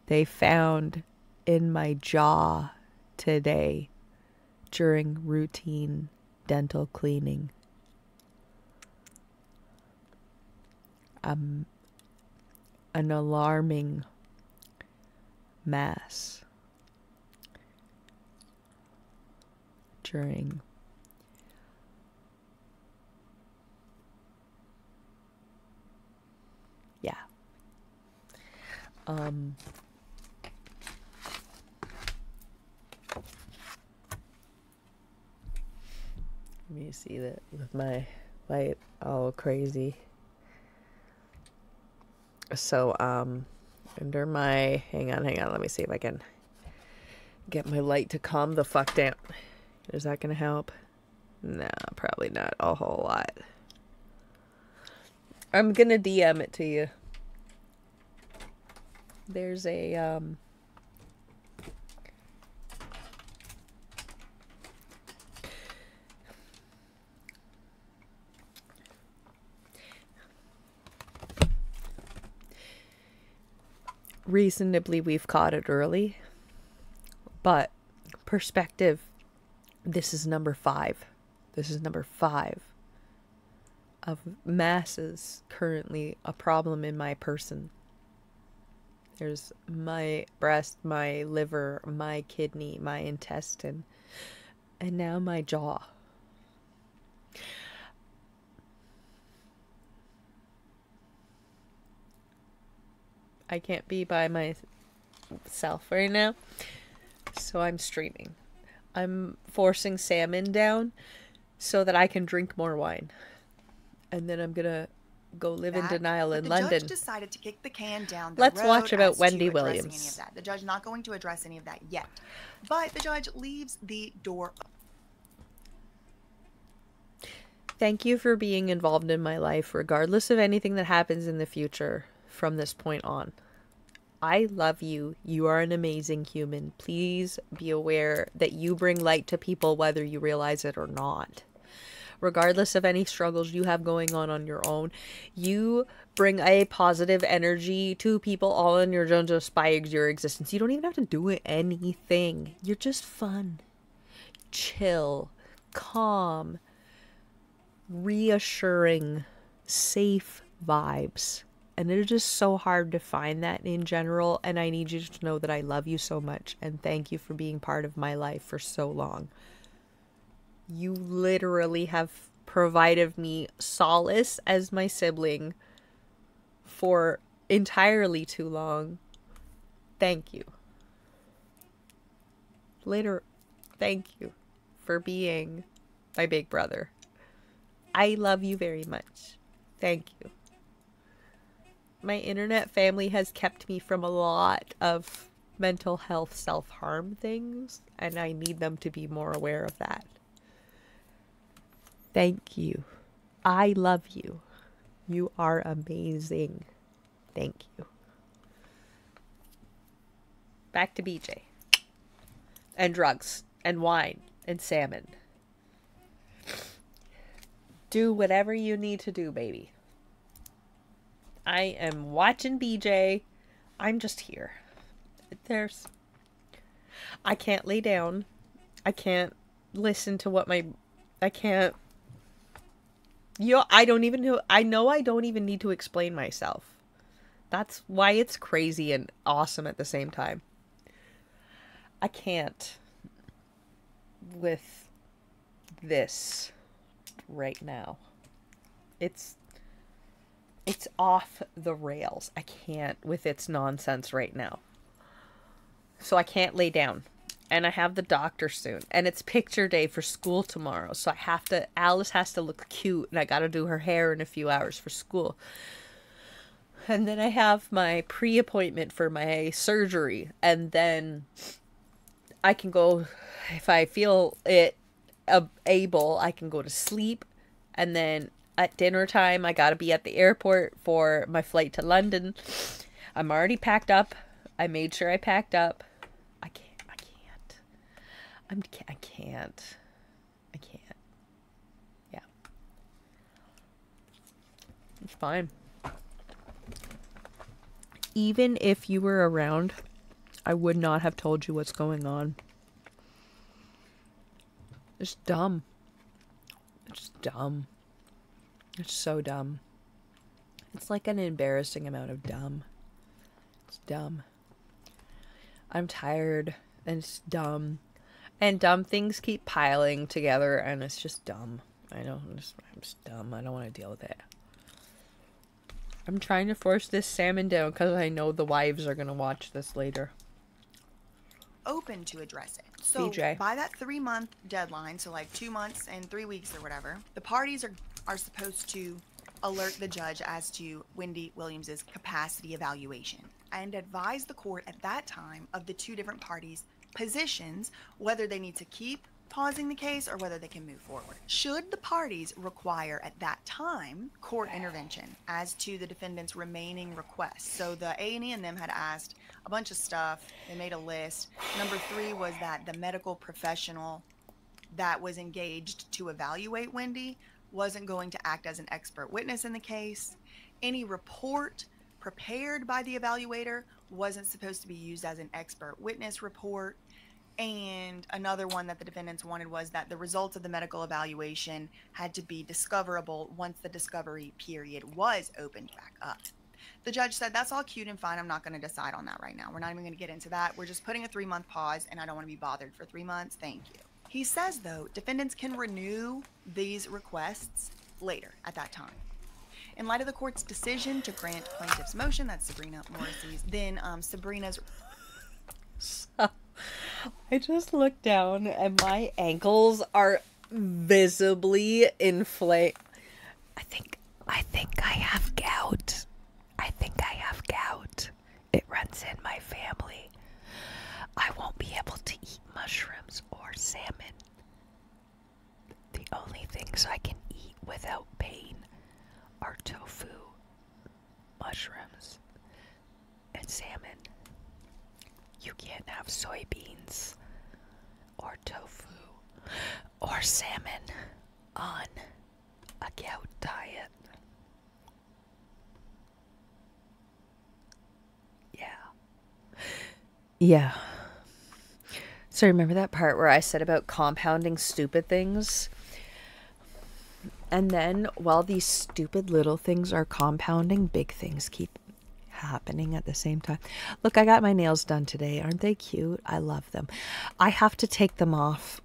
they found in my jaw today during routine dental cleaning. An alarming mass during let me see that with my light all crazy. So under my hang on, let me see if I can get my light to calm the fuck down. Is that gonna help? Nah, probably not a whole lot. I'm gonna DM it to you. There's a reasonably we've caught it early, but perspective, this is number 5. This is number 5 of masses currently a problem in my person. There's my breast, my liver, my kidney, my intestine, and now my jaw. I can't be by myself right now, so I'm streaming. I'm forcing salmon down so that I can drink more wine. And then I'm gonna go live in denial in London. The judge decided to kick the can down the Let's road watch about as Wendy to addressing Williams. Any of that. The judge not going to address any of that yet, but the judge leaves the door open. Thank you for being involved in my life, regardless of anything that happens in the future from this point on. I love you. You are an amazing human. Please be aware that you bring light to people whether you realize it or not. Regardless of any struggles you have going on your own, you bring a positive energy to people all in your own, just by your existence. You don't even have to do anything. You're just fun, chill, calm, reassuring, safe vibes. And it is just so hard to find that in general. And I need you to know that I love you so much. And thank you for being part of my life for so long. You literally have provided me solace as my sibling for entirely too long. Thank you. Thank you for being my big brother. I love you very much. Thank you. My internet family has kept me from a lot of mental health self-harm things, and I need them to be more aware of that. Thank you. I love you. You are amazing. Thank you. Back to BJ. And drugs. And wine. And salmon. Do whatever you need to do, baby. I am watching BJ. I'm just here. I can't lay down. I can't listen to what I can't. I don't even know. I know I don't even need to explain myself. That's why it's crazy and awesome at the same time. I can't with this right now. It's off the rails. I can't with its nonsense right now. So I can't lay down. And I have the doctor soon. And it's picture day for school tomorrow. So Alice has to look cute. And I got to do her hair in a few hours for school. And then I have my pre-appointment for my surgery. And then I can go, if I feel able, I can go to sleep. And then at dinner time, I got to be at the airport for my flight to London. I'm already packed up. I made sure I packed up. I can't. Yeah. It's fine. Even if you were around, I would not have told you what's going on. It's dumb. It's dumb. It's so dumb. It's like an embarrassing amount of dumb. It's dumb. I'm tired and it's dumb. And dumb things keep piling together, and it's just dumb. I'm just dumb. I don't want to deal with it. I'm trying to force this salmon down because I know the wives are going to watch this later. Open to address it. So BJ. By that 3-month deadline, so like 2 months and 3 weeks or whatever, the parties are supposed to alert the judge as to Wendy Williams's capacity evaluation and advise the court at that time of the 2 different parties' positions, whether they need to keep pausing the case or whether they can move forward. Should the parties require at that time court intervention as to the defendant's remaining requests? So the A&E and them had asked a bunch of stuff. They made a list. Number 3 was that the medical professional that was engaged to evaluate Wendy wasn't going to act as an expert witness in the case. Any report prepared by the evaluator wasn't supposed to be used as an expert witness report. And another one that the defendants wanted was that the results of the medical evaluation had to be discoverable once the discovery period was opened back up. The judge said, that's all cute and fine. I'm not going to decide on that right now. We're not even going to get into that. We're just putting a 3-month pause, and I don't want to be bothered for 3 months. Thank you. He says, though, defendants can renew these requests later at that time. In light of the court's decision to grant plaintiff's motion, that's Sabrina Morrissey's, then Sabrina's... So, I just looked down and my ankles are visibly inflamed. I think I have gout. It runs in my family. I won't be able to eat mushrooms or salmon. The only things I can eat without pain are tofu, mushrooms, and salmon. You can't have soybeans or tofu or salmon on a gout diet. Yeah. So remember that part where I said about compounding stupid things? And then while these stupid little things are compounding, big things keep happening at the same time. Look, I got my nails done today. Aren't they cute? I love them. I have to take them off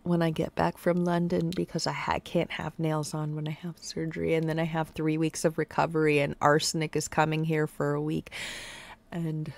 when I get back from London because I can't have nails on when I have surgery. And then I have 3 weeks of recovery, and Arsenic is coming here for a week. And...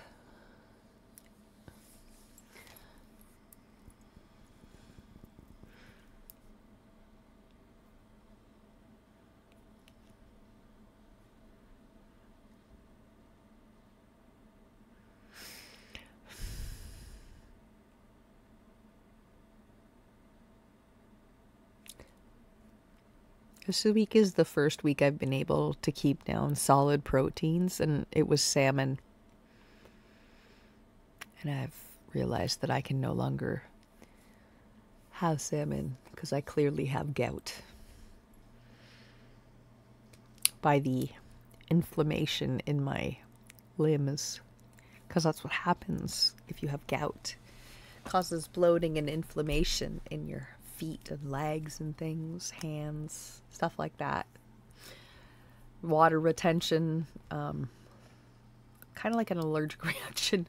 this week is the first week I've been able to keep down solid proteins, and it was salmon. And I've realized that I can no longer have salmon because I clearly have gout by the inflammation in my limbs, because that's what happens if you have gout. It causes bloating and inflammation in your feet and legs and things, hands, stuff like that. Water retention, kind of like an allergic reaction.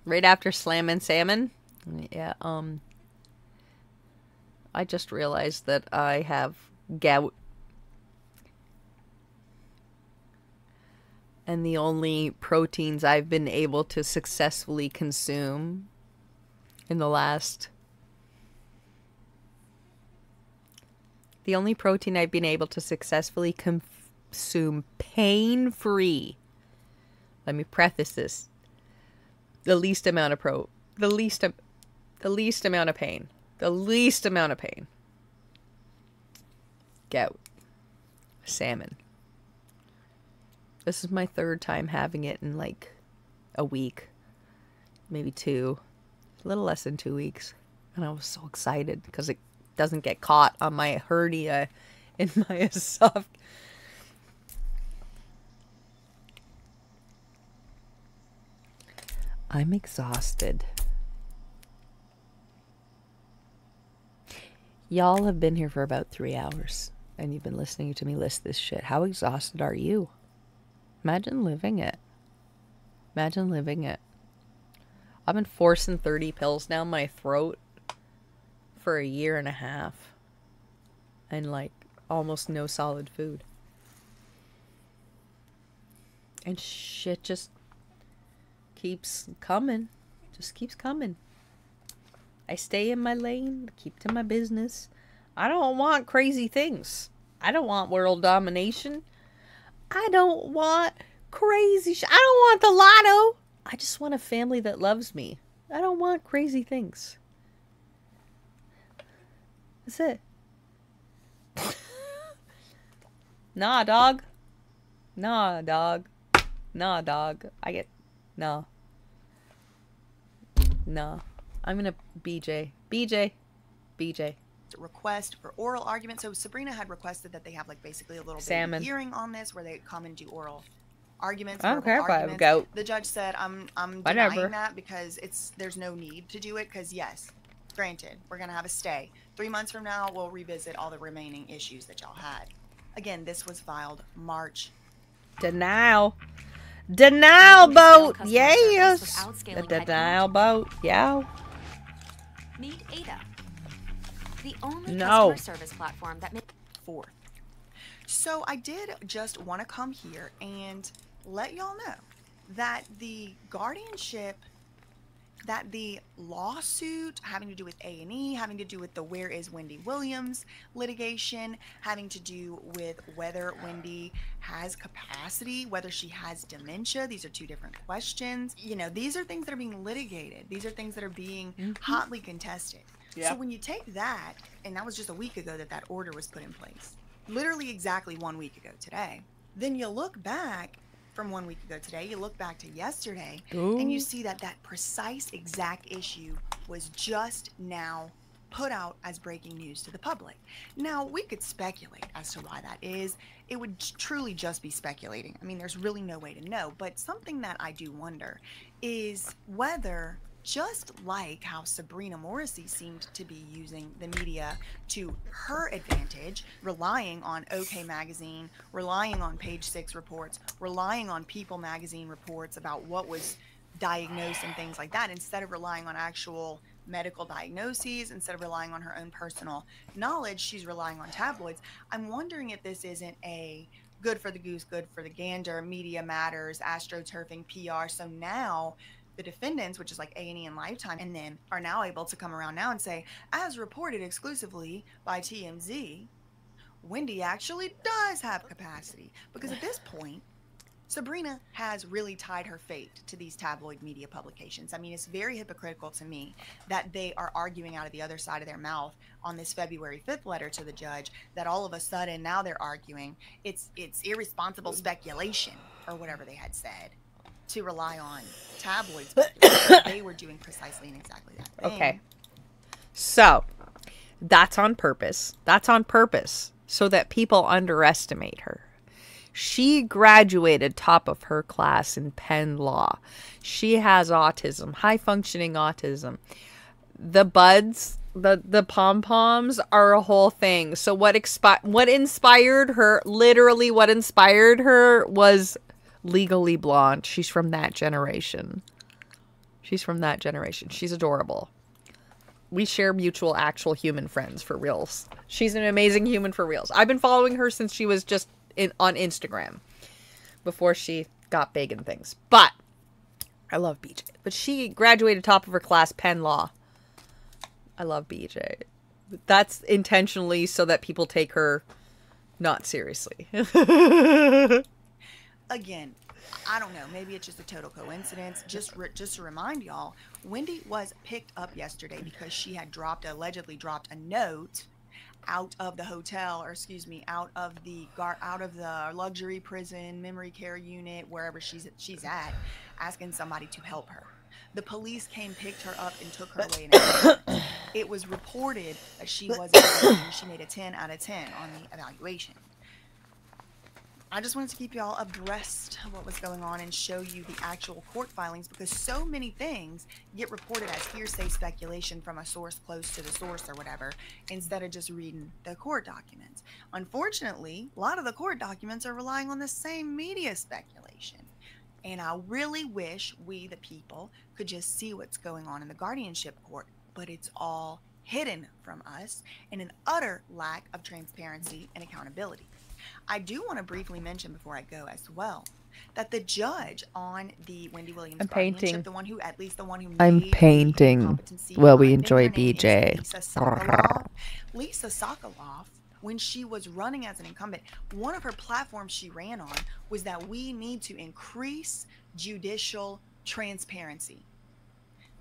Right after slamming salmon, yeah, I just realized that I have gout. And the only proteins I've been able to successfully consume in the last... The only protein I've been able to successfully consume pain-free. Let me preface this. The least amount of the least amount of pain. The least amount of pain. Gout. Salmon. This is my third time having it in like a week. Maybe 2. A little less than 2 weeks. And I was so excited because it doesn't get caught on my hernia in my esophagus. I'm exhausted. Y'all have been here for about 3 hours, and you've been listening to me list this shit. How exhausted are you? Imagine living it. Imagine living it. I've been forcing 30 pills down my throat for 1.5 years. And, like, almost no solid food. And shit just keeps coming. Just keeps coming. I stay in my lane, keep to my business. I don't want crazy things. I don't want world domination. I don't want crazy I don't want the lotto. I just want a family that loves me. I don't want crazy things. That's it. Nah, dog. Nah, dog. Nah, dog. No. No. I'm gonna BJ. Request for oral argument. So Sabrina had requested that they have like basically a little Salmon. bit of hearing on this where they come and do oral arguments. I don't care if I have arguments. gout. The judge said I'm Whatever. denying that because there's no need to do it because yes, granted, we're gonna have a stay. 3 months from now we'll revisit all the remaining issues that y'all had. Again, this was filed March. Denial boat. Yes. The denial boat. Yeah. Meet Ada, the only No. customer service platform that makes 4th. So I did just want to come here and let y'all know that the guardianship, that the lawsuit having to do with A&E, having to do with the Where is Wendy Williams litigation, having to do with whether Wendy has capacity, whether she has dementia. These are 2 different questions. You know, these are things that are being litigated. These are things that are being hotly contested. Yeah. So when you take that, and that was just a week ago that order was put in place, literally exactly 1 week ago today, then you look back from 1 week ago today, you look back to yesterday, and you see that precise exact issue was just now put out as breaking news to the public. Now, we could speculate as to why that is. It would truly just be speculating. I mean, there's really no way to know, but something that I do wonder is whether, just like how Sabrina Morrissey seemed to be using the media to her advantage, relying on OK Magazine, relying on Page 6 reports, relying on People Magazine reports about what was diagnosed and things like that, instead of relying on actual medical diagnoses, instead of relying on her own personal knowledge, she's relying on tabloids. I'm wondering if this isn't a good for the goose, good for the gander, media matters, astroturfing, PR. So now the defendants, which is like A&E and Lifetime, and them are now able to come around now and say, as reported exclusively by TMZ, Wendy actually does have capacity. Because at this point, Sabrina has really tied her fate to these tabloid media publications. I mean, it's very hypocritical to me that they are arguing out of the other side of their mouth on this February 5th letter to the judge, that all of a sudden now they're arguing it's irresponsible speculation, or whatever they had said, to rely on tabloids. They were doing precisely and exactly that thing. Okay. So, that's on purpose. That's on purpose so that people underestimate her. She graduated top of her class in Penn Law. She has autism, high-functioning autism. The buds, the pom-poms are a whole thing. So what inspired her, literally what inspired her was Legally Blonde. She's from that generation. She's from that generation. She's adorable. We share mutual actual human friends for reals. She's an amazing human for reals. I've been following her since she was just on Instagram before she got big and things. But I love BJ. But she graduated top of her class, Penn Law. I love BJ. That's intentionally so that people take her not seriously. Again, I don't know. Maybe it's just a total coincidence. Just to remind y'all, Wendy was picked up yesterday because she had allegedly dropped a note out of the hotel, or excuse me, out of the luxury prison, memory care unit, wherever she's at, asking somebody to help her. The police came, picked her up, and took her away in ambulance. It was reported that she wasn't she made a 10 out of 10 on the evaluation. I just wanted to keep y'all abreast of what was going on and show you the actual court filings, because so many things get reported as hearsay speculation from a source close to the source or whatever, instead of just reading the court documents. Unfortunately, a lot of the court documents are relying on the same media speculation. And I really wish we, the people, could just see what's going on in the guardianship court, but it's all hidden from us in an utter lack of transparency and accountability. I do want to briefly mention before I go as well that the judge on the Wendy Williams guardianship, the one who I'm painting. Well, we enjoy BJ. Lisa Sokoloff, when she was running as an incumbent, one of her platforms she ran on was that we need to increase judicial transparency.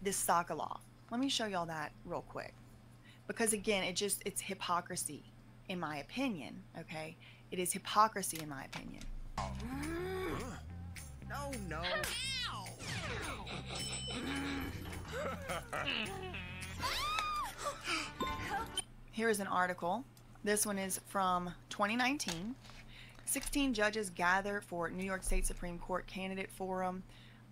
This Sokoloff. Let me show y'all that real quick. Because again, it's hypocrisy, in my opinion, okay? It is hypocrisy, in my opinion. No. Here is an article. This one is from 2019. 16 judges gather for New York State Supreme Court Candidate Forum.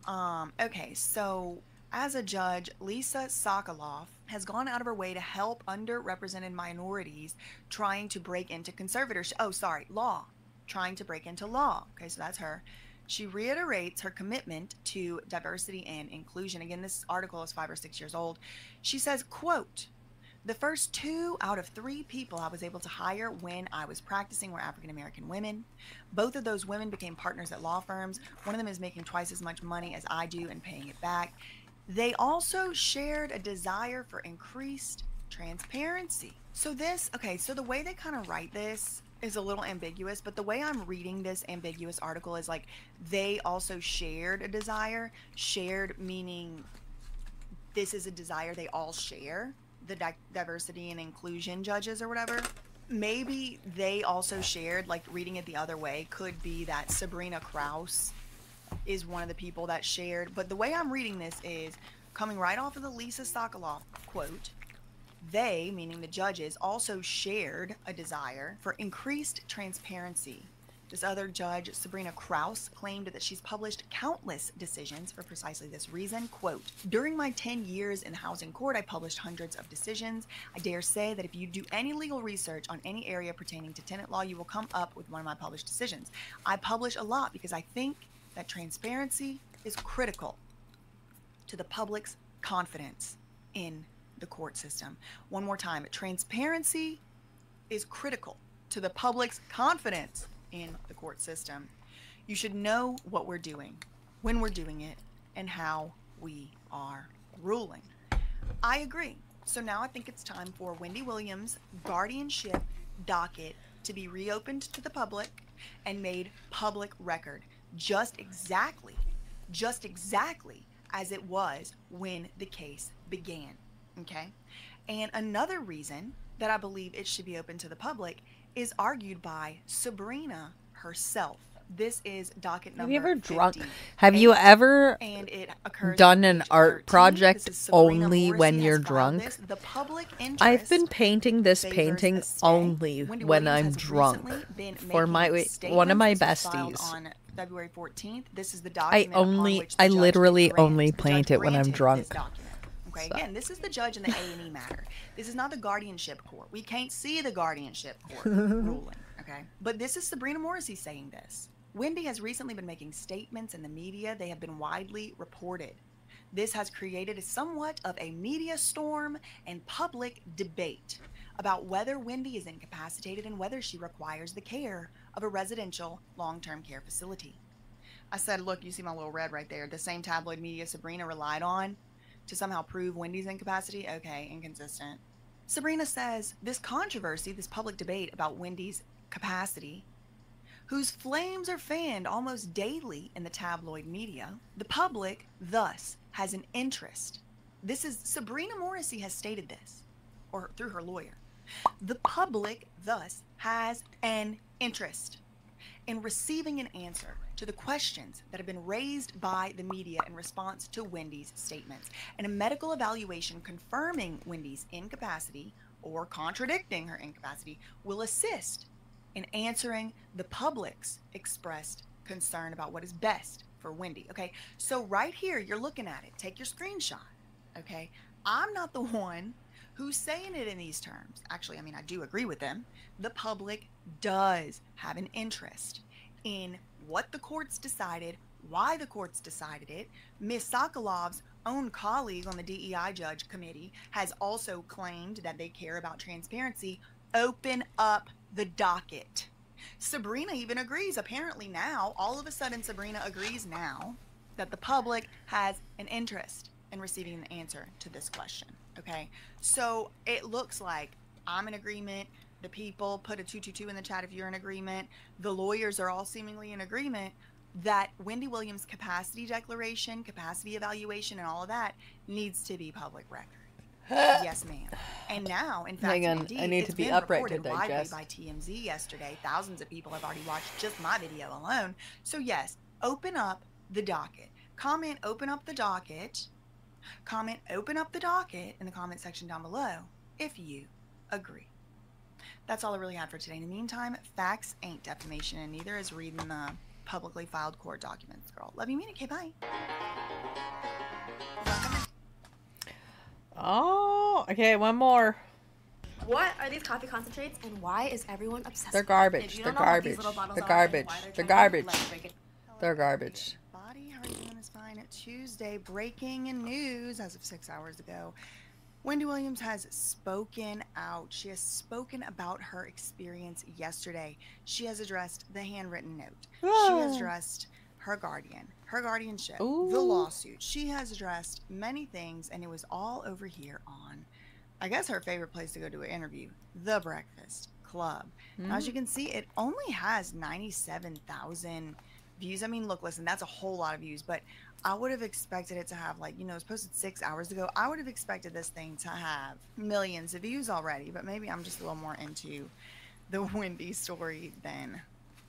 Okay, so as a judge, Lisa Sokoloff has gone out of her way to help underrepresented minorities trying to break into law. Trying to break into law. Okay, so that's her. She reiterates her commitment to diversity and inclusion. Again, this article is 5 or 6 years old. She says, quote, "The first 2 out of 3 people I was able to hire when I was practicing were African American women. Both of those women became partners at law firms. One of them is making twice as much money as I do and paying it back. They also shared a desire for increased transparency." So the way they kind of write this is a little ambiguous, but the way I'm reading this ambiguous article is like they also shared a desire. Shared meaning this is a desire they all share, the diversity and inclusion judges or whatever. Maybe they also shared, like reading it the other way, could be that Sabrina Krause is one of the people that shared. But the way I'm reading this is coming right off of the Lisa Sokoloff quote. They, meaning the judges, also shared a desire for increased transparency. This other judge, Sabrina Krause, claimed that she's published countless decisions for precisely this reason. Quote, "During my 10 years in housing court, I published hundreds of decisions. I dare say that if you do any legal research on any area pertaining to tenant law, you will come up with one of my published decisions. I publish a lot because I think that transparency is critical to the public's confidence in the court system. One more time, transparency is critical to the public's confidence in the court system. You should know what we're doing, when we're doing it, and how we are ruling. I agree. So now I think it's time for Wendy Williams' guardianship docket to be reopened to the public and made public record, just exactly as it was when the case began. Okay? And another reason that I believe it should be open to the public is argued by Sabrina herself. This is docket number Have you ever 50. drunk? Have you ever And it occurs done an on page art 13. project This is Sabrina only Morrissey when has you're filed drunk? this. The public interest I've been painting this favors painting a stay. only Wendy when Williams I'm has drunk. recently been For making one of statements. my This was filed besties. on February 14th. This is the I document upon which the I judge literally grants. only The paint judge it when I'm granted drunk. this document. Okay, So. again, this is the judge in the A&E matter. This is not the guardianship court. We can't see the guardianship court ruling, okay? But this is Sabrina Morrissey saying this. Wendy has recently been making statements in the media. They have been widely reported. This has created somewhat of a media storm and public debate about whether Wendy is incapacitated and whether she requires the care of a residential long-term care facility. I said, look, you see my little red right there. The same tabloid media Sabrina relied on to somehow prove Wendy's incapacity? Okay, inconsistent. Sabrina says this controversy, this public debate about Wendy's capacity, whose flames are fanned almost daily in the tabloid media, the public thus has an interest. This is Sabrina Morrissey has stated this, or through her lawyer. The public thus has an interest in receiving an answer to the questions that have been raised by the media in response to Wendy's statements, and a medical evaluation confirming Wendy's incapacity or contradicting her incapacity will assist in answering the public's expressed concern about what is best for Wendy. Okay, so right here, you're looking at it. Take your screenshot. Okay, I'm not the one who's saying it in these terms. Actually, I mean, I do agree with them. The public does have an interest in what the courts decided, why the courts decided it. Ms. Sokolov's own colleague on the DEI judge committee has also claimed that they care about transparency. Open up the docket. Sabrina even agrees. Apparently now, all of a sudden, Sabrina agrees now that the public has an interest in receiving an answer to this question. Okay, so it looks like I'm in agreement. The people put a 222 in the chat if you're in agreement. The lawyers are all seemingly in agreement that Wendy Williams' capacity declaration, capacity evaluation, and all of that needs to be public record. Yes, ma'am. And now, in fact, Hang on, indeed, I need it's to be been upright to reported widely digest. by TMZ yesterday. Thousands of people have already watched just my video alone. So yes, open up the docket. Comment, open up the docket. Comment, open up the docket in the comment section down below if you agree. That's all I really had for today. In the meantime, facts ain't defamation, and neither is reading the publicly filed court documents, girl. Love you, mean it. Okay, bye. Oh, okay, one more. What are these coffee concentrates, and why is everyone obsessed? They're with them? garbage. If you They're don't know what these garbage. little bottles They're are garbage. and why They're trying to garbage. let's break it. They're garbage. Body, how are you doing? Is fine. Tuesday, breaking news as of 6 hours ago. Wendy Williams has spoken out. She has spoken about her experience yesterday. She has addressed the handwritten note. She has addressed her guardian, her guardianship, the lawsuit. She has addressed many things, and it was all over here on, I guess, her favorite place to go do an interview, The Breakfast Club. Now, as you can see, it only has 97,000 views. I mean, look, listen, that's a whole lot of views, but I would have expected it to have, like, you know, it was posted 6 hours ago. I would have expected this thing to have millions of views already, but maybe I'm just a little more into the Wendy story than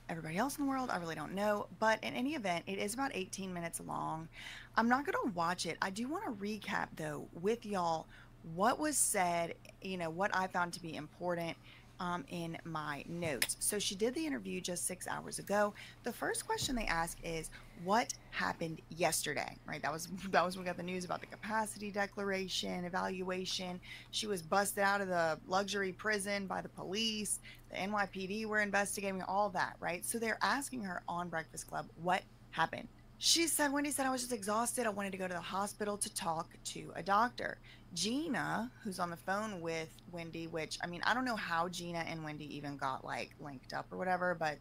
everybody else in the world. I really don't know. But in any event, it is about 18 minutes long. I'm not going to watch it. I do want to recap, though, with y'all what was said, you know, what I found to be important in my notes. So she did the interview just 6 hours ago. The first question they ask is, what happened yesterday, right? That was when we got the news about the capacity declaration, evaluation. She was busted out of the luxury prison by the police. The NYPD were investigating all that, right? So they're asking her on Breakfast Club, what happened She said, Wendy said, I was just exhausted. I wanted to go to the hospital to talk to a doctor. Gina, who's on the phone with Wendy, which, I mean, I don't know how Gina and Wendy even got, like, linked up or whatever, but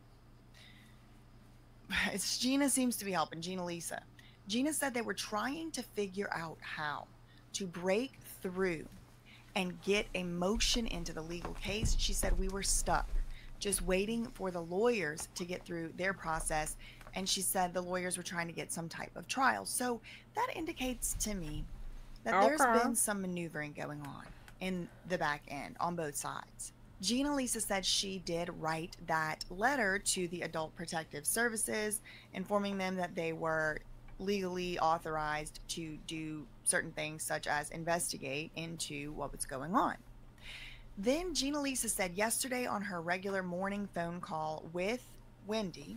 it's Gina seems to be helping, Gina Lisa. Gina said they were trying to figure out how to break through and get a motion into the legal case. She said we were stuck, just waiting for the lawyers to get through their process. And she said the lawyers were trying to get some type of trial. So that indicates to me that there's been some maneuvering going on in the back end on both sides. Gina Lisa said she did write that letter to the Adult Protective Services, informing them that they were legally authorized to do certain things such as investigate into what was going on. Then Gina Lisa said yesterday on her regular morning phone call with Wendy,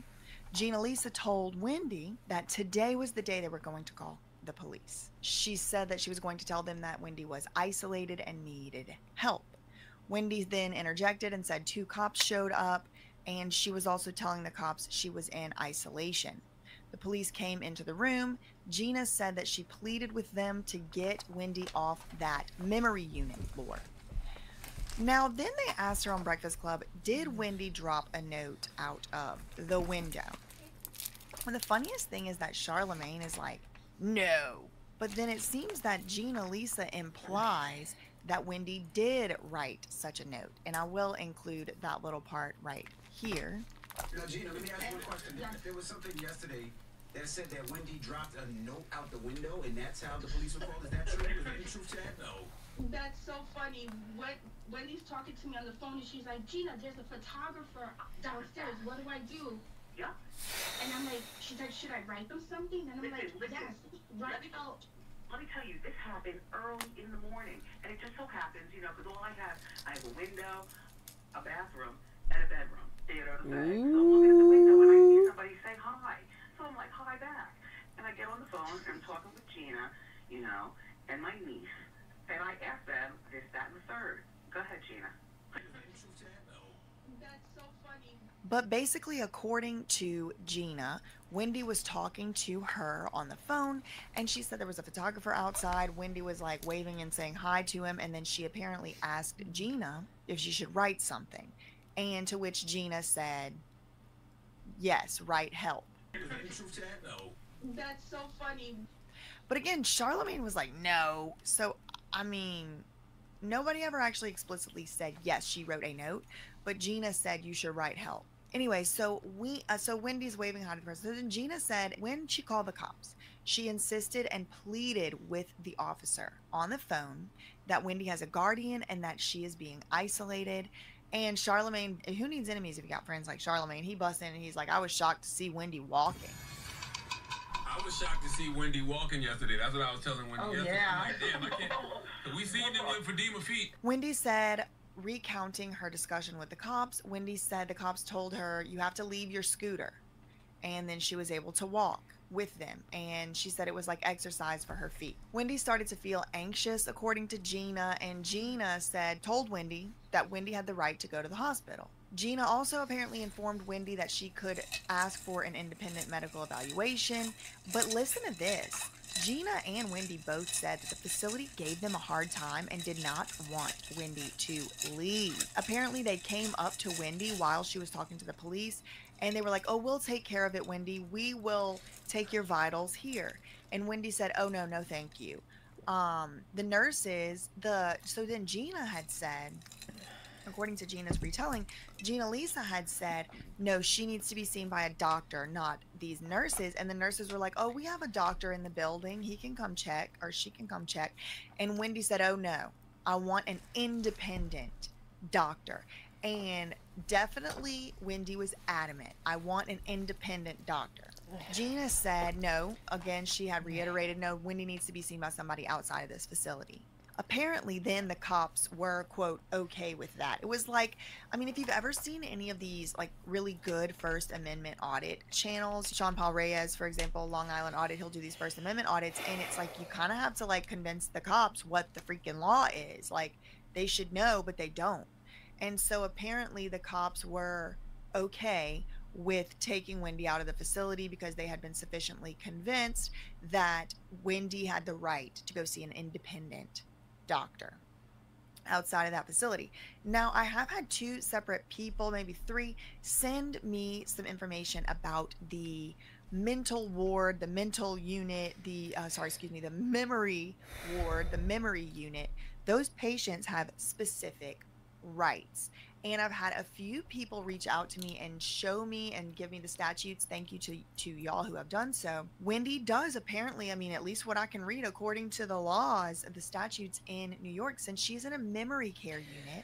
Gina Lisa told Wendy that today was the day they were going to call the police. She said that she was going to tell them that Wendy was isolated and needed help. Wendy then interjected and said 2 cops showed up, and she was also telling the cops she was in isolation. The police came into the room. Gina said that she pleaded with them to get Wendy off that memory unit floor. Now, then they asked her on Breakfast Club, did Wendy drop a note out of the window? Well, the funniest thing is that Charlemagne is like, no. But then it seems that Gina Lisa implies that Wendy did write such a note. And I will include that little part right here. Now, Gina, let me ask you one question. There was something yesterday that said that Wendy dropped a note out the window, and that's how the police were called. Is that true? Is there any truth to that? No. That's so funny. Wendy's talking to me on the phone, and she's like, Gina, there's a photographer downstairs. What do I do? Yeah. And I'm like, she's like, should I write them something? And I'm like, yes, write out. Let me tell you, this happened early in the morning. And it just so happens, you know, because all I have a window, a bathroom, and a bedroom. You know what I'm saying? So I'm looking at the window and I see somebody say hi. So I'm like, hi back. And I get on the phone and I'm talking with Gina, you know, and my niece. And I ask them this, that, and the third. Go ahead, Gina. That's so funny. But basically, according to Gina, Wendy was talking to her on the phone, and she said there was a photographer outside. Wendy was like waving and saying hi to him, and then she apparently asked Gina if she should write something, and to which Gina said, yes, write help. That's so funny. But again, Charlemagne was like, no. So, I mean, nobody ever actually explicitly said, yes, she wrote a note, but Gina said you should write help. Anyway, so Wendy's waving hi to the person. So then Gina said when she called the cops, she insisted and pleaded with the officer on the phone that Wendy has a guardian and that she is being isolated. And Charlemagne, who needs enemies if you got friends like Charlemagne? He busts in and he's like, I was shocked to see Wendy walking. I was shocked to see Wendy walking yesterday. That's what I was telling Wendy yesterday. Yeah. I'm like, damn, I can't. We seen them with Fadima feet. Wendy said, recounting her discussion with the cops, Wendy said the cops told her, you have to leave your scooter. And then she was able to walk with them. And she said it was like exercise for her feet. Wendy started to feel anxious, according to Gina. And Gina told Wendy that Wendy had the right to go to the hospital. Gina also apparently informed Wendy that she could ask for an independent medical evaluation. But listen to this. Gina and Wendy both said that the facility gave them a hard time and did not want Wendy to leave. Apparently, they came up to Wendy while she was talking to the police, and they were like, oh, we'll take care of it, Wendy. We will take your vitals here. And Wendy said, oh, no, thank you. The nurses, so then Gina had said, according to Gina's retelling, Gina Lisa had said, no, she needs to be seen by a doctor, not these nurses. And the nurses were like, oh, we have a doctor in the building. He can come check, or she can come check. And Wendy said, oh, no, I want an independent doctor. And definitely Wendy was adamant. I want an independent doctor. Gina said, no, again, she had reiterated, no, Wendy needs to be seen by somebody outside of this facility. Apparently, then the cops were, quote, okay with that. It was like, I mean, if you've ever seen any of these, like, really good First Amendment audit channels, Sean Paul Reyes, for example, Long Island Audit, he'll do these First Amendment audits, and it's like you kind of have to, like, convince the cops what the freaking law is. Like, they should know, but they don't. And so apparently the cops were okay with taking Wendy out of the facility because they had been sufficiently convinced that Wendy had the right to go see an independent doctor outside of that facility. Now, I have had 2 separate people, maybe 3, send me some information about the mental ward, the mental unit, the memory ward, the memory unit. Those patients have specific rights. And I've had a few people reach out to me and show me and give me the statutes. Thank you to y'all who have done so. Wendy does apparently, I mean, at least what I can read according to the laws of the statutes in New York, since she's in a memory care unit,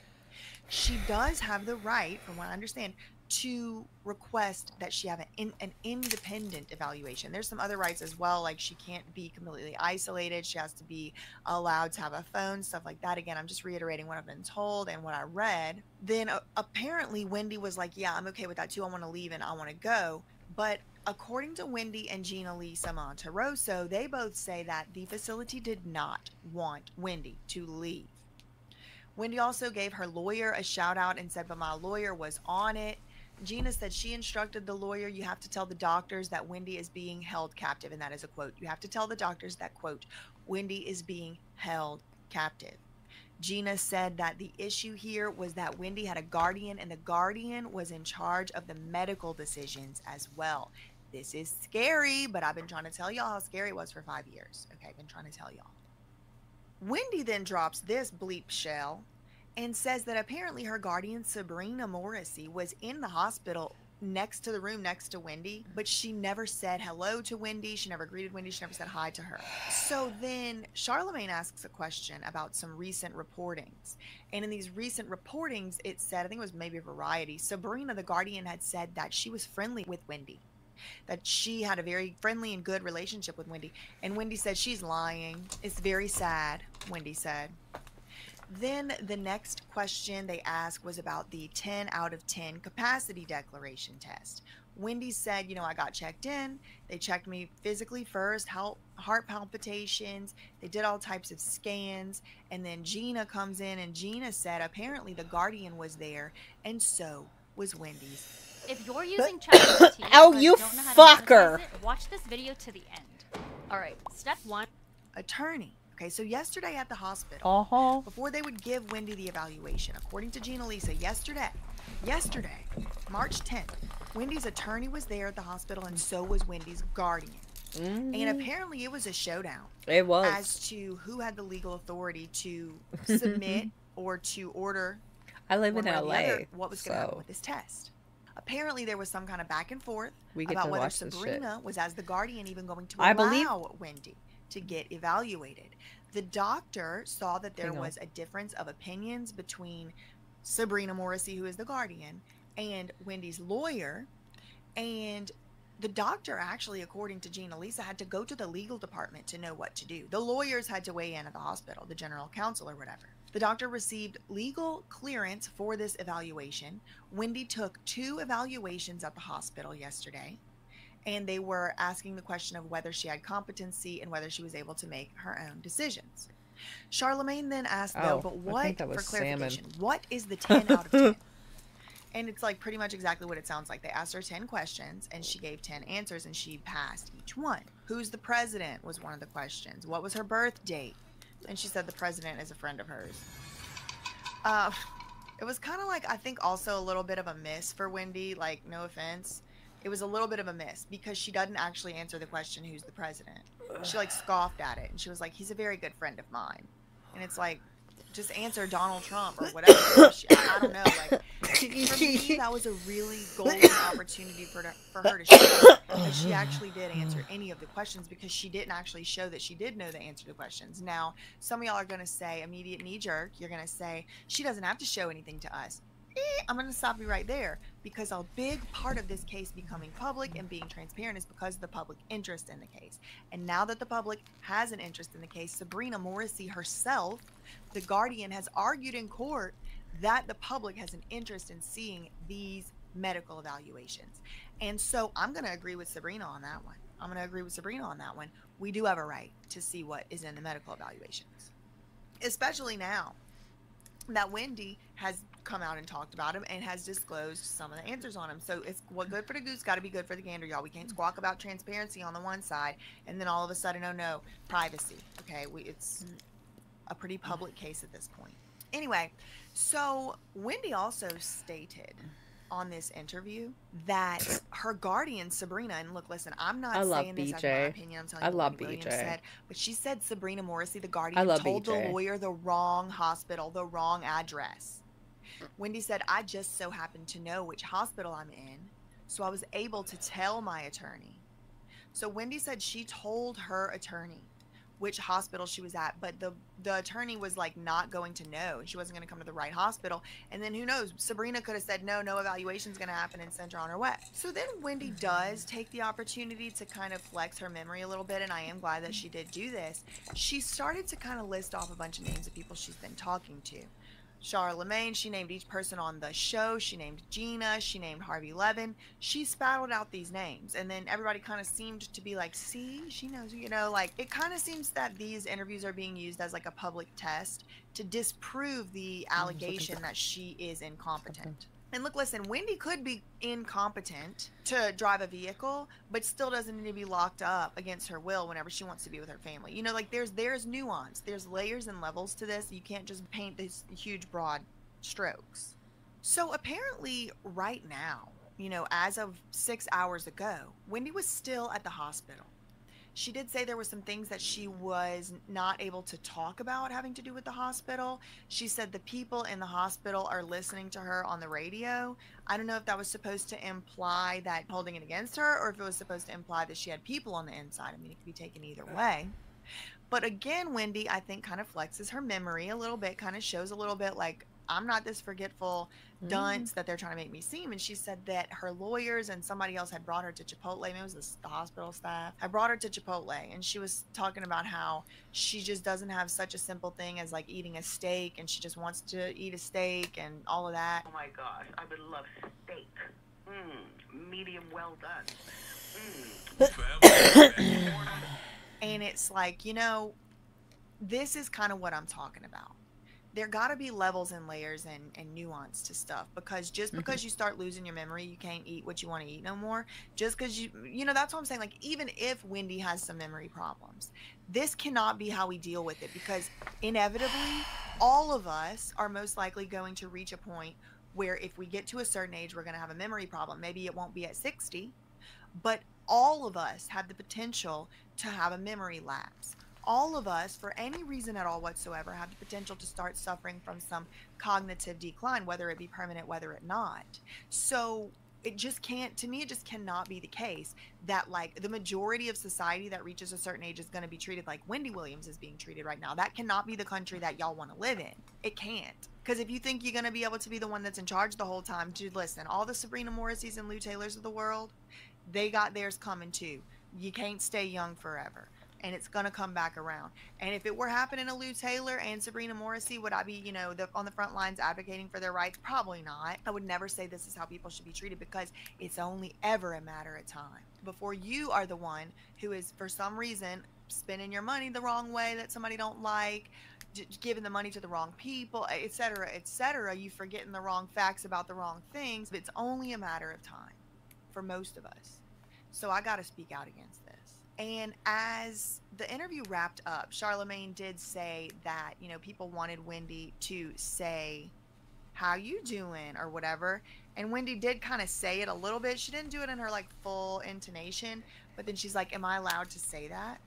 she does have the right, from what I understand, to request that she have an independent evaluation. There's some other rights as well, like she can't be completely isolated. She has to be allowed to have a phone, stuff like that. Again, I'm just reiterating what I've been told and what I read. Then apparently Wendy was like, yeah, I'm okay with that too. I want to leave and I want to go. But according to Wendy and Gina Lisa Monterosso, they both say that the facility did not want Wendy to leave. Wendy also gave her lawyer a shout out and said, but my lawyer was on it. Gina said she instructed the lawyer, you have to tell the doctors that Wendy is being held captive. And that is a quote. You have to tell the doctors that, quote, Wendy is being held captive. Gina said that the issue here was that Wendy had a guardian and the guardian was in charge of the medical decisions as well. This is scary, but I've been trying to tell y'all how scary it was for 5 years. Okay, I've been trying to tell y'all. Wendy then drops this bleep shell and says that apparently her guardian, Sabrina Morrissey, was in the hospital next to the room next to Wendy, but she never said hello to Wendy. She never greeted Wendy. She never said hi to her. So then Charlemagne asks a question about some recent reportings. And in these recent reportings, it said, I think it was maybe Variety, Sabrina, the guardian, had said that she was friendly with Wendy, that she had a very friendly and good relationship with Wendy. And Wendy said she's lying. It's very sad, Wendy said. Then the next question they asked was about the 10 out of 10 capacity declaration test. Wendy said, you know, I got checked in. They checked me physically first, heart palpitations. They did all types of scans. And then Gina comes in and Gina said apparently the guardian was there and so was Wendy's. If you're using ChatGPT, Oh, but you don't know how to fucker. monetize it, watch this video to the end. All right, step 1. Attorney. Okay, so yesterday at the hospital, before they would give Wendy the evaluation, according to Gina Lisa, yesterday, March 10th, Wendy's attorney was there at the hospital and so was Wendy's guardian. And apparently it was a showdown. It was. As to who had the legal authority to submit or to order. I live in one way or the LA, other, what was going to happen so with this test. Apparently there was some kind of back and forth we get about to whether watch this shit. Sabrina was, as the guardian, even going to I allow believe Wendy to get evaluated. The doctor saw that there Hang on. was a difference of opinions between Sabrina Morrissey, who is the guardian, and Wendy's lawyer. And the doctor actually, according to Gina Lisa, had to go to the legal department to know what to do. The lawyers had to weigh in at the hospital, the general counsel or whatever. The doctor received legal clearance for this evaluation. Wendy took 2 evaluations at the hospital yesterday. And they were asking the question of whether she had competency and whether she was able to make her own decisions. Charlemagne then asked, though, but what, for clarification, what is the 10 out of 10? And it's like pretty much exactly what it sounds like. They asked her 10 questions and she gave 10 answers and she passed each one. Who's the president was one of the questions. What was her birth date? And she said the president is a friend of hers. It was kind of like, I think also a little bit of a miss for Wendy, like no offense. It was a little bit of a miss because she doesn't actually answer the question, who's the president? She like scoffed at it and she was like, he's a very good friend of mine. And it's like, just answer Donald Trump or whatever. I don't know. Like, for me, that was a really golden opportunity for her to show that she actually did answer any of the questions because she didn't actually show that she did know the answer to the questions. Now, some of y'all are going to say, immediate knee jerk, you're going to say, she doesn't have to show anything to us. I'm going to stop you right there because a big part of this case becoming public and being transparent is because of the public interest in the case. And now that the public has an interest in the case, Sabrina Morrissey herself, the guardian, has argued in court that the public has an interest in seeing these medical evaluations. And so I'm going to agree with Sabrina on that one. We do have a right to see what is in the medical evaluations, especially now that Wendy has come out and talked about him and has disclosed some of the answers on him. So it's what good for the goose got to be good for the gander, y'all. We can't squawk about transparency on the one side and then all of a sudden, oh no, privacy. Okay, it's a pretty public case at this point. Anyway, so Wendy also stated on this interview that her guardian Sabrina, and look, listen, I'm not saying this as my opinion, I'm telling you what Wendy Williams said, but she said Sabrina Morrissey, the guardian, told the lawyer the wrong hospital, the wrong address. Wendy said, I just so happened to know which hospital I'm in, so I was able to tell my attorney. So Wendy said she told her attorney which hospital she was at, but the attorney was like not going to know, and she wasn't going to come to the right hospital. And then who knows, Sabrina could have said no evaluation's going to happen and sent her on her way. So then Wendy does take the opportunity to kind of flex her memory a little bit, and I am glad that she did do this. She started to kind of list off a bunch of names of people she's been talking to. Charlemagne, she named each person on the show. She named Gina, she named Harvey Levin. She spattled out these names, and then everybody kind of seemed to be like, see, she knows, you know, like it kind of seems that these interviews are being used as like a public test to disprove the allegation that she is incompetent. And look, listen, Wendy could be incompetent to drive a vehicle, but still doesn't need to be locked up against her will whenever she wants to be with her family. You know, like there's nuance, there's layers and levels to this. You can't just paint these huge broad strokes. So apparently right now, you know, as of 6 hours ago, Wendy was still at the hospital. She did say there were some things that she was not able to talk about having to do with the hospital. She said the people in the hospital are listening to her on the radio. I don't know if that was supposed to imply that holding it against her, or if it was supposed to imply that she had people on the inside. I mean, it could be taken either way. But again, Wendy, I think, kind of flexes her memory a little bit, kind of shows a little bit like, I'm not this forgetful dunce that they're trying to make me seem. And she said that her lawyers and somebody else had brought her to Chipotle. Maybe it was the hospital staff. I brought her to Chipotle, and she was talking about how she just doesn't have such a simple thing as like eating a steak, and she just wants to eat a steak and all of that. Oh my gosh, I would love steak. Medium well done. And it's like, you know, this is kind of what I'm talking about. There got to be levels and layers and nuance to stuff, because just because you start losing your memory, you can't eat what you want to eat no more. Just because you know, that's what I'm saying. Like, even if Wendy has some memory problems, this cannot be how we deal with it, because inevitably all of us are most likely going to reach a point where if we get to a certain age, we're going to have a memory problem. Maybe it won't be at 60, but all of us have the potential to have a memory lapse. All of us, for any reason at all whatsoever, have the potential to start suffering from some cognitive decline, whether it be permanent, whether it not. So it just can't, to me, it just cannot be the case that like the majority of society that reaches a certain age is going to be treated like Wendy Williams is being treated right now. That cannot be the country that y'all want to live in. It can't. Because if you think you're going to be able to be the one that's in charge the whole time, dude, listen, all the Sabrina Morrisseys and Lou Taylors of the world, they got theirs coming too. You can't stay young forever. And it's going to come back around. And if it were happening to Lou Taylor and Sabrina Morrissey, would I be, you know, on the front lines advocating for their rights? Probably not. I would never say this is how people should be treated, because it's only ever a matter of time before you are the one who is, for some reason, spending your money the wrong way that somebody don't like, giving the money to the wrong people, etc., etc. You forgetting the wrong facts about the wrong things. It's only a matter of time for most of us. So I got to speak out against this. And as the interview wrapped up, Charlemagne did say that, you know, people wanted Wendy to say, how you doing, or whatever. And Wendy did kind of say it a little bit. She didn't do it in her like full intonation, but then she's like, am I allowed to say that?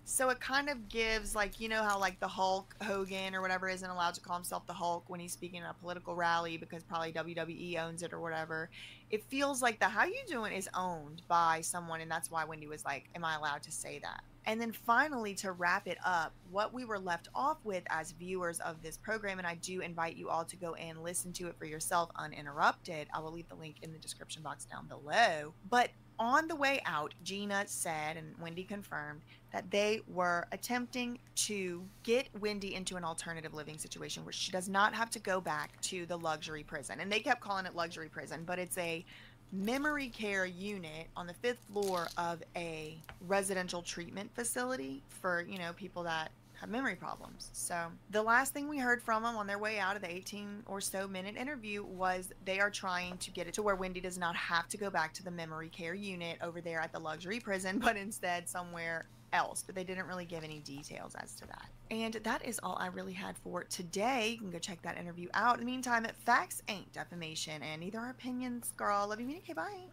So it kind of gives, like, you know how like the Hulk Hogan or whatever isn't allowed to call himself the Hulk when he's speaking at a political rally because probably WWE owns it or whatever. It feels like the how you doing is owned by someone, and that's why Wendy was like, am I allowed to say that? And then finally, to wrap it up, what we were left off with as viewers of this program, and I do invite you all to go and listen to it for yourself uninterrupted. I will leave the link in the description box down below. But on the way out, Gina said, and Wendy confirmed, that they were attempting to get Wendy into an alternative living situation where she does not have to go back to the luxury prison. And they kept calling it luxury prison, but it's a memory care unit on the 5th floor of a residential treatment facility for, you know, people that have memory problems. So the last thing we heard from them on their way out of the 18 or so minute interview was they are trying to get it to where Wendy does not have to go back to the memory care unit over there at the luxury prison, but instead somewhere else. But they didn't really give any details as to that. And that is all I really had for today. You can go check that interview out. In the meantime, facts ain't defamation, and neither are opinions, girl. Love you, meaning. Okay, bye.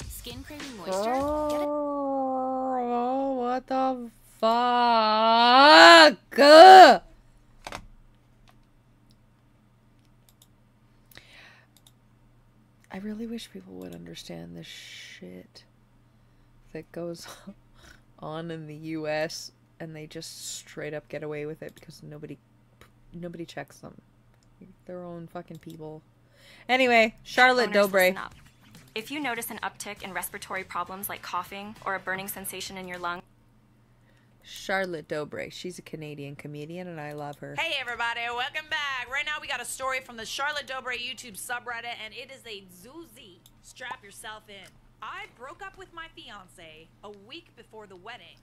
Skin craving moisture? Get it. Oh, what the fuck? I really wish people would understand this shit that goes on in the US and they just straight up get away with it because nobody checks them. Their own fucking people. Anyway, Charlotte Dobre. If you notice an uptick in respiratory problems like coughing or a burning sensation in your lung. Charlotte Dobre. She's a Canadian comedian and I love her. Hey everybody, welcome back. Right now we got a story from the Charlotte Dobre YouTube subreddit and it is a doozy. Strap yourself in. I broke up with my fiance a week before the wedding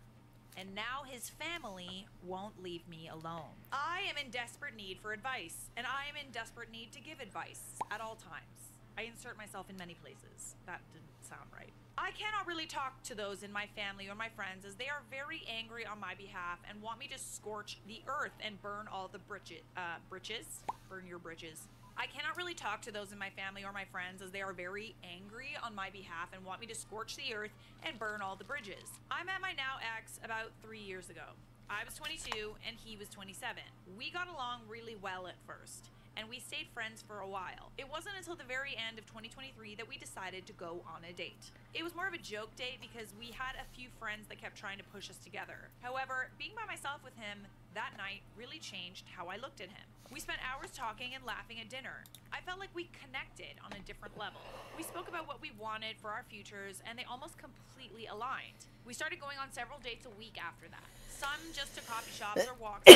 and now his family won't leave me alone. I am in desperate need for advice and I am in desperate need to give advice at all times. I insert myself in many places. That didn't sound right. I cannot really talk to those in my family or my friends as they are very angry on my behalf and want me to scorch the earth and burn all the britches. Burn your bridges. I cannot really talk to those in my family or my friends as they are very angry on my behalf and want me to scorch the earth and burn all the bridges. I met my now ex about 3 years ago. I was 22 and he was 27. We got along really well at first, and we stayed friends for a while. It wasn't until the very end of 2023 that we decided to go on a date. It was more of a joke date because we had a few friends that kept trying to push us together. However, being by myself with him that night really changed how I looked at him. We spent hours talking and laughing at dinner. I felt like we connected on a different level. We spoke about what we wanted for our futures and they almost completely aligned. We started going on several dates a week after that. Some just to coffee shops or walks,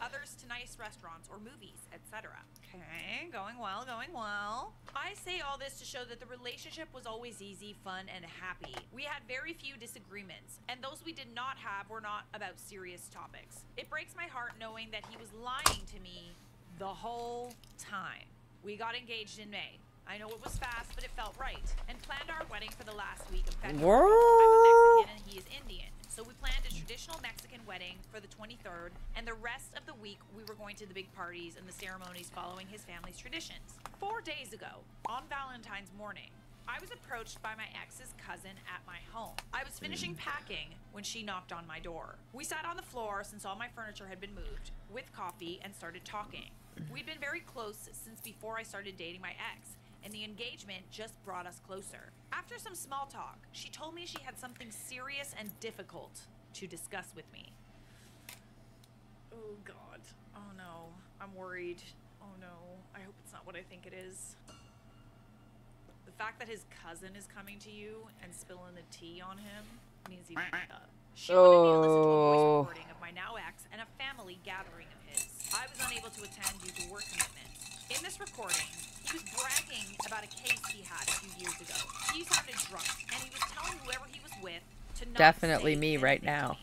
others to nice restaurants or movies, etc. Okay, going well, going well. I say all this to show that the relationship was always easy, fun, and happy. We had very few disagreements, and those we did not have were not about serious topics. It breaks my heart knowing that he was lying to me the whole time. We got engaged in May. I know it was fast, but it felt right, and planned our wedding for the last week of February. I'm a Mexican and he is Indian. So we planned a traditional Mexican wedding for the 23rd, and the rest of the week we were going to the big parties and the ceremonies following his family's traditions. 4 days ago, on Valentine's morning, I was approached by my ex's cousin at my home. I was finishing packing when she knocked on my door. We sat on the floor since all my furniture had been moved, with coffee, and started talking. We'd been very close since before I started dating my ex, and the engagement just brought us closer. After some small talk, she told me she had something serious and difficult to discuss with me. Oh God. Oh no. I'm worried. Oh no. I hope it's not what I think it is. The fact that his cousin is coming to you and spilling the tea on him means he fucked up. She wanted me to listen to a voice recording of my now ex and a family gathering of his. I was unable to attend due to work commitments. In this recording, he was bragging about a case he had a few years ago. He sounded drunk, and he was telling whoever he was with to not Definitely say me right now.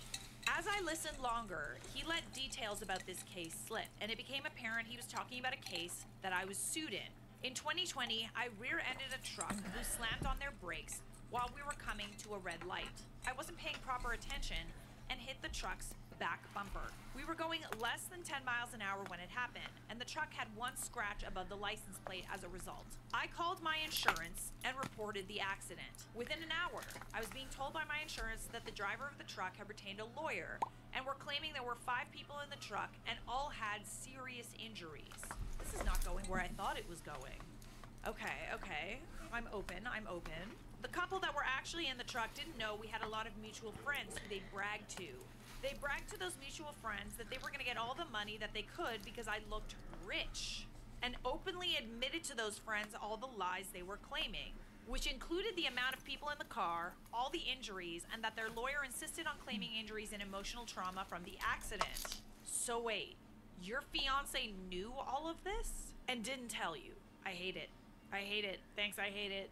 As I listened longer, he let details about this case slip, and it became apparent he was talking about a case that I was sued in. In 2020, I rear-ended a truck who slammed on their brakes while we were coming to a red light. I wasn't paying proper attention and hit the truck's back bumper. We were going less than 10 miles an hour when it happened, and the truck had one scratch above the license plate as a result. I called my insurance and reported the accident. Within an hour, I was being told by my insurance that the driver of the truck had retained a lawyer and were claiming there were 5 people in the truck and all had serious injuries. This is not going where I thought it was going. Okay. I'm open. The couple that were actually in the truck didn't know we had a lot of mutual friends who they bragged to. They bragged to those mutual friends that they were going to get all the money that they could because I looked rich, and openly admitted to those friends all the lies they were claiming, which included the amount of people in the car, all the injuries, and that their lawyer insisted on claiming injuries and emotional trauma from the accident. So wait, your fiance knew all of this and didn't tell you? I hate it. Thanks, I hate it.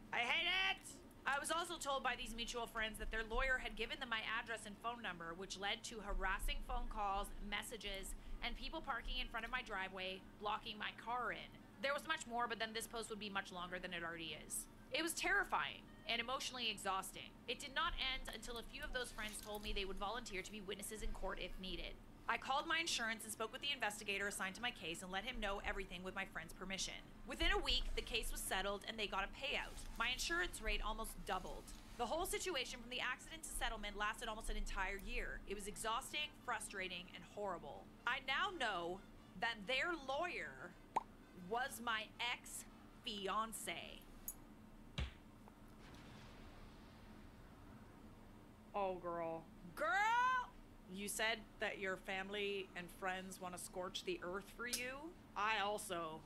I was also told by these mutual friends that their lawyer had given them my address and phone number, which led to harassing phone calls, messages, and people parking in front of my driveway, blocking my car in. There was much more, but then this post would be much longer than it already is. It was terrifying and emotionally exhausting. It did not end until a few of those friends told me they would volunteer to be witnesses in court if needed. I called my insurance and spoke with the investigator assigned to my case and let him know everything with my friend's permission. Within a week, the case was settled and they got a payout. My insurance rate almost doubled. The whole situation from the accident to settlement lasted almost an entire year. It was exhausting, frustrating, and horrible. I now know that their lawyer was my ex-fiance. Oh, girl. Girl! You said that your family and friends want to scorch the earth for you? I also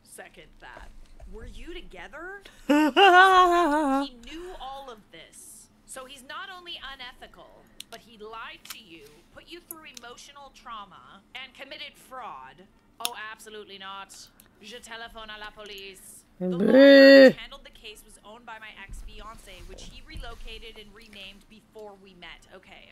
second that. Were you together? He knew all of this. So he's not only unethical, but he lied to you, put you through emotional trauma, and committed fraud. Oh, absolutely not. Je téléphone à la police. The lawyer which handled the case was owned by my ex-fiance, which he relocated and renamed before we met. Okay.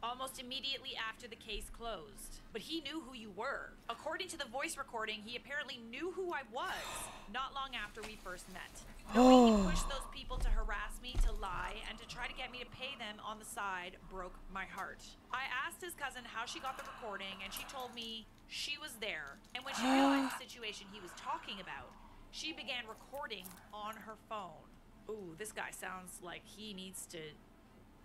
Almost immediately after the case closed. But he knew who you were. According to the voice recording, he apparently knew who I was not long after we first met. Knowing he pushed those people to harass me, to lie, and to try to get me to pay them on the side broke my heart. I asked his cousin how she got the recording, and she told me she was there. And when she realized the situation he was talking about, she began recording on her phone. Ooh, this guy sounds like he needs to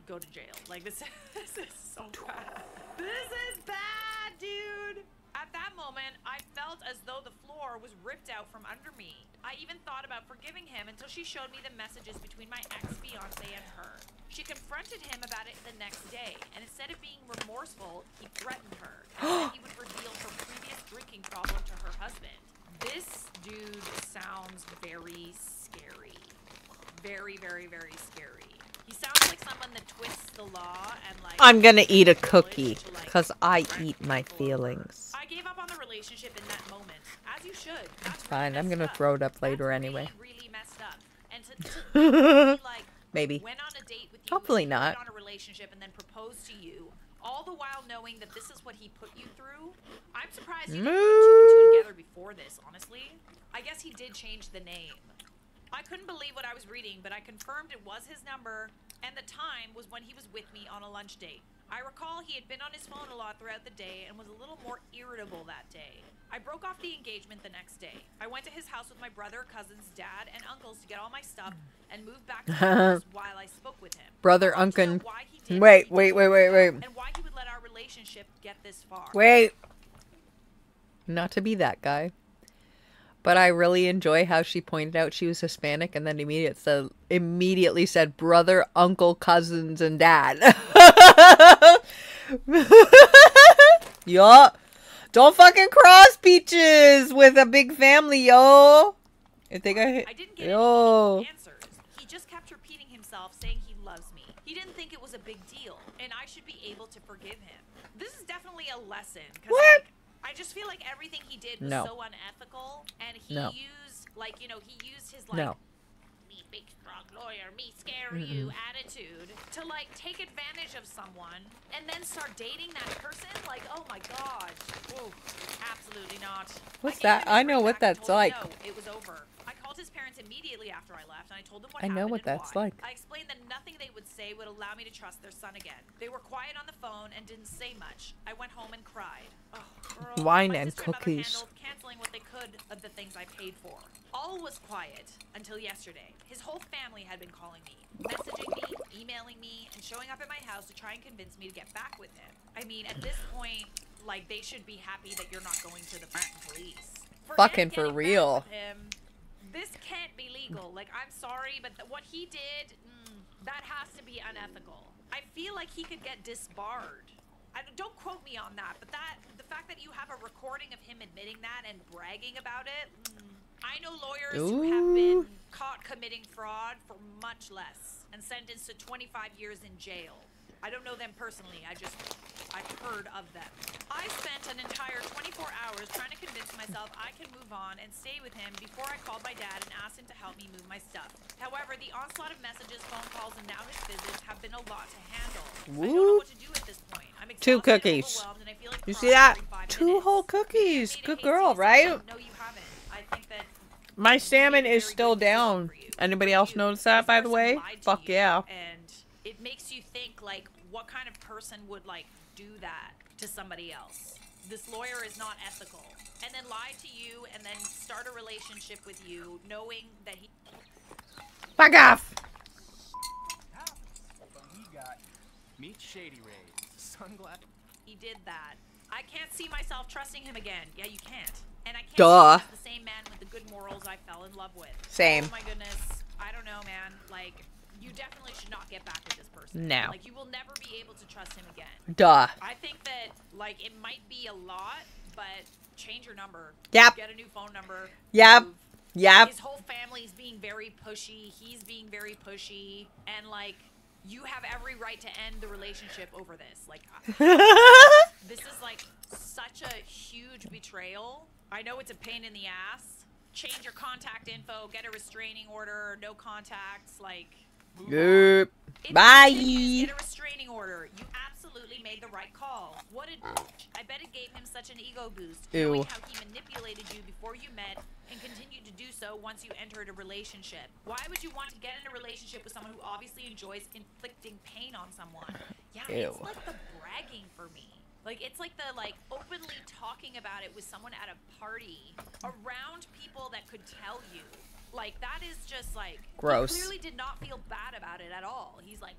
go to jail. Like, this is so bad. This is bad, dude. At that moment, I felt as though the floor was ripped out from under me. I even thought about forgiving him until she showed me the messages between my ex-fiance and her. She confronted him about it the next day, and instead of being remorseful, he threatened her and said he would reveal her previous drinking problem to her husband. This dude sounds very scary. Very, very, very scary. He sounds like someone that twists the law and like... I'm gonna eat a cookie, because I eat my feelings. I gave up on the relationship in that moment, as you should. It's fine, I'm gonna throw it up later anyway. Really messed up. And to like, maybe. went on a date with you, Hopefully and not. on a relationship and then proposed to you, all the while knowing that this is what he put you through. I'm surprised you didn't put two and two together before this, honestly. I guess he did change the name. I couldn't believe what I was reading, but I confirmed it was his number, and the time was when he was with me on a lunch date. I recall he had been on his phone a lot throughout the day and was a little more irritable that day. I broke off the engagement the next day. I went to his house with my brother, cousins, dad, and uncles to get all my stuff and moved back to the house while I spoke with him. Brother, uncle. Wait. And why he would let our relationship get this far. Wait. Not to be that guy. But I really enjoy how she pointed out she was Hispanic and then immediately said brother, uncle, cousins, and dad. Yo, don't fucking cross peaches with a big family, yo. If they got hit, I didn't get any answers. He just kept repeating himself, saying he loves me. He didn't think it was a big deal, and I should be able to forgive him. This is definitely a lesson. What? I just feel like everything he did was so unethical, and he used, like, you know, he used his, like, me big strong lawyer, me scare you attitude to, like, take advantage of someone and then start dating that person. Like, oh my gosh. Whoa, absolutely not. What's that? I know what that's like. No, it was over. I called his parents immediately after I left, and I told them what I happened know what and that's why. like. I explained that nothing they would say would allow me to trust their son again. They were quiet on the phone and didn't say much. I went home and cried. Oh, girl. Wine My and sister mother cookies. handled canceling what they could of the things I paid for. All was quiet until yesterday. His whole family had been calling me, messaging me, emailing me, and showing up at my house to try and convince me to get back with him. I mean, at this point, like, they should be happy that you're not going to the police. Fucking for real. This can't be legal. Like, I'm sorry, but what he did, that has to be unethical. I feel like he could get disbarred. Don't quote me on that, but the fact that you have a recording of him admitting that and bragging about it, I know lawyers who have been caught committing fraud for much less and sentenced to 25 years in jail. I don't know them personally. I just I've heard of them. I spent an entire 24 hours trying to convince myself I could move on and stay with him before I called my dad and asked him to help me move my stuff. However, the onslaught of messages, phone calls, and now his visits have been a lot to handle. I don't know what to do at this point. I'm exhausted, 2 cookies. overwhelmed, and I feel like You see that? 2 whole cookies. Good girl, right? no, you haven't. I think that My salmon is still down. Anybody else notice that, by the way? Fuck yeah. and it makes you think, like, what kind of person would, like, do that to somebody else? This lawyer is not ethical. And then lie to you and then start a relationship with you knowing that he... Fuck off! Meet Shady Ray. Sunglass. He did that. I can't see myself trusting him again. Yeah, you can't. And I can't Duh. see the same man with the good morals I fell in love with. Same. Oh my goodness. I don't know, man. Like, you definitely should not get back with this person. No. Like, you will never be able to trust him again. Duh. I think that, like, it might be a lot, but change your number. Yep. Get a new phone number. Yep. Move. Yep. His whole family's being very pushy. He's being very pushy. And, like, you have every right to end the relationship over this. Like, this is, like, such a huge betrayal. I know it's a pain in the ass. Change your contact info, get a restraining order, no contacts, like... Yep. If Bye. you get a restraining order. You absolutely made the right call. What a bitch. I bet it gave him such an ego boost. Ew. Knowing how he manipulated you before you met and continued to do so once you entered a relationship. Why would you want to get in a relationship with someone who obviously enjoys inflicting pain on someone? Yeah, Ew. it's like the bragging for me. Like, it's like the, like, openly talking about it with someone at a party around people that could tell you. Like, that is just, like... Gross. He clearly did not feel bad about it at all. He's like,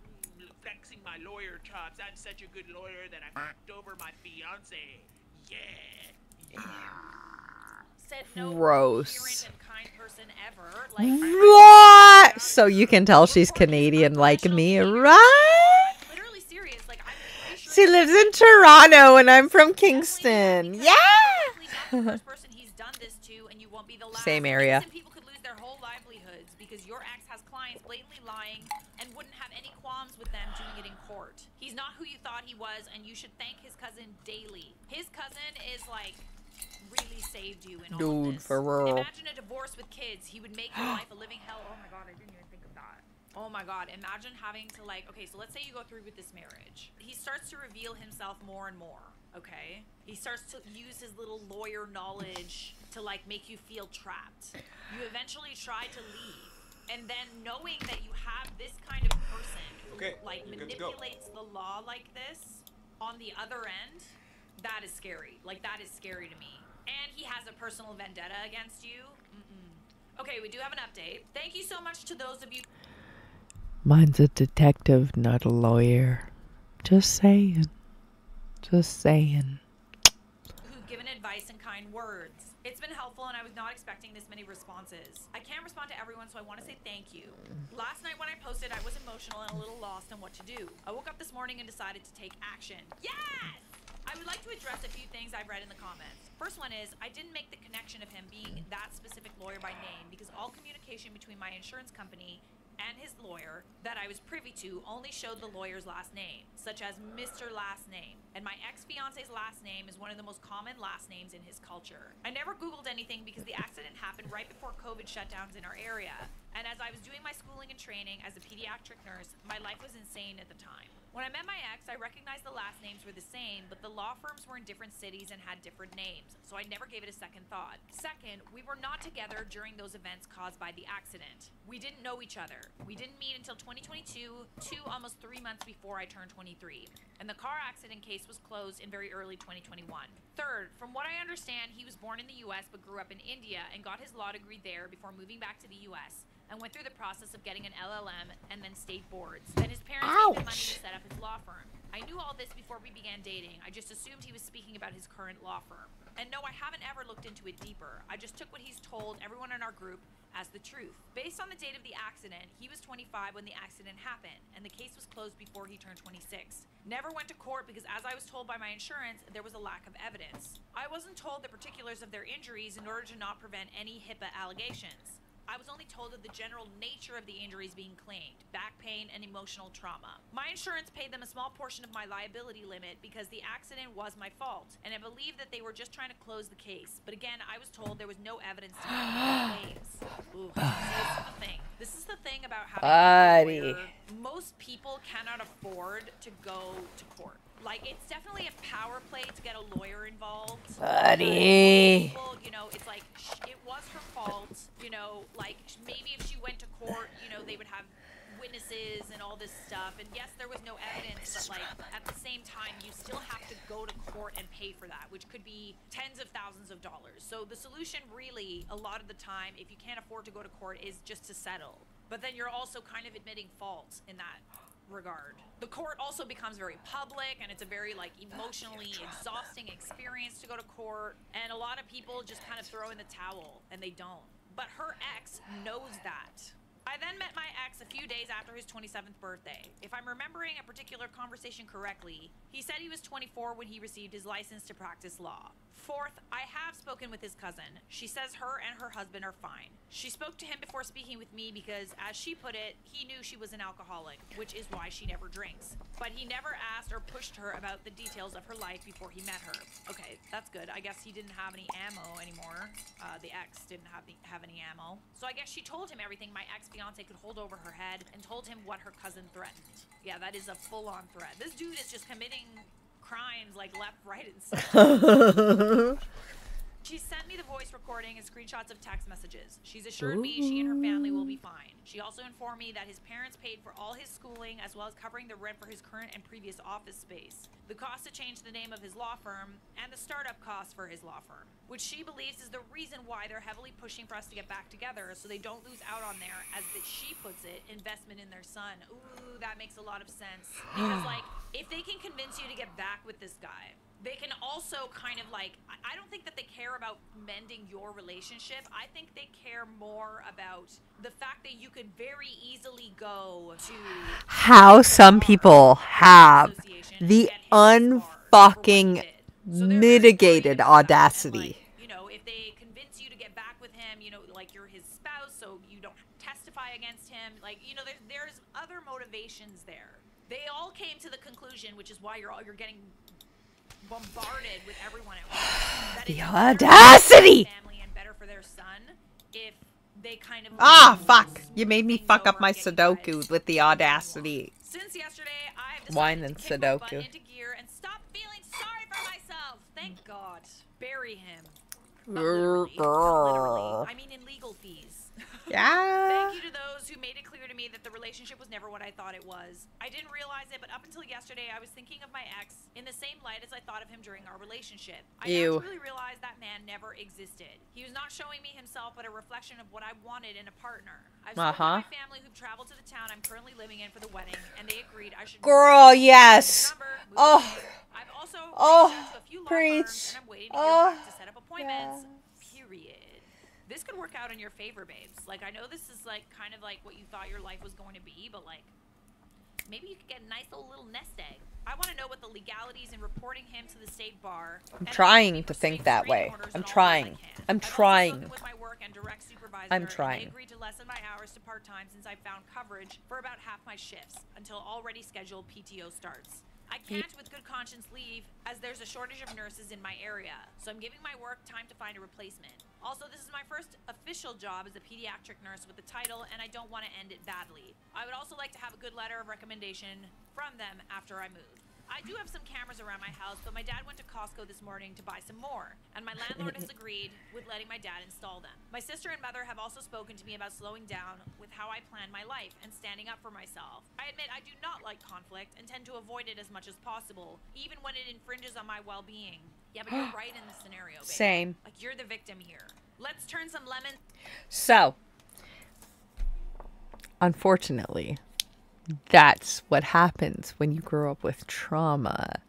flexing my lawyer chops. I'm such a good lawyer that I fucked over my fiance. Yeah. said no Gross. coherent and kind person ever. What? So you can tell she's Canadian like me, right? Literally serious. Like, I'm pretty sure She lives in Toronto and I'm from Kingston. Yeah. first person he's done this to, and you won't be the last. Same area. Innocent people could lose their whole livelihoods because your ex has clients blatantly lying and wouldn't have any qualms with them doing it in court. He's not who you thought he was, and you should thank his cousin daily. His cousin is like really saved you in all of this. For real. Imagine a divorce with kids. He would make your life a living hell. Oh my god, I didn't even think of that. Oh my god, imagine having to like, okay, so let's say you go through with this marriage. He starts to reveal himself more and more, okay? He starts to use his little lawyer knowledge to like make you feel trapped. You eventually try to leave. And then knowing that you have this kind of person who like manipulates the law like this on the other end, that is scary. Like, that is scary to me. And he has a personal vendetta against you. Okay, we do have an update. Thank you so much to those of you Mine's a detective, not a lawyer. Just saying. Just saying. who've given advice and kind words. It's been helpful, and I was not expecting this many responses. I can't respond to everyone, so I want to say thank you. Last night when I posted, I was emotional and a little lost on what to do. I woke up this morning and decided to take action. Yes! I would like to address a few things I've read in the comments. First one is, I didn't make the connection of him being that specific lawyer by name because all communication between my insurance company and his lawyer that I was privy to only showed the lawyer's last name, such as Mr. Last Name. And my ex-fiance's last name is one of the most common last names in his culture. I never Googled anything because the accident happened right before COVID shutdowns in our area. And as I was doing my schooling and training as a pediatric nurse, my life was insane at the time. When I met my ex, I recognized the last names were the same, but the law firms were in different cities and had different names, so I never gave it a second thought. Second, we were not together during those events caused by the accident. We didn't know each other. We didn't meet until 2022, almost 3 months before I turned 23. And the car accident case was closed in very early 2021. Third, from what I understand, he was born in the US but grew up in India and got his law degree there before moving back to the US. And went through the process of getting an LLM and then state boards. Then his parents gave him money to set up his law firm. I knew all this before we began dating. I just assumed he was speaking about his current law firm. And no, I haven't ever looked into it deeper. I just took what he's told everyone in our group as the truth. Based on the date of the accident, he was 25 when the accident happened, and the case was closed before he turned 26. Never went to court because, as I was told by my insurance, there was a lack of evidence. I wasn't told the particulars of their injuries in order to not prevent any HIPAA allegations. I was only told of the general nature of the injuries being claimed, back pain and emotional trauma. My insurance paid them a small portion of my liability limit because the accident was my fault, and I believe that they were just trying to close the case. But again, I was told there was no evidence to make any claims. Ooh, see, this is the thing. This is the thing about having a lawyer. Most people cannot afford to go to court. Like, it's definitely a power play to get a lawyer involved. Buddy. People, you know, it's like, it was her fault, you know, like, maybe if she went to court, you know, they would have witnesses and all this stuff. And yes, there was no evidence, but, like, at the same time, you still have to go to court and pay for that, which could be tens of thousands of dollars. So the solution really, a lot of the time, if you can't afford to go to court, is just to settle. But then you're also kind of admitting fault in that regard. The court also becomes very public, and it's a very like emotionally exhausting experience to go to court, and a lot of people just kind of throw in the towel, and they don't. But her ex knows that. I then met my ex a few days after his 27th birthday. If I'm remembering a particular conversation correctly, he said he was 24 when he received his license to practice law. Fourth, I have spoken with his cousin. She says her and her husband are fine. She spoke to him before speaking with me because, as she put it, he knew she was an alcoholic, which is why she never drinks. But he never asked or pushed her about the details of her life before he met her. Okay, that's good. I guess he didn't have any ammo anymore. The ex didn't have any ammo. So I guess she told him everything my ex-fiance could hold over her head and told him what her cousin threatened. Yeah, that is a full-on threat. This dude is just committing crimes like left, right, and center. She sent me the voice recording and screenshots of text messages. She's assured me she and her family will be fine. She also informed me that his parents paid for all his schooling as well as covering the rent for his current and previous office space, the cost to change the name of his law firm, and the startup cost for his law firm, which she believes is the reason why they're heavily pushing for us to get back together so they don't lose out on their, as she puts it, investment in their son. Ooh, that makes a lot of sense. Because, like, if they can convince you to get back with this guy, they can also kind of like, I don't think that they care about mending your relationship. I think they care more about the fact that you could very easily go to how some people have the unfucking mitigated audacity. You know, if they convince you to get back with him, you know, like you're his spouse, so you don't testify against him. Like, you know, there's other motivations there. They all came to the conclusion, which is why you're getting bombarded with everyone at once. The audacity! Family and better for their son if they kind of fuck. You made me fuck up my Sudoku with the audacity. Since yesterday, I've decided Wine and to kick my butt Sudoku. into gear and stop feeling sorry for myself. Thank God. Bury him. Girl. I mean in legal fees. Yeah. Thank you to those who made it clear to me that the relationship was never what I thought it was. I didn't realize it, but up until yesterday, I was thinking of my ex in the same light as I thought of him during our relationship. I now truly realized that man never existed. He was not showing me himself, but a reflection of what I wanted in a partner. I've spoken to my family who've traveled to the town I'm currently living in for the wedding, and they agreed I should. Girl, yes. Oh. I've also reached out to a few law preach. firms, and I'm waiting to hear back to set up appointments. Period. This could work out in your favor, babes. Like, I know this is, like, kind of like what you thought your life was going to be, but, like, maybe you could get a nice little nest egg. I want to know what the legalities in reporting him to the state bar. I'm trying to think that way. I'm trying. I'm trying. I'm trying. They agreed to lessen my hours to part-time since I found coverage for about half my shifts until already scheduled PTO starts. I can't with good conscience leave as there's a shortage of nurses in my area, so I'm giving my work time to find a replacement. Also, this is my first official job as a pediatric nurse with the title, and I don't want to end it badly. I would also like to have a good letter of recommendation from them after I move. I do have some cameras around my house, but my dad went to Costco this morning to buy some more, and my landlord has agreed with letting my dad install them. My sister and mother have also spoken to me about slowing down with how I plan my life and standing up for myself. I admit I do not like conflict and tend to avoid it as much as possible, even when it infringes on my well-being. Yeah, but you're right in this scenario, babe. Same. Like, you're the victim here. Let's turn some lemon. So, unfortunately, that's what happens when you grow up with trauma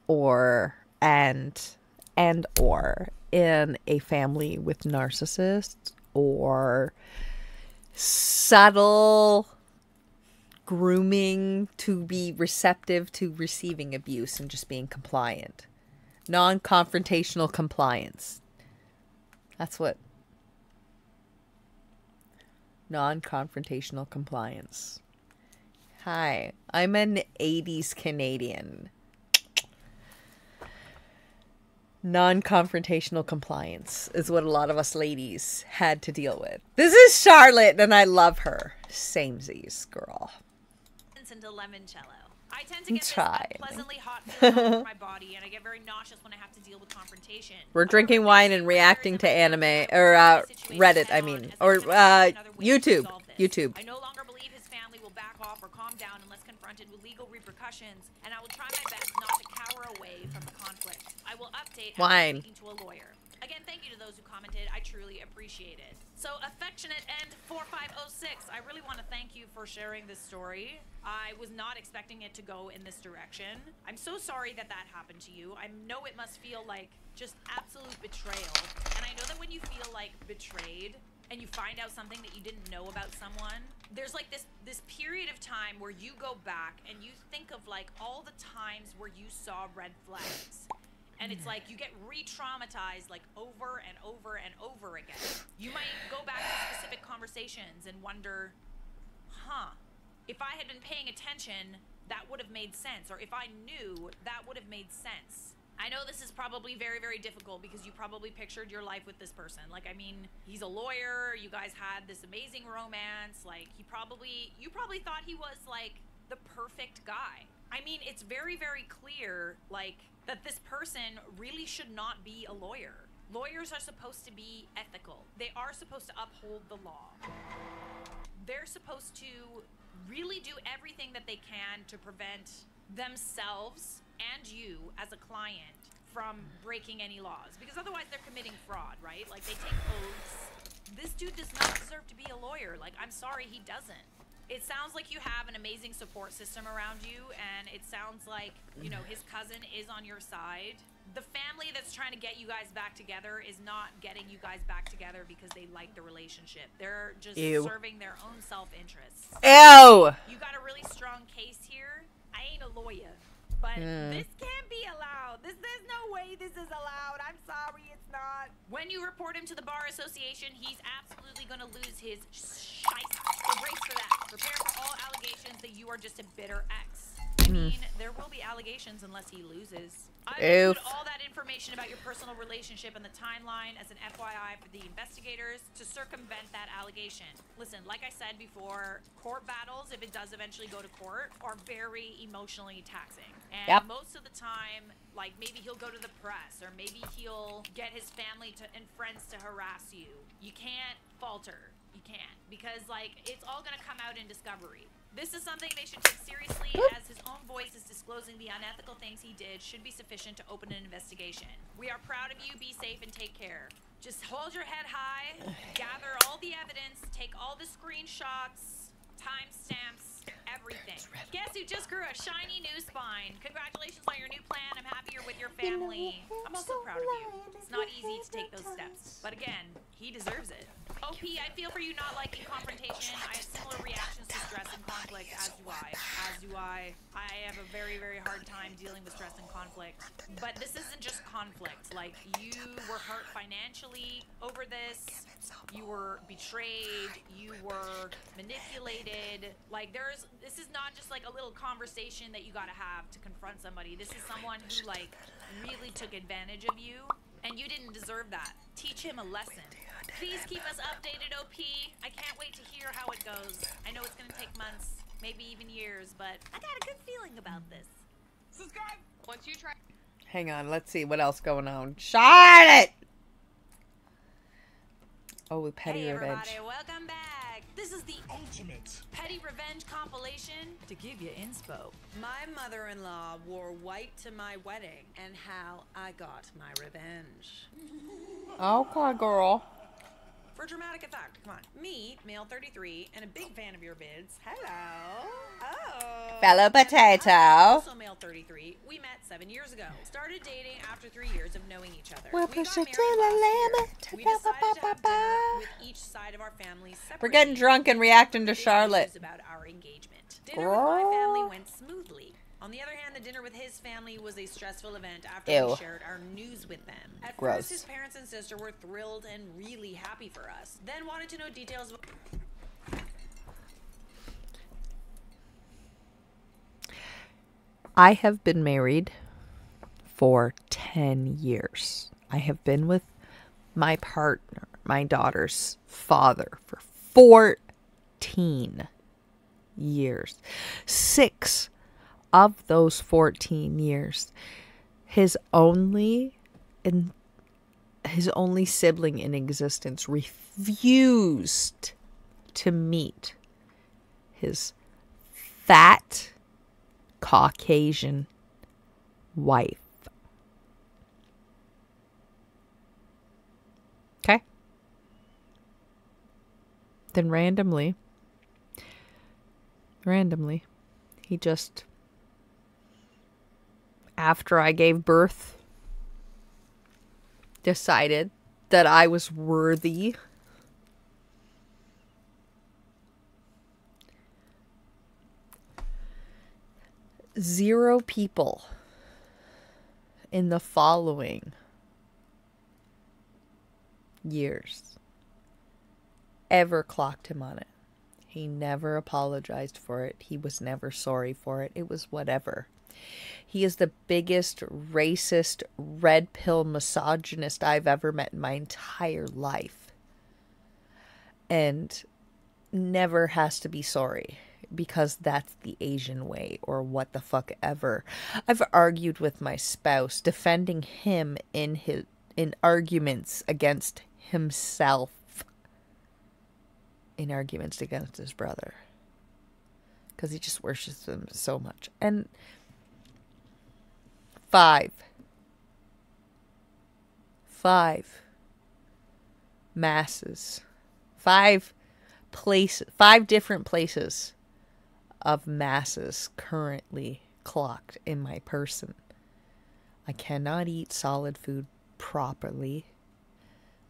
or in a family with narcissists or subtle grooming to be receptive to receiving abuse and just being compliant. Non-confrontational compliance. That's what Non-confrontational compliance. Hi, I'm an 80s Canadian. Non-confrontational compliance is what a lot of us ladies had to deal with. This is Charlotte, and I love her. Samesies, girl. Into limoncello. I tend to get this Try. unpleasantly hot feeling all over my body, and I get very nauseous when I have to deal with confrontation. We're drinking wine and reacting to anime, or Reddit, I mean, or YouTube. YouTube. I no longer believe his family will back off or calm down unless confronted with legal repercussions, and I will try my best not to cower away from the conflict. I will update after speaking to a lawyer. Again, thank you to those who commented. I truly appreciate it. So, Affectionate End 4506, I really want to thank you for sharing this story. I was not expecting it to go in this direction. I'm so sorry that that happened to you. I know it must feel like just absolute betrayal. And I know that when you feel like betrayed and you find out something that you didn't know about someone, there's like this period of time where you go back and you think of like all the times where you saw red flags. And it's like you get re-traumatized like over and over and over again. You might go back to specific conversations and wonder, huh, if I had been paying attention, that would have made sense. Or if I knew, that would have made sense. I know this is probably very, very difficult because you probably pictured your life with this person. Like, I mean, he's a lawyer. You guys had this amazing romance. Like, you probably thought he was like the perfect guy. I mean, it's very, very clear, like, that this person really should not be a lawyer. Lawyers are supposed to be ethical. They are supposed to uphold the law. They're supposed to really do everything that they can to prevent themselves and you as a client from breaking any laws, because otherwise they're committing fraud, right? Like, they take oaths. This dude does not deserve to be a lawyer. Like, I'm sorry, he doesn't. It sounds like you have an amazing support system around you, and it sounds like, you know, his cousin is on your side. The family that's trying to get you guys back together is not getting you guys back together because they like the relationship. They're just serving their own self-interests. Ew! You got a really strong case here. I ain't a lawyer, but this can't be allowed. There's no way this is allowed. I'm sorry, it's not. When you report him to the Bar Association, he's absolutely going to lose his shite. So brace for that. Prepare for all allegations that you are just a bitter ex. I mean, there will be allegations unless he loses. I will include all that information about your personal relationship and the timeline as an FYI for the investigators to circumvent that allegation. Listen, like I said before, court battles, if it does eventually go to court, are very emotionally taxing. And most of the time, like, maybe he'll go to the press, or maybe he'll get his family and friends to harass you. You can't falter. You can't. Because, like, it's all gonna come out in discovery. This is something they should take seriously, as his own voice is disclosing the unethical things he did should be sufficient to open an investigation. We are proud of you. Be safe and take care. Just hold your head high, gather all the evidence, take all the screenshots, timestamps, everything. Guess who just grew a shiny new spine? Congratulations on your new plan. I'm happy you're with your family. I'm also proud of you. It's not easy to take those steps. But again, he deserves it. OP, I feel for you not liking confrontation. I have similar reactions to stress and conflict, as do I. As do I. I have a very, very hard time dealing with stress and conflict. But this isn't just conflict. Like, you were hurt financially over this. You were betrayed. You were manipulated. Like, this is not just like a little conversation that you gotta have to confront somebody. This is someone who, like, really took advantage of you, and you didn't deserve that. Teach him a lesson. Please keep us updated, OP. I can't wait to hear how it goes. I know it's gonna take months, maybe even years, but I got a good feeling about this. Subscribe! Once you try... Hang on, let's see what else going on. Charlotte! Oh, with petty revenge. Hey everybody, welcome back. This is the ultimate petty revenge compilation to give you inspo. My mother-in-law wore white to my wedding, and how I got my revenge. Okay, girl. For dramatic effect, come on. Me, male 33, and a big fan of your vids. Hello. Oh. Fellow potato. Also male 33. We met 7 years ago. Started dating after 3 years of knowing each other. We'll We push got it to married the last limit. year. We decided to have dinner with each side of our families separately. We're getting drunk and reacting to Charlotte. About our engagement. Dinner with my family went smoothly. On the other hand, the dinner with his family was a stressful event after we shared our news with them. At first, his parents and sister were thrilled and really happy for us. Then wanted to know details I have been married for 10 years. I have been with my partner, my daughter's father, for 14 years. 6 of those 14 years, his only sibling in existence refused to meet his fat Caucasian wife. Okay? Then randomly, he just, after I gave birth, decided that I was worthy zero people in the following years ever clocked him on it. He never apologized for it. He was never sorry for it. It was whatever. He is the biggest racist, red pill misogynist I've ever met in my entire life. And never has to be sorry because that's the Asian way or what the fuck ever. I've argued with my spouse, defending him in arguments against himself, in arguments against his brother, because he just worships him so much. And 5 masses, 5 different places of masses currently clocked in my person. I cannot eat solid food properly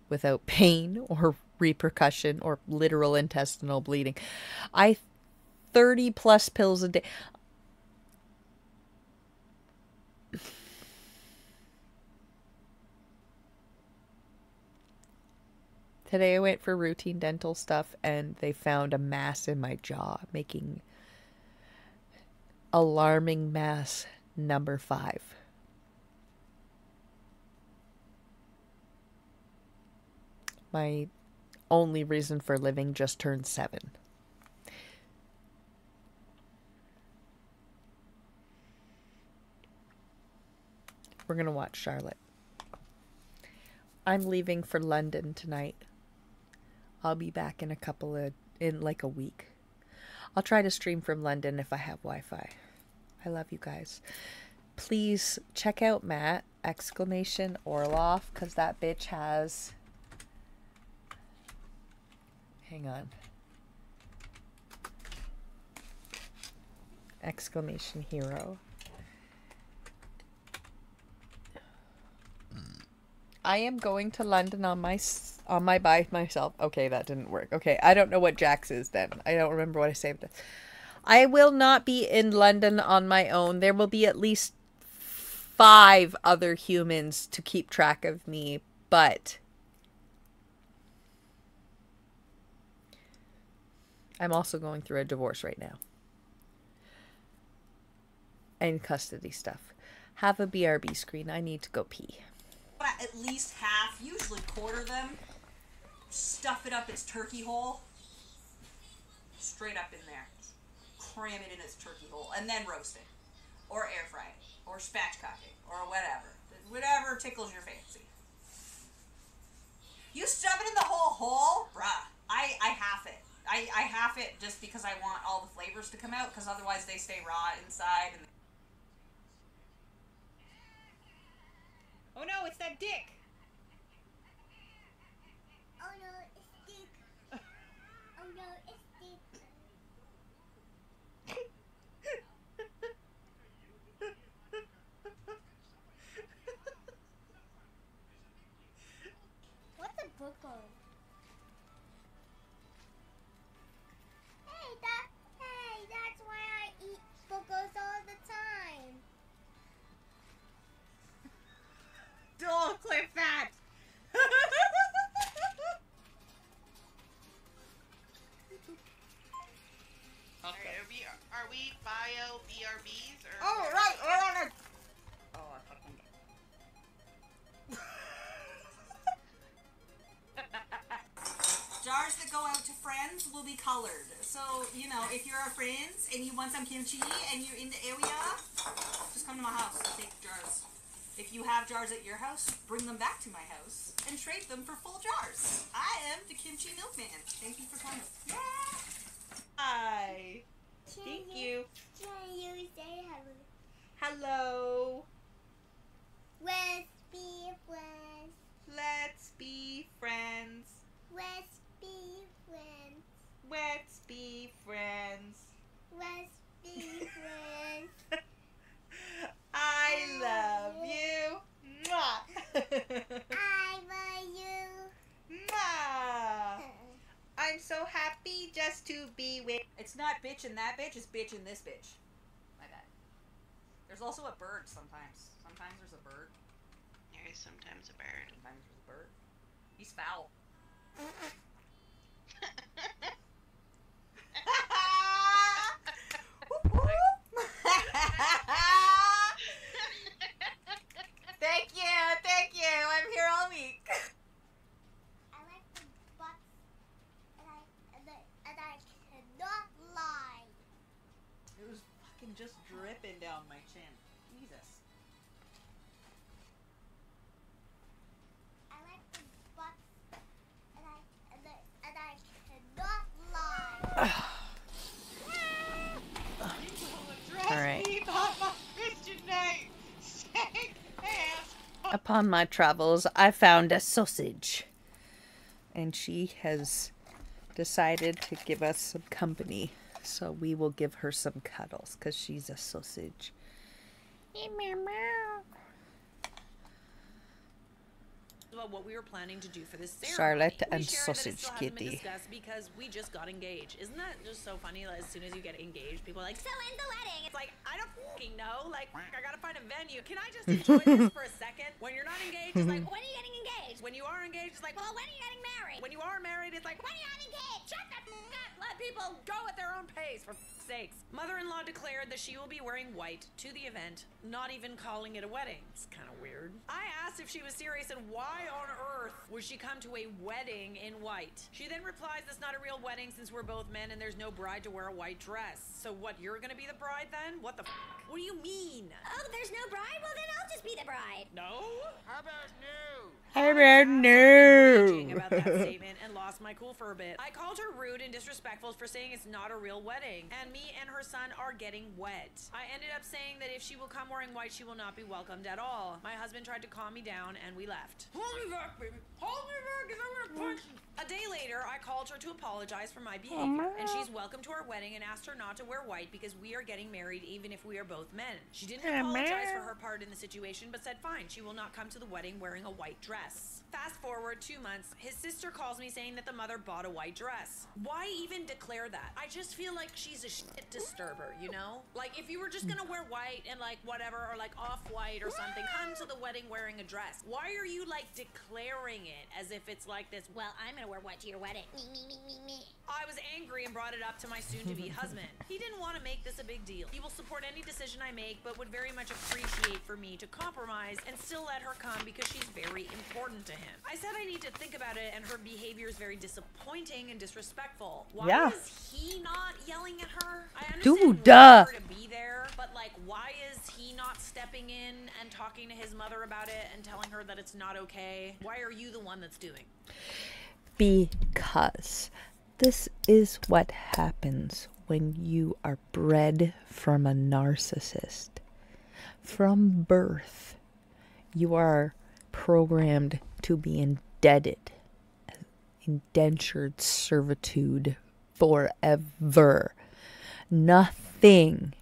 without pain or repercussion or literal intestinal bleeding. 30 plus pills a day. Today I went for routine dental stuff and they found a mass in my jaw, making alarming mass number 5. My only reason for living just turned 7. We're gonna watch Charlotte. I'm leaving for London tonight. I'll be back in like a week. I'll try to stream from London if I have Wi-Fi. I love you guys. Please check out Matt !Orloff, because that bitch has... Hang on. !Hero. I am going to London on my by myself. Okay, that didn't work. Okay, I don't know what Jax is then. I don't remember what I saved. I will not be in London on my own. There will be at least 5 other humans to keep track of me, but I'm also going through a divorce right now. And custody stuff. Have a BRB screen. I need to go pee. At least half, usually quarter them. Stuff it up its turkey hole. Straight up in there. Cram it in its turkey hole. And then roast it. Or air fry it. Or spatchcock it. Or whatever. Whatever tickles your fancy. You stuff it in the whole hole? Bruh. I half it. I half it just because I want all the flavors to come out, because otherwise they stay raw inside. And oh no, it's that dick! Oh no, it's Dick. Oh no, it's Dick. What's a book? Hey, that's why I eat boogers all the time. Don't clip that! Are we bio BRBs or? Oh right, we're on a. Oh, I fucking. Jars that go out to friends will be colored. So, you know, if you're our friends and you want some kimchi and you're in the area, just come to my house and take jars. If you have jars at your house, bring them back to my house and trade them for full jars. I am the kimchi milkman. Thank you for coming. Hi. Thank you. Can you say hello? Hello. Let's be friends. Let's be friends. Let's be friends. Let's be friends. Let's be friends. I love you. Mwah. I love you. Mwah. I'm so happy just to be with. It's not bitch and that bitch, it's bitch and this bitch. My bad. There's also a bird sometimes. Sometimes there's a bird. There is sometimes a bird. Sometimes there's a bird. He's foul. Thank you. I'm here all week. I like the butts, and I cannot lie. It was fucking just dripping down my chin. Jesus. I like the butts, and I cannot lie. All right. Christian name. Shake hands. Upon my travels, I found a sausage. And she has decided to give us some company. So we will give her some cuddles because she's a sausage. Meow, meow. About what we were planning to do for this ceremony. Charlotte We and share that it Sausage still hasn't been Kitty. discussed because we just got engaged. Isn't that just so funny? Like, as soon as you get engaged, people are like, so when's the wedding? It's like, I don't fucking know. Like, I gotta find a venue. Can I just enjoy this for a second? When you're not engaged, it's like, when are you getting engaged? When you are engaged, it's like, well, when are you getting married? When you are married, it's like, when are you having kids? Shut the f up. Let people go at their own pace, for f sakes. Mother-in-law declared that she will be wearing white to the event, not even calling it a wedding. It's kind of weird. I asked if she was serious and why on earth would she come to a wedding in white. She then replies, that's not a real wedding since we're both men and there's no bride to wear a white dress. So what, you're gonna be the bride then? What the f? What do you mean? Oh, there's no bride? Well, then I'll just be the bride. No? How about no? I read no. Raging about that statement and lost my cool for a bit. I called her rude and disrespectful for saying it's not a real wedding, and me and her son are getting wet. I ended up saying that if she will come wearing white, she will not be welcomed at all. My husband tried to calm me down, and we left. Hold me back, baby. Hold me back, because I'm gonna punch you. A day later, I called her to apologize for my behavior, and she's welcome to our wedding and asked her not to wear white because we are getting married even if we are both men. She didn't apologize for her part in the situation, but said fine, she will not come to the wedding wearing a white dress. Fast forward 2 months, his sister calls me saying that the mother bought a white dress. Why even declare that? I just feel like she's a shit disturber, you know? Like, if you were just gonna wear white and like whatever, or like off-white or something, come to the wedding wearing a dress. Why are you like declaring it as if it's like this, well, I'm gonna wear white to your wedding. Me. I was angry and brought it up to my soon-to-be husband. He didn't want to make this a big deal. He will support any decision I make, but would very much appreciate for me to compromise and still let her come because she's very important to him. I said I need to think about it, and her behavior is very disappointing and disrespectful. Why is he not yelling at her? I understand wanting her to be there, but like, why is he not stepping in and talking to his mother about it and telling her that it's not okay? Why are you the one that's doing? Because this is what happens when you are bred from a narcissist. From birth, you are programmed to be indebted, indentured servitude forever. Nothing,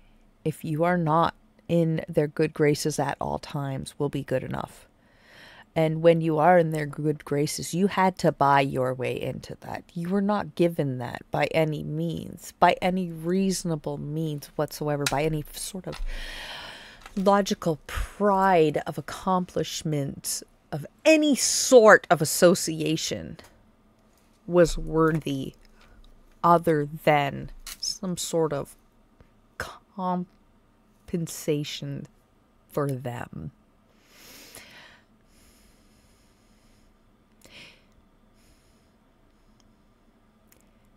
if you are not in their good graces at all times, will be good enough. And when you are in their good graces, you had to buy your way into that. You were not given that by any means, by any reasonable means whatsoever, by any sort of logical pride of accomplishment of any sort of association was worthy other than some sort of compensation for them.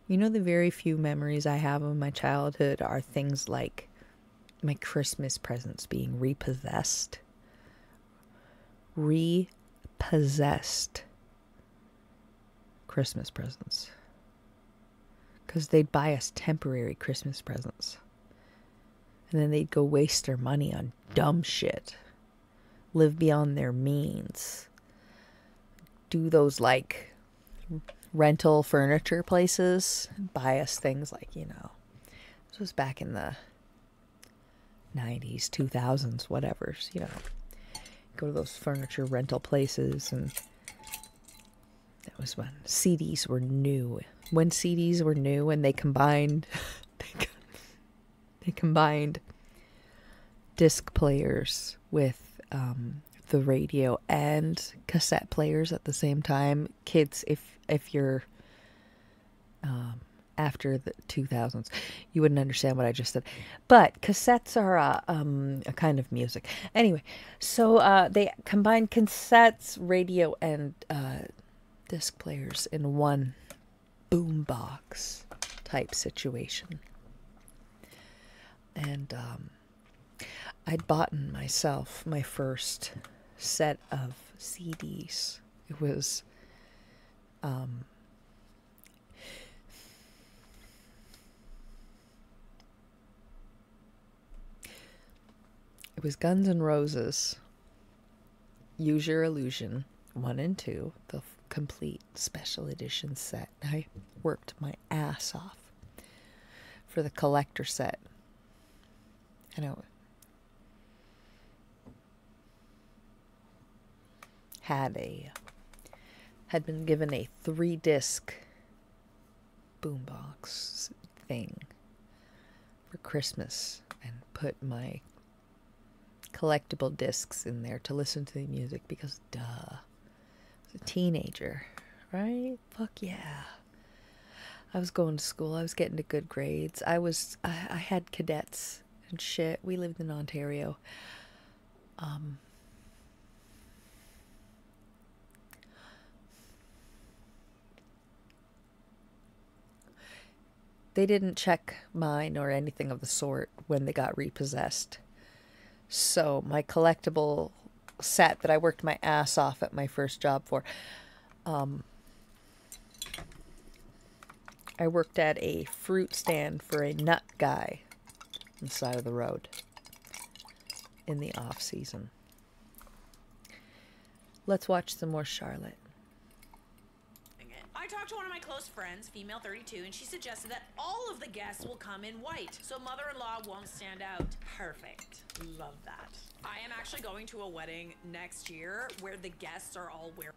You know, the very few memories I have of my childhood are things like my Christmas presents being repossessed. Repossessed Christmas presents. Because they'd buy us temporary Christmas presents. And then they'd go waste their money on dumb shit. Live beyond their means. Do those, like, rental furniture places. Buy us things like, you know. This was back in the 90s, 2000s, whatever. You know. Go to those furniture rental places, and that was when CDs were new. When CDs were new, and they combined they combined disc players with the radio and cassette players at the same time. Kids, if you're after the 2000s, you wouldn't understand what I just said. But cassettes are a kind of music. Anyway, so they combined cassettes, radio, and disc players in one boombox type situation. And I'd bought myself my first set of CDs. It was Guns N' Roses, Use Your Illusion 1 and 2, the complete special edition set. I worked my ass off for the collector set. I know. Had been given a 3-disc boombox thing for Christmas and put my collectible discs in there to listen to the music because, duh, I was a teenager, right? Fuck yeah. I was going to school. I was getting to good grades. I had cadets and shit. We lived in Ontario. They didn't check mine or anything of the sort when they got repossessed. So my collectible set that I worked my ass off at my first job for, I worked at a fruit stand for a nut guy on the side of the road in the off season. Let's watch some more Charlotte. I talked to one of my close friends, female 32, and she suggested that all of the guests will come in white, so mother-in-law won't stand out. Perfect. Love that. I am actually going to a wedding next year where the guests are all wearing...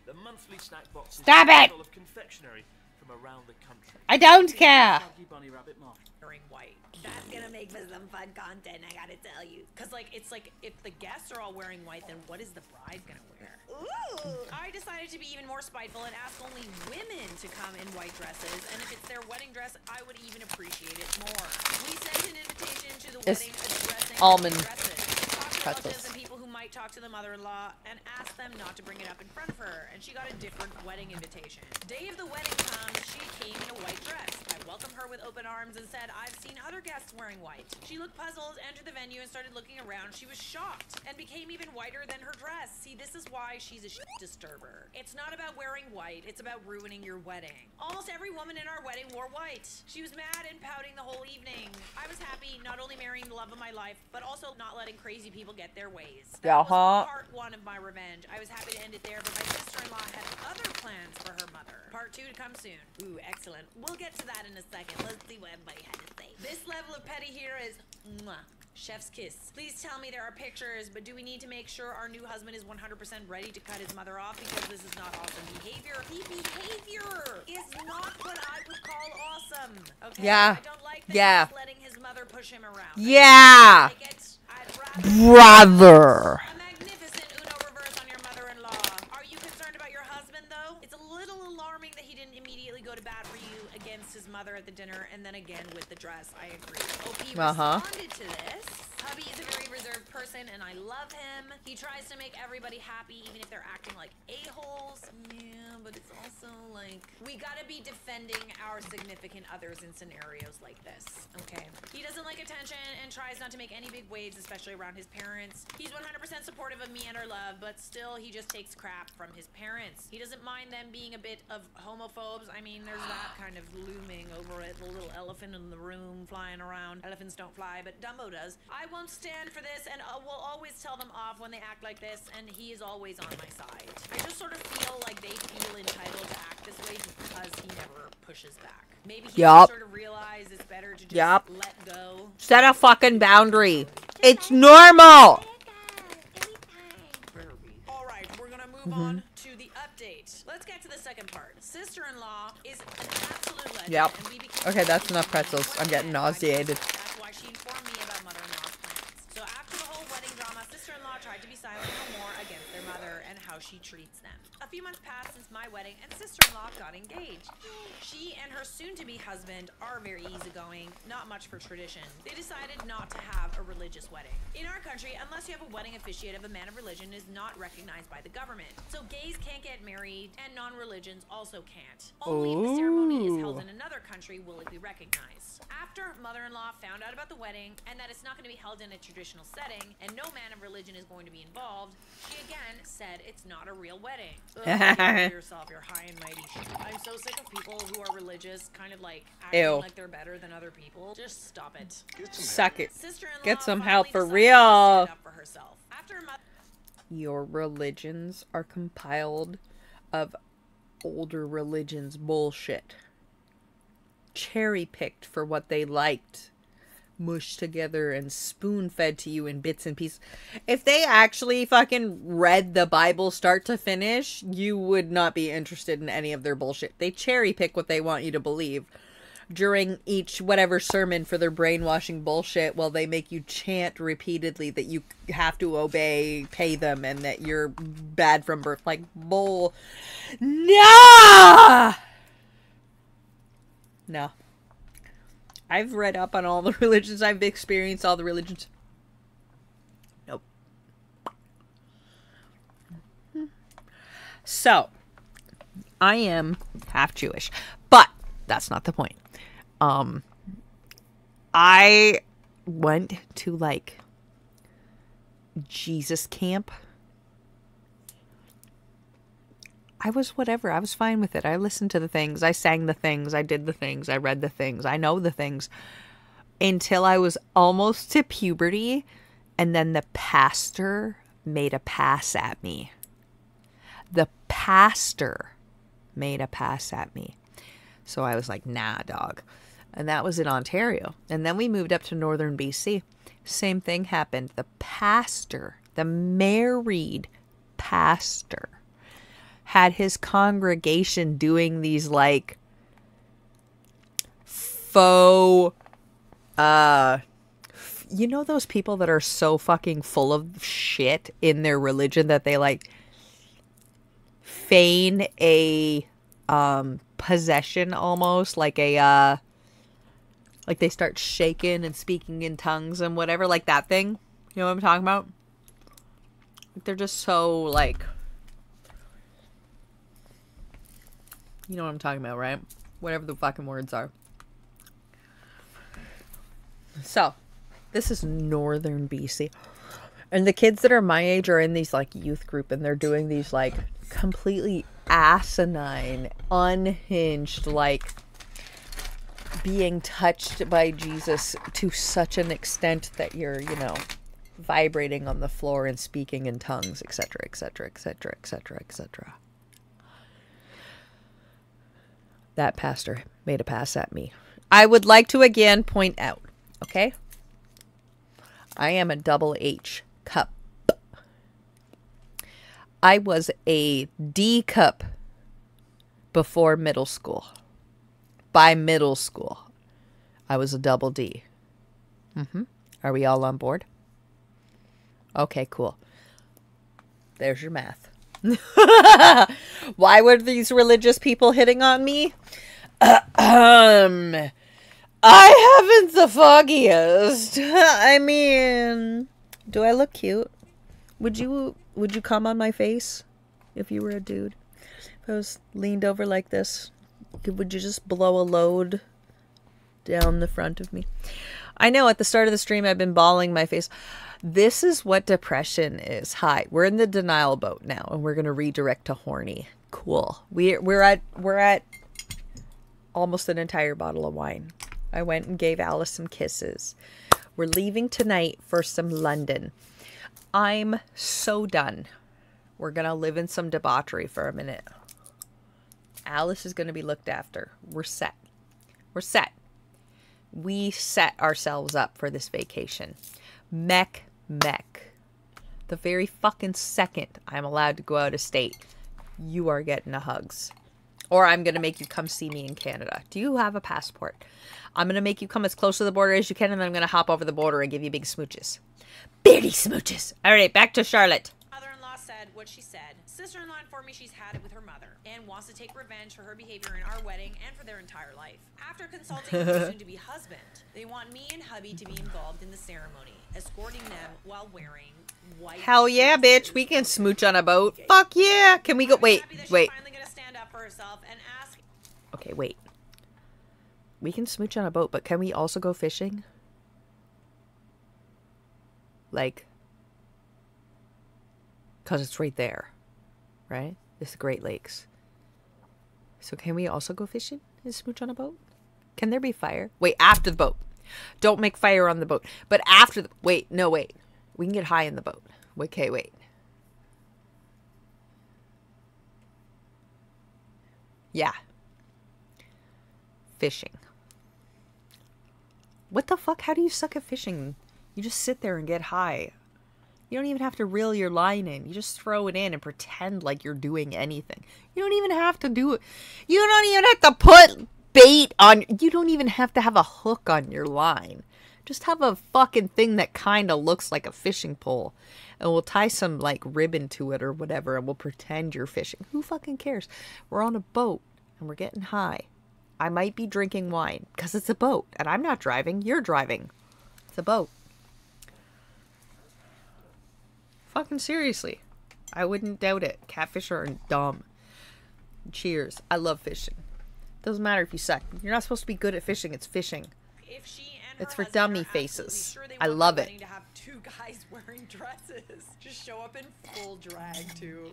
The monthly snack boxes Stop it! full of confectionery from around the country. I don't care. Bunny Rabbit Market. wearing white. That's gonna make for some fun content, I gotta tell you. Cause like, it's like, if the guests are all wearing white, then what is the bride gonna wear? Ooh! I decided to be even more spiteful and ask only women to come in white dresses, and if it's their wedding dress, I would even appreciate it more. We sent an invitation to the wedding addressing almond dresses. Talk to relatives pretzels. and people who might talk to the mother-in-law and ask them not to bring it up in front of her, and she got a different wedding invitation. Day of the wedding comes, she came in a white dress. I welcomed her with open arms and said, I've seen other guests wearing white. She looked puzzled, entered the venue, and started looking around. She was shocked and became even whiter than her dress. See, this is why she's a shit disturber. It's not about wearing white, it's about ruining your wedding. Almost every woman in our wedding wore white. She was mad and pouting the whole evening. I was happy not only marrying the love of my life, but also not letting crazy people get their ways. That was part one of my revenge. I was happy to end it there, but my sister-in-law had other plans for her mother. Part 2 to come soon. Ooh, excellent. We'll get to that in a second. Let's see what everybody had to say. This level of petty here is mwah. Chef's kiss. Please tell me there are pictures, but do we need to make sure our new husband is 100% ready to cut his mother off? Because this is not awesome behavior. The behavior is not what I would call awesome. Okay? Yeah. I don't like that Yeah. he's letting his mother push him around. Yeah. Brother. A magnificent Uno reverse on your mother-in-law. Are you concerned about your husband, though? It's a little alarming that he didn't immediately go to bat for you again. against his mother at the dinner, and then again with the dress. I agree. OP Uh-huh. responded to this. Hubby is a very reserved person, and I love him. He tries to make everybody happy, even if they're acting like a-holes. Yeah, but it's also like, we gotta be defending our significant others in scenarios like this, okay? He doesn't like attention and tries not to make any big waves, especially around his parents. He's 100% supportive of me and our love, but still, he just takes crap from his parents. He doesn't mind them being a bit of homophobes. I mean, there's that kind of looming over it, the little elephant in the room flying around. Elephants don't fly, but Dumbo does. I won't stand for this, and will always tell them off when they act like this, and he is always on my side. I just sort of feel like they feel entitled to act this way because he never pushes back. Maybe he Yup. sort of realized it's better to just Yup. let go. Set a fucking boundary. It's normal. Alright, we're gonna move on to the update. Let's get to the second part. Sister-in-law is an absolute legend. Yep. And we became Okay, that's enough pretzels. I'm getting nauseated. That's why she informed me about mother-in-law's plans. So after the whole wedding drama, sister-in-law tried to be silent no more against their mother and how she treats them. A few months passed since my wedding, and sister-in-law got engaged. She and her soon-to-be husband are very easygoing, not much for tradition. They decided not to have a religious wedding. In our country, unless you have a wedding officiate of a man of religion, is not recognized by the government. So gays can't get married, and non-religions also can't. Only if the ceremony is held in another country will it be recognized. After mother-in-law found out about the wedding, and that it's not going to be held in a traditional setting, and no man of religion is going to be involved, she again said it's not a real wedding. Ugh, get over yourself, you're high and mighty. I'm so sick of people who are religious, kind of like acting Ew. like they're better than other people. Just stop it. Suck it. Sister-in-law Get some finally help for decided to real. stand up for herself. After her mother Your religions are compiled of older religions bullshit. Cherry picked for what they liked. Mushed together and spoon fed to you in bits and pieces. If they actually fucking read the Bible start to finish, you would not be interested in any of their bullshit. They cherry pick what they want you to believe during each whatever sermon for their brainwashing bullshit, while they make you chant repeatedly that you have to obey, pay them, and that you're bad from birth. Like, bull. No! No. I've read up on all the religions. I've experienced all the religions. Nope. So, I am half Jewish, but that's not the point. I went to like Jesus camp. I was whatever. I was fine with it. I listened to the things. I sang the things. I did the things. I read the things. I know the things. Until I was almost to puberty. And then the pastor made a pass at me. The pastor made a pass at me. So I was like, nah, dog. And that was in Ontario. And then we moved up to northern BC. Same thing happened. The pastor, the married pastor, had his congregation doing these like faux, you know those people that are so fucking full of shit in their religion that they like feign a possession almost, like a like they start shaking and speaking in tongues and whatever, like that thing. You know what I'm talking about? Like they're just so like, you know what I'm talking about, right? Whatever the fucking words are. So, this is northern BC. And the kids that are my age are in these, like, youth group. And they're doing these, like, completely asinine, unhinged, like, being touched by Jesus to such an extent that you're, you know, vibrating on the floor and speaking in tongues, etc., etc., etc., etc., etc. That pastor made a pass at me. I would like to again point out, okay? I am a double H cup. I was a D cup before middle school. By middle school, I was a double D. Are we all on board? Okay, cool. There's your math. Why were these religious people hitting on me? I haven't the foggiest. I mean, do I look cute? Would you come on my face if you were a dude? If I was leaned over like this, would you just blow a load down the front of me? I know at the start of the stream I've been bawling my face. This is what depression is. Hi, we're in the denial boat now, and we're gonna redirect to horny. Cool. We're at almost an entire bottle of wine. I went and gave Alice some kisses. We're leaving tonight for some London. I'm so done. We're gonna live in some debauchery for a minute. Alice is gonna be looked after. We're set. We're set. We set ourselves up for this vacation. Mech. The very fucking second I'm allowed to go out of state, you are getting a hugs. Or I'm going to make you come see me in Canada. Do you have a passport? I'm going to make you come as close to the border as you can, and then I'm going to hop over the border and give you big smooches. Biggie smooches. All right, back to Charlotte. Mother-in-law said what she said. Sister-in-law informed me she's had it with her mother and wants to take revenge for her behavior in our wedding and for their entire life. After consulting with her soon-to-be husband, they want me and hubby to be involved in the ceremony, escorting them while wearing white. Hell yeah, bitch. We can smooch on a boat. Fuck yeah. Can we go? Wait. Finally gonna stand up for herself and ask. Okay, wait. We can smooch on a boat, but can we also go fishing? Like, because it's right there, right? It's the Great Lakes. So can we also go fishing and smooch on a boat? Can there be fire? Wait, after the boat. Don't make fire on the boat. But after the... Wait, no, wait. We can get high in the boat. Okay, wait. Yeah. Fishing. What the fuck? How do you suck at fishing? You just sit there and get high. You don't even have to reel your line in. You just throw it in and pretend like you're doing anything. You don't even have to do it. You don't even have to put bait on. You don't even have to have a hook on your line. Just have a fucking thing that kind of looks like a fishing pole. And we'll tie some like ribbon to it or whatever. And we'll pretend you're fishing. Who fucking cares? We're on a boat and we're getting high. I might be drinking wine because it's a boat. And I'm not driving. You're driving. It's a boat. Fucking seriously. I wouldn't doubt it. Catfish are dumb. Cheers. I love fishing. Doesn't matter if you suck. You're not supposed to be good at fishing. It's fishing. If she and It's her for husband dummy are absolutely faces. sure they I want love their it. wedding to have two guys wearing dresses. Just show up in full drag too.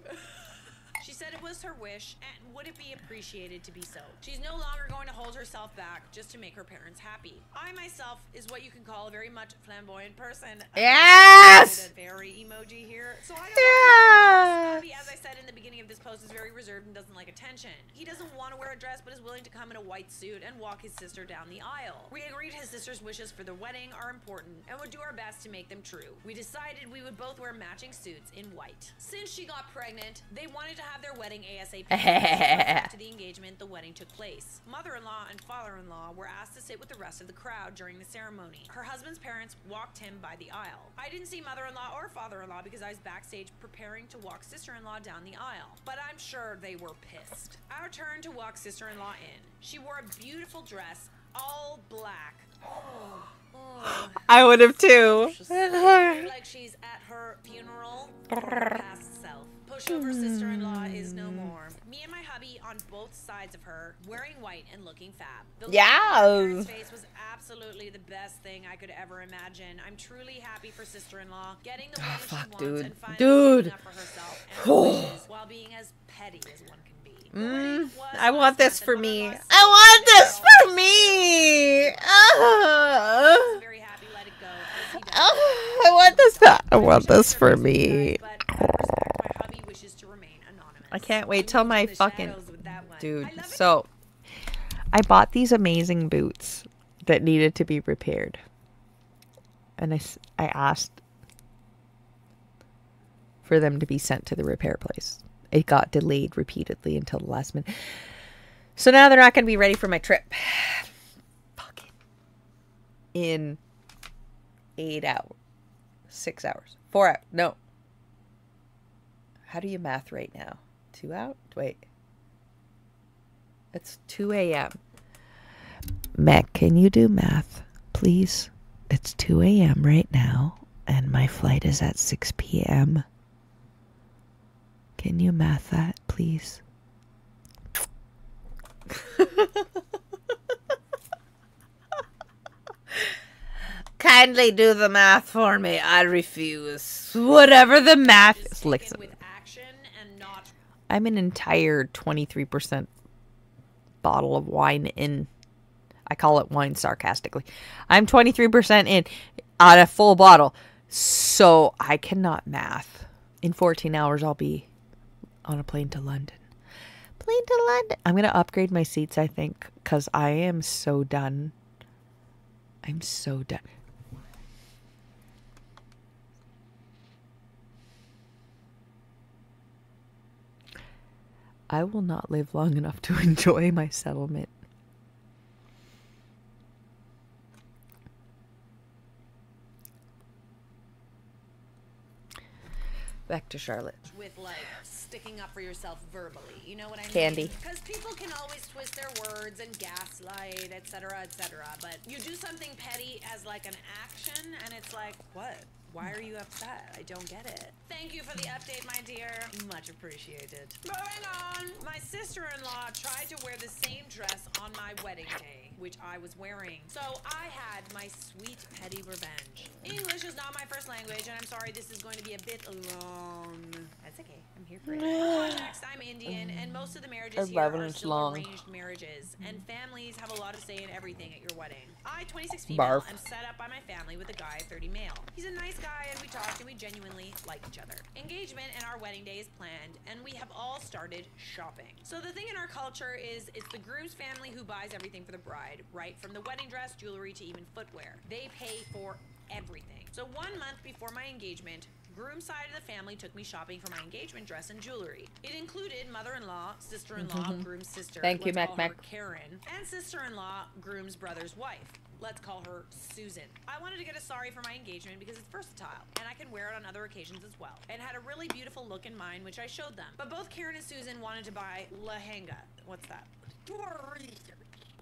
She said it was her wish, and would it be appreciated to be so? She's no longer going to hold herself back just to make her parents happy. I myself is what you can call a very much flamboyant person. Yes! A very emoji here. So I Yeah! Bobby, as I said in the beginning of this post, is very reserved and doesn't like attention. He doesn't want to wear a dress, but is willing to come in a white suit and walk his sister down the aisle. We agreed his sister's wishes for the wedding are important and would do our best to make them true. We decided we would both wear matching suits in white. Since she got pregnant, they wanted to have their wedding ASAP. After the engagement, the wedding took place. Mother-in-law and father-in-law were asked to sit with the rest of the crowd during the ceremony. Her husband's parents walked him by the aisle. I didn't see mother-in-law or father-in-law because I was backstage preparing to walk sister-in-law down the aisle. But I'm sure they were pissed. Our turn to walk sister-in-law in. She wore a beautiful dress, all black. I would have too. Like she's at her funeral for her past self. Pushover sister-in-law is no more. Me and my hubby on both sides of her, wearing white and looking fab. The look on her face was absolutely the best thing I could ever imagine. I'm truly happy for sister-in-law getting the wedding she wants dude. and finally Dude. standing up for herself and her wishes while being as petty as one can be. I want this for me. I want this for me. Very happy, let it go. I want this. I want this for me. I can't wait till my fucking dude. So I bought these amazing boots that needed to be repaired, and I asked for them to be sent to the repair place. It got delayed repeatedly until the last minute. So now they're not going to be ready for my trip. Fucking in 8 hours, 6 hours, 4 hours. No. How do you math right now? 2 hours? Wait. It's 2 a.m. Mac, can you do math, please? It's 2 a.m. right now, and my flight is at 6 p.m. Can you math that, please? Kindly do the math for me. I refuse. Whatever the math is. Listen. I'm an entire 23% bottle of wine in. I call it wine sarcastically. I'm 23% in on a full bottle. So I cannot math. In 14 hours, I'll be on a plane to London. Plane to London. I'm going to upgrade my seats, I think, because I am so done. I'm so done. I will not live long enough to enjoy my settlement. Back to Charlotte. With like sticking up for yourself verbally, you know what I mean? Candy. Because people can always twist their words and gaslight, etc., etc. But you do something petty as like an action, and it's like, what? Why are you upset? I don't get it. Thank you for the update, my dear. Much appreciated. Moving on. My sister-in-law tried to wear the same dress on my wedding day, which I was wearing. So I had my sweet petty revenge. English is not my first language, and I'm sorry this is going to be a bit long. That's okay. I'm here for it. For context, I'm Indian, and most of the marriages here are still arranged marriages, and families have a lot of say in everything at your wedding. I, 26 female, am set up by my family with a guy, 30 male. He's a nice guy, and we talk, and we genuinely like each other. Engagement and our wedding day is planned, and we have all started shopping. So the thing in our culture is it's the groom's family who buys everything for the bride, right from the wedding dress, jewelry, to even footwear. They pay for everything. So 1 month before my engagement, groom's side of the family took me shopping for my engagement dress and jewelry. It included mother-in-law, sister-in-law, groom's sister, Thank you, let's Mac call her Mac. Karen, and sister-in-law, groom's brother's wife. Let's call her Susan. I wanted to get a sari for my engagement because it's versatile, and I can wear it on other occasions as well, and had a really beautiful look in mind, which I showed them. But both Karen and Susan wanted to buy lehenga. What's that?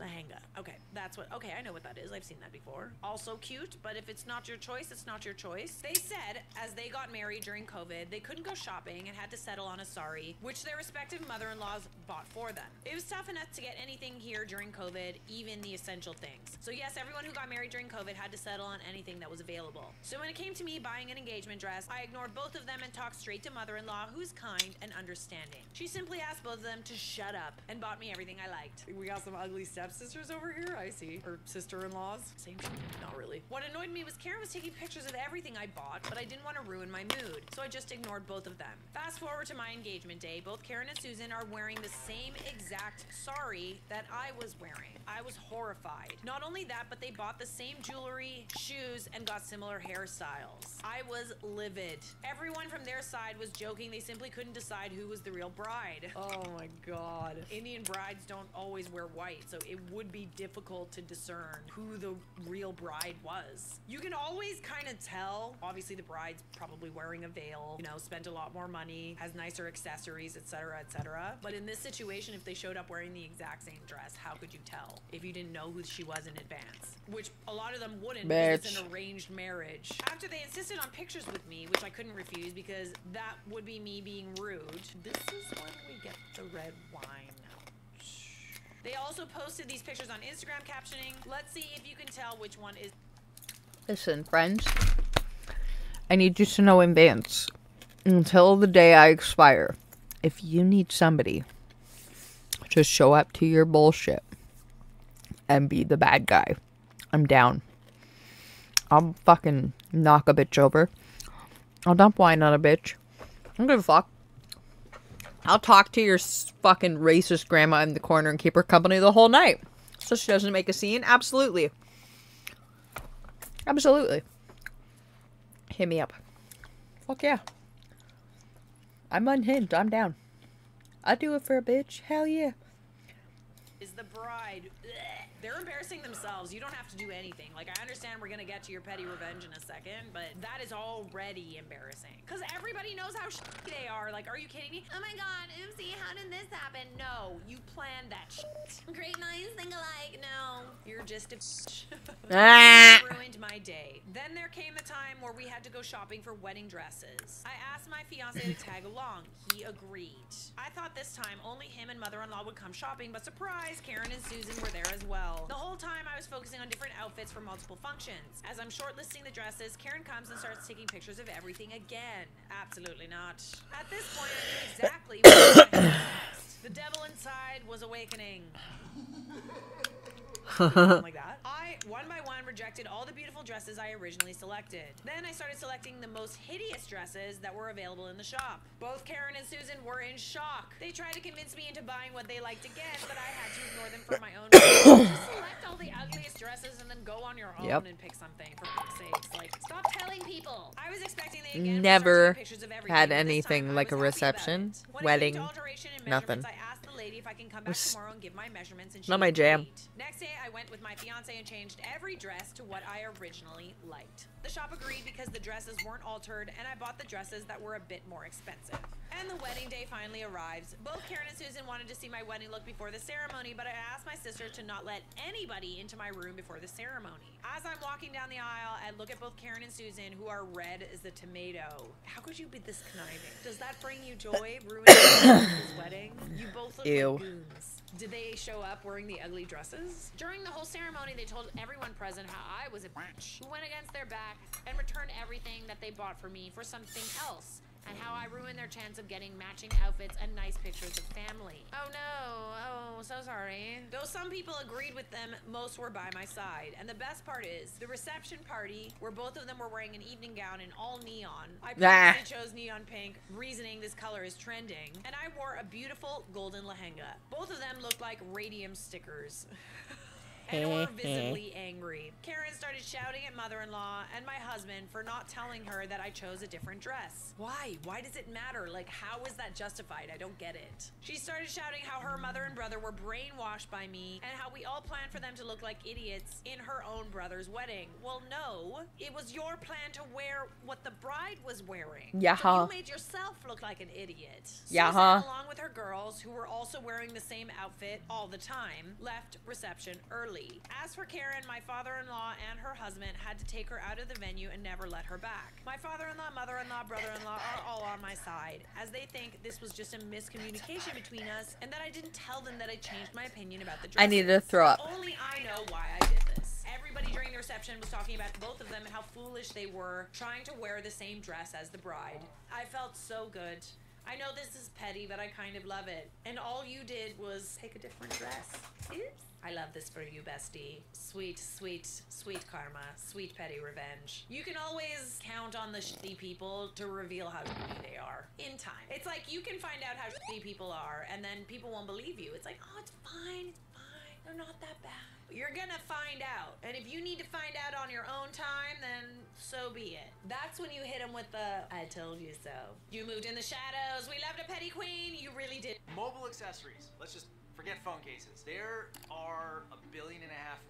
Lehenga. Okay, that's what. Okay, I know what that is. I've seen that before. Also cute, but if it's not your choice, it's not your choice. They said as they got married during COVID, they couldn't go shopping and had to settle on a sari, which their respective mother-in-laws bought for them. It was tough enough to get anything here during COVID, even the essential things. So yes, everyone who got married during COVID had to settle on anything that was available. So when it came to me buying an engagement dress, I ignored both of them and talked straight to mother-in-law, who's kind and understanding. She simply asked both of them to shut up and bought me everything I liked. We got some ugly stepsisters over here, I see. Or sister-in-laws. Same shit. Not really. What annoyed me was Karen was taking pictures of everything I bought, but I didn't want to ruin my mood, so I just ignored both of them. Fast forward to my engagement day, both Karen and Susan are wearing the same exact sari that I was wearing. I was horrified. Not only that, but they bought the same jewelry, shoes, and got similar hairstyles. I was livid. Everyone from their side was joking they simply couldn't decide who was the real bride. Oh my god. Indian brides don't always wear white, so it would be difficult to discern who the real bride was. You can always kind of tell. Obviously, the bride's probably wearing a veil, you know, spent a lot more money, has nicer accessories, etc., etc. But in this situation, if they showed up wearing the exact same dress, how could you tell if you didn't know who she was in advance? Which a lot of them wouldn't because it's an arranged marriage. After they insisted on pictures with me, which I couldn't refuse because that would be me being rude. This is when we get the red wine. They also posted these pictures on Instagram captioning. Let's see if you can tell which one is. Listen, friends. I need you to know in advance. Until the day I expire. If you need somebody to show up to your bullshit and be the bad guy, I'm down. I'll fucking knock a bitch over. I'll dump wine on a bitch. I don't give a fuck. I'll talk to your fucking racist grandma in the corner and keep her company the whole night. So she doesn't make a scene? Absolutely. Absolutely. Hit me up. Fuck yeah. I'm unhinged. I'm down. I'd do it for a bitch. Hell yeah. Is the bride. Ugh. They're embarrassing themselves. You don't have to do anything. Like, I understand we're gonna get to your petty revenge in a second, but that is already embarrassing. Because everybody knows how shitty they are. Like, are you kidding me? Oh my god, oopsie, how did this happen? No, you planned that shit. Great minds think alike. No. You're just a Ah. It ruined my day. Then there came the time where we had to go shopping for wedding dresses. I asked my fiance to tag along. He agreed. I thought this time only him and mother-in-law would come shopping, but surprise, Karen and Susan were there as well. The whole time I was focusing on different outfits for multiple functions. As I'm shortlisting the dresses, Karen comes and starts taking pictures of everything again. Absolutely not. At this point, I knew exactly what was going to happen next. The devil inside was awakening. Like that. I, one by one, rejected all the beautiful dresses I originally selected. Then I started selecting the most hideous dresses that were available in the shop. Both Karen and Susan were in shock. They tried to convince me into buying what they liked again, but I had to ignore them for my own reasons. Just select all the ugliest dresses and then go on your own Yep. and pick something, for fuck's sakes. Like, stop telling people. I was expecting they again would start Never taking pictures of everything, had but this anything time I like a was happy about reception, it. When it came wedding, to alteration and nothing. measurements, I asked the lady if I can come back tomorrow and give my measurements, and she Not my jam. agreed. Next day, I went with my fiance and changed every dress to what I originally liked. The shop agreed because the dresses weren't altered, and I bought the dresses that were a bit more expensive. And the wedding day finally arrives. Both Karen and Susan wanted to see my wedding look before the ceremony, but I asked my sister to not let anybody into my room before the ceremony. As I'm walking down the aisle, I look at both Karen and Susan, who are red as the tomato. How could you be this conniving? Does that bring you joy, ruining this wedding? You both look Ew. like goons. Did they show up wearing the ugly dresses? During the whole ceremony, they told everyone present how I was a bitch who went against their back and returned everything that they bought for me for something else, and how I ruined their chance of getting matching outfits and nice pictures of family. Oh no, oh, so sorry. Though some people agreed with them, most were by my side. And the best part is, the reception party, where both of them were wearing an evening gown in all neon. I purposely chose neon pink, reasoning this color is trending, and I wore a beautiful golden lehenga. Both of them looked like radium stickers. And were visibly angry. Karen started shouting at mother-in-law and my husband for not telling her that I chose a different dress. Why? Why does it matter? Like, how is that justified? I don't get it. She started shouting how her mother and brother were brainwashed by me and how we all planned for them to look like idiots in her own brother's wedding. Well, no. It was your plan to wear what the bride was wearing. Yeah. So you made yourself look like an idiot. Yeah. Susan, along with her girls, who were also wearing the same outfit all the time, left reception early. As for Karen, my father-in-law and her husband had to take her out of the venue and never let her back. My father-in-law, mother-in-law, brother-in-law are all on my side, as they think this was just a miscommunication between us and that I didn't tell them that I changed my opinion about the dresses. I needed to throw up. Only I know why I did this. Everybody during the reception was talking about both of them and how foolish they were trying to wear the same dress as the bride. I felt so good. I know this is petty, but I kind of love it. And all you did was pick a different dress. Oops. I love this for you, bestie. Sweet, sweet, sweet karma. Sweet petty revenge. You can always count on the shitty people to reveal how shitty they are. In time. It's like you can find out how shitty people are, and then people won't believe you. It's like, oh, it's fine, it's fine. They're not that bad. You're gonna find out. And if you need to find out on your own time, then so be it. That's when you hit them with the, I told you so. You moved in the shadows. We loved a petty queen. You really did. Mobile accessories. Let's just forget phone cases. There are 1.5 billion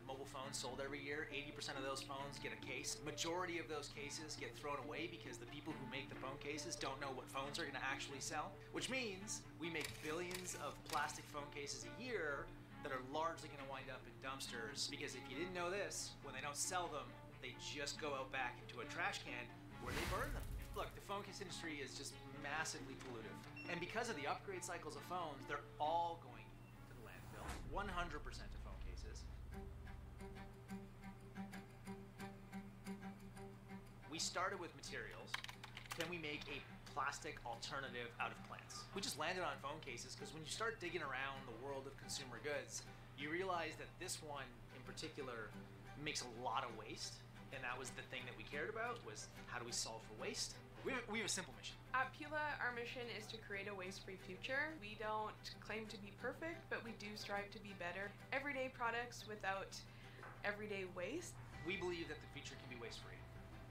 mobile phones sold every year. 80% of those phones get a case. Majority of those cases get thrown away because the people who make the phone cases don't know what phones are going to actually sell. Which means we make billions of plastic phone cases a year that are largely going to wind up in dumpsters, because if you didn't know this, when they don't sell them, they just go out back into a trash can where they burn them. Look, the phone case industry is just massively pollutive. And because of the upgrade cycles of phones, they're all going to the landfill. 100% of phone cases. We started with materials. Can we make a plastic alternative out of plants? We just landed on phone cases because when you start digging around the world of consumer goods, you realize that this one in particular makes a lot of waste, and that was the thing that we cared about, was how do we solve for waste? We have a simple mission. At Pula, our mission is to create a waste-free future. We don't claim to be perfect, but we do strive to be better. Everyday products without everyday waste. We believe that the future can be waste-free.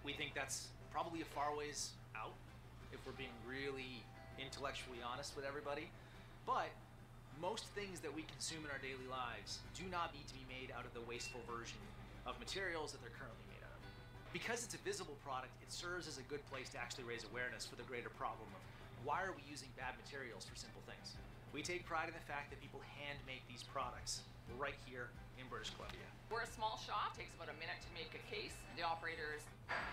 We think that's probably a far ways out, if we're being really intellectually honest with everybody. But most things that we consume in our daily lives do not need to be made out of the wasteful version of materials that they're currently made out of. Because it's a visible product, it serves as a good place to actually raise awareness for the greater problem of why are we using bad materials for simple things? We take pride in the fact that people hand make these products right here in British Columbia. We're a small shop. It takes about a minute to make a case. The operators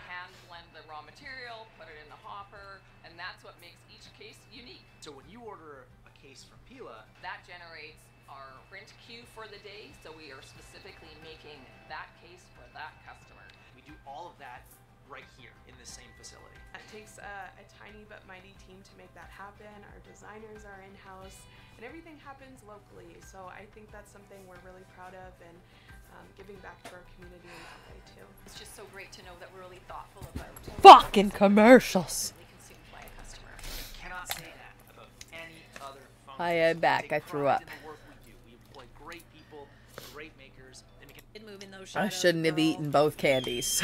hand blend the raw material, put it in the hopper, and that's what makes each case unique. So when you order a case from Pila, that generates our print queue for the day, so we are specifically making that case for that customer. We do all of that right here in this same facility. It takes a tiny but mighty team to make that happen. Our designers are in-house, and everything happens locally. So I think that's something we're really proud of, and giving back to our community in that way too. It's just so great to know that we're really thoughtful about Fucking commercials. consumed by a customer. I cannot say that about any other phone. I am back. I threw up. In the work we do. We employ great people, great makers, and we can moving those I shadows, shouldn't have girl. eaten both candies.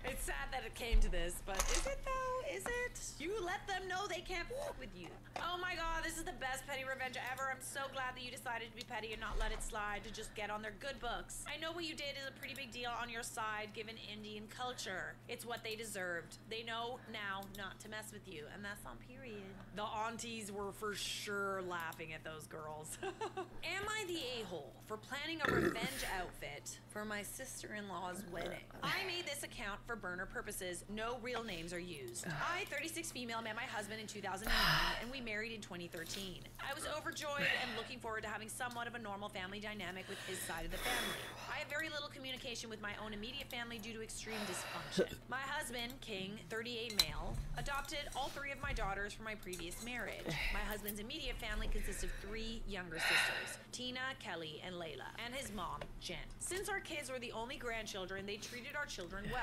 It's sad that it came to this, but is it though? Is it? You let them know they can't fuck with you. Oh my god, this is the best petty revenge ever. I'm so glad that you decided to be petty and not let it slide, to just get on their good books. I know what you did is a pretty big deal on your side, given Indian culture. It's what they deserved. They know now not to mess with you, and that's on period. The aunties were for sure laughing at those girls. Am I the a-hole for planning a revenge outfit for my sister-in-law's wedding? I made this account for burner purposes. No real names are used. I, 36 female, met my husband in 2009, and we married in 2013. I was overjoyed and looking forward to having somewhat of a normal family dynamic with his side of the family. I have very little communication with my own immediate family due to extreme dysfunction. My husband, King, 38 male, adopted all 3 of my daughters from my previous marriage. My husband's immediate family consists of 3 younger sisters, Tina, Kelly, and Layla, and his mom, Jen. Since our kids were the only grandchildren, they treated our children well.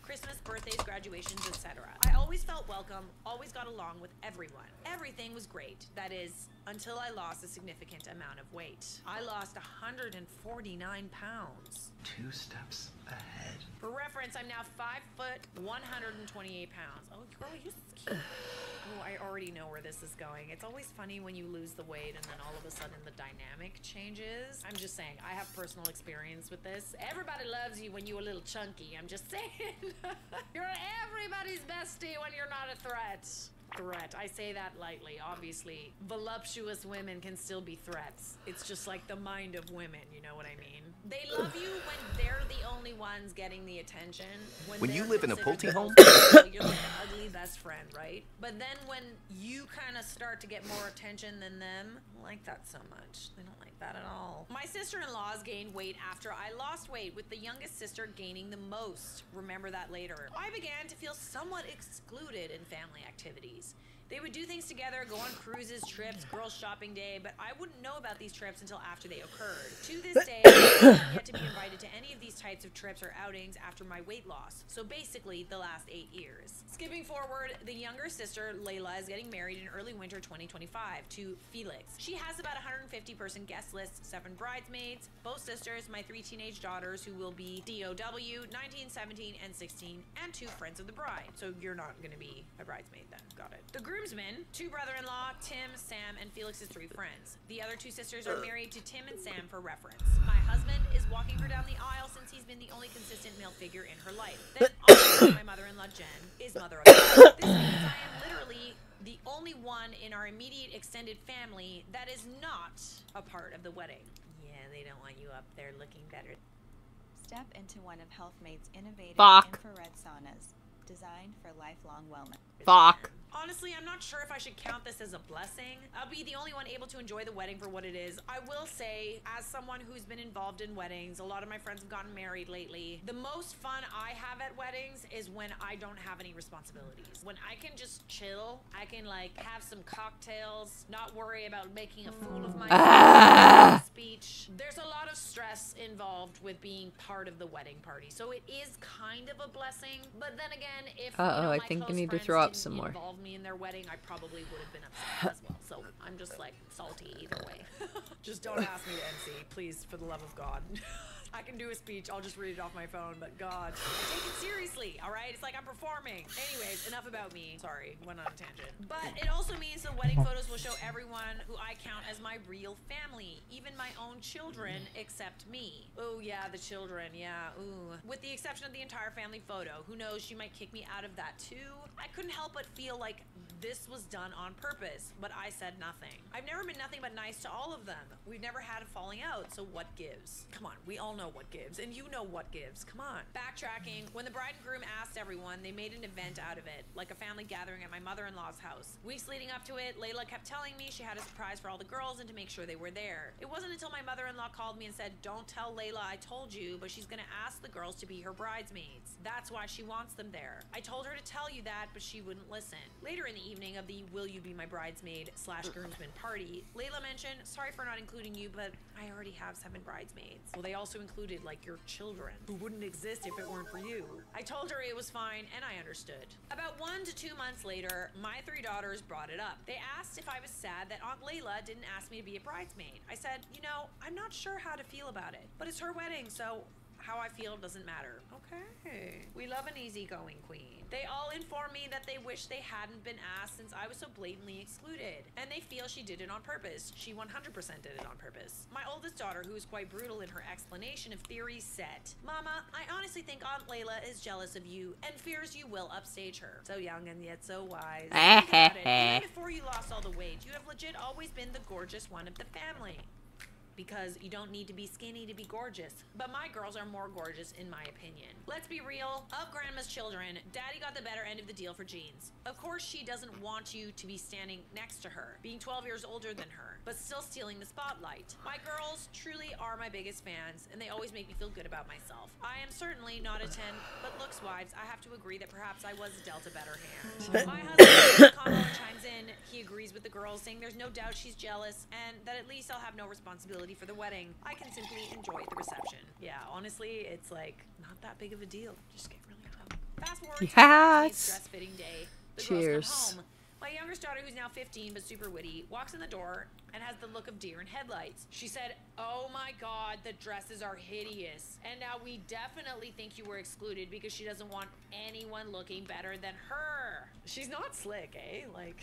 Christmas, birthdays, graduations, etc. I always felt welcome, always got along with everyone. Everything was great. That is, until I lost a significant amount of weight. I lost 149 pounds. 2 steps ahead. For reference, I'm now 5 foot, 128 pounds. Oh, girl, you cute. Oh, I already know where this is going. It's always funny when you lose the weight and then all of a sudden the dynamic changes. I'm just saying, I have personal experience with this. Everybody loves you when you're a little chunky. I'm just saying. You're everybody's bestie when you're not a threat. I say that lightly. Obviously, voluptuous women can still be threats. It's just like the mind of women, you know what I mean? They love you when they're the only ones getting the attention. When you live in a Pulte home? You're like an ugly best friend, right? But then when you kind of start to get more attention than them, I don't like that so much. They don't like that at all. My sister-in-laws gained weight after I lost weight, with the youngest sister gaining the most. Remember that later. I began to feel somewhat excluded in family activities. They would do things together, go on cruises, trips, girls shopping day, but I wouldn't know about these trips until after they occurred. To this day, I haven't yet to be invited to any of these types of trips or outings after my weight loss. So basically, the last 8 years. Skipping forward, the younger sister, Layla, is getting married in early winter 2025 to Felix. She has about 150-person guest list, 7 bridesmaids, both sisters, my 3 teenage daughters who will be DOW, 19, 17, and 16, and 2 friends of the bride. So you're not going to be a bridesmaid then. Got it. The groomsmen, 2 brother-in-law, Tim, Sam, and Felix's 3 friends. The other 2 sisters are married to Tim and Sam for reference. My husband is walking her down the aisle since he's been the only consistent male figure in her life. Then also, my mother-in-law, Jen, is mother of God. This means I am literally the only one in our immediate extended family that is not a part of the wedding. Yeah, they don't want you up there looking better. Step into one of HealthMate's innovative Fuck. infrared saunas, designed for lifelong wellness. Fuck. Honestly, I'm not sure if I should count this as a blessing. I'll be the only one able to enjoy the wedding for what it is. I will say, as someone who's been involved in weddings, a lot of my friends have gotten married lately. The most fun I have at weddings is when I don't have any responsibilities. When I can just chill, I can like have some cocktails, not worry about making a fool of myself. Speech. There's a lot of stress involved with being part of the wedding party, so it is kind of a blessing. But then again, if I think I need to throw up some more. Involved me in their wedding, I probably would have been upset as well. So I'm just like salty either way. Just don't ask me to MC, please, for the love of God. I can do a speech. I'll just read it off my phone, but God. I take it seriously, all right? It's like I'm performing. Anyways, enough about me. Sorry, went on a tangent. But it also means the wedding photos will show everyone who I count as my real family, even my own children, except me. Oh yeah, the children, yeah, ooh. With the exception of the entire family photo. Who knows, she might kick me out of that too. I couldn't help but feel like this was done on purpose, but I said nothing. I've never been nothing but nice to all of them. We've never had a falling out, so what gives? Come on, we all know what gives, and you know what gives. Come on. Backtracking, when the bride and groom asked everyone, they made an event out of it, like a family gathering at my mother-in-law's house. Weeks leading up to it, Layla kept telling me she had a surprise for all the girls and to make sure they were there. It wasn't until my mother-in-law called me and said, "Don't tell Layla I told you, but she's gonna ask the girls to be her bridesmaids. That's why she wants them there. I told her to tell you that, but she wouldn't listen." Later in the evening of the "Will you be my bridesmaid / groomsman party," Layla mentioned, "Sorry for not including you, but I already have 7 bridesmaids." Well, they also included like your children, who wouldn't exist if it weren't for you. I told her it was fine, and I understood. About 1 to 2 months later, my 3 daughters brought it up. They asked if I was sad that Aunt Layla didn't ask me to be a bridesmaid. I said, you know, I'm not sure how to feel about it, but it's her wedding, so how I feel doesn't matter. Okay. We love an easygoing queen. They all informed me that they wish they hadn't been asked since I was so blatantly excluded. And they feel she did it on purpose. She 100% did it on purpose. My oldest daughter, who is quite brutal in her explanation of theories, said, "Mama, I honestly think Aunt Layla is jealous of you and fears you will upstage her. So young and yet so wise. Think about it. Even before you lost all the weight, you have legit always been the gorgeous one of the family. Because you don't need to be skinny to be gorgeous. But my girls are more gorgeous in my opinion. Let's be real, of Grandma's children, Daddy got the better end of the deal for jeans. Of course she doesn't want you to be standing next to her, being 12 years older than her, but still stealing the spotlight. My girls truly are my biggest fans, and they always make me feel good about myself. I am certainly not a 10, but looks-wise, I have to agree that perhaps I was dealt a better hand. My husband, Conrad, chimes in. He agrees with the girls, saying there's no doubt she's jealous, and that at least I'll have no responsibility for the wedding. I can simply enjoy the reception. Yeah, honestly, it's like not that big of a deal. Just get really home. Fast forward to Yes. dress fitting day. The Cheers. girls come home. My youngest daughter, who's now 15 but super witty, walks in the door and has the look of deer in headlights. She said, "Oh my God, the dresses are hideous. And now we definitely think you were excluded because she doesn't want anyone looking better than her." She's not slick, eh? Like...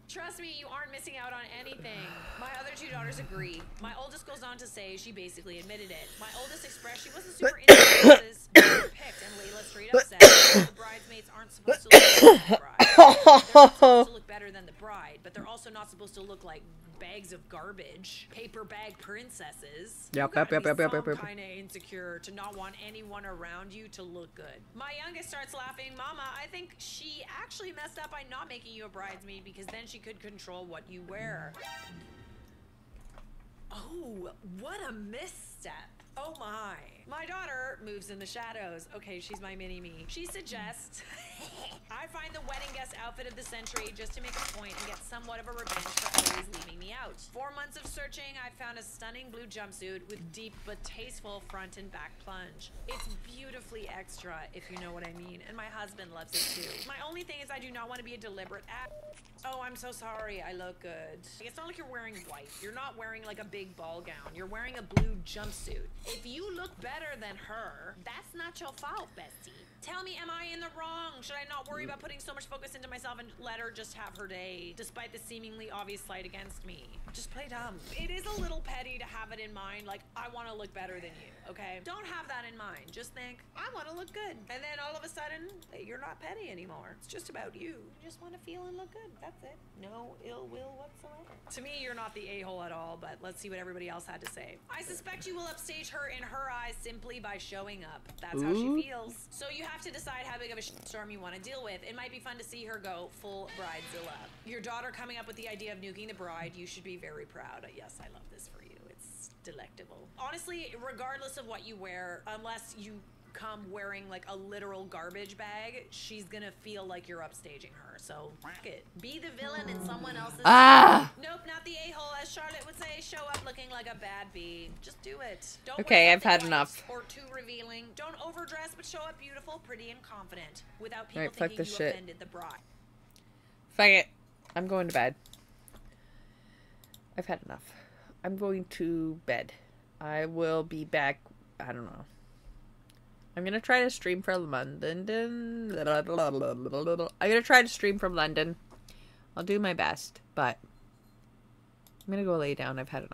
Trust me, you aren't missing out on anything. My other 2 daughters agree. My oldest goes on to say she basically admitted it. My oldest expressed she wasn't super into the dresses that were picked, and Layla straight up said the bridesmaids aren't supposed to look better than the bride. They're not supposed to look better than the bride, but they're also not supposed to look like bags of garbage, paper bag princesses. Yep. Kind of insecure to not want anyone around you to look good. My youngest starts laughing. "Mama, I think she actually messed up by not making you a bridesmaid because then she could control what you wear." Oh, what a misstep. Oh my. My daughter moves in the shadows. Okay, she's my mini-me. She suggests I find the wedding guest outfit of the century just to make a point and get somewhat of a revenge for always leaving me out. 4 months of searching, I found a stunning blue jumpsuit with deep but tasteful front and back plunge. It's beautifully extra, if you know what I mean, and my husband loves it too. My only thing is I do not want to be a deliberate act. Oh, I'm so sorry. I look good. It's not like you're wearing white. You're not wearing like a big ball gown. You're wearing a blue jumpsuit. If you look better than her, that's not your fault, bestie. Tell me, am I in the wrong? Should I not worry about putting so much focus into myself and let her just have her day, despite the seemingly obvious slight against me? Just play dumb. It is a little petty to have it in mind, like, I want to look better than you, okay? Don't have that in mind. Just think, I want to look good. And then all of a sudden, you're not petty anymore. It's just about you. You just want to feel and look good. That's it. No ill will whatsoever. To me, you're not the a-hole at all, but let's see what everybody else had to say. I suspect you will upstage her in her eyes simply by showing up. That's how she feels. So you have to decide how big of a storm you want to deal with. It might be fun to see her go full bridezilla. Your daughter coming up with the idea of nuking the bride, you should be very proud. Yes, I love this for you. It's delectable. Honestly, regardless of what you wear, unless you come wearing like a literal garbage bag, she's gonna feel like you're upstaging her. So fuck it. Be the villain in someone else's Nope, not the a-hole, as Charlotte would say. Show up looking like a bad bee. Just do it. Don't Okay, wear I've had something enough. white or too revealing. Don't overdress, but show up beautiful, pretty, and confident without people Alright, fuck thinking this you shit. offended the bride. Fuck it. I'm going to bed. I've had enough. I'm going to bed. I will be back I don't know. I'm gonna try to stream from London. I'm gonna try to stream from London. I'll do my best, but I'm gonna go lay down. I've had enough.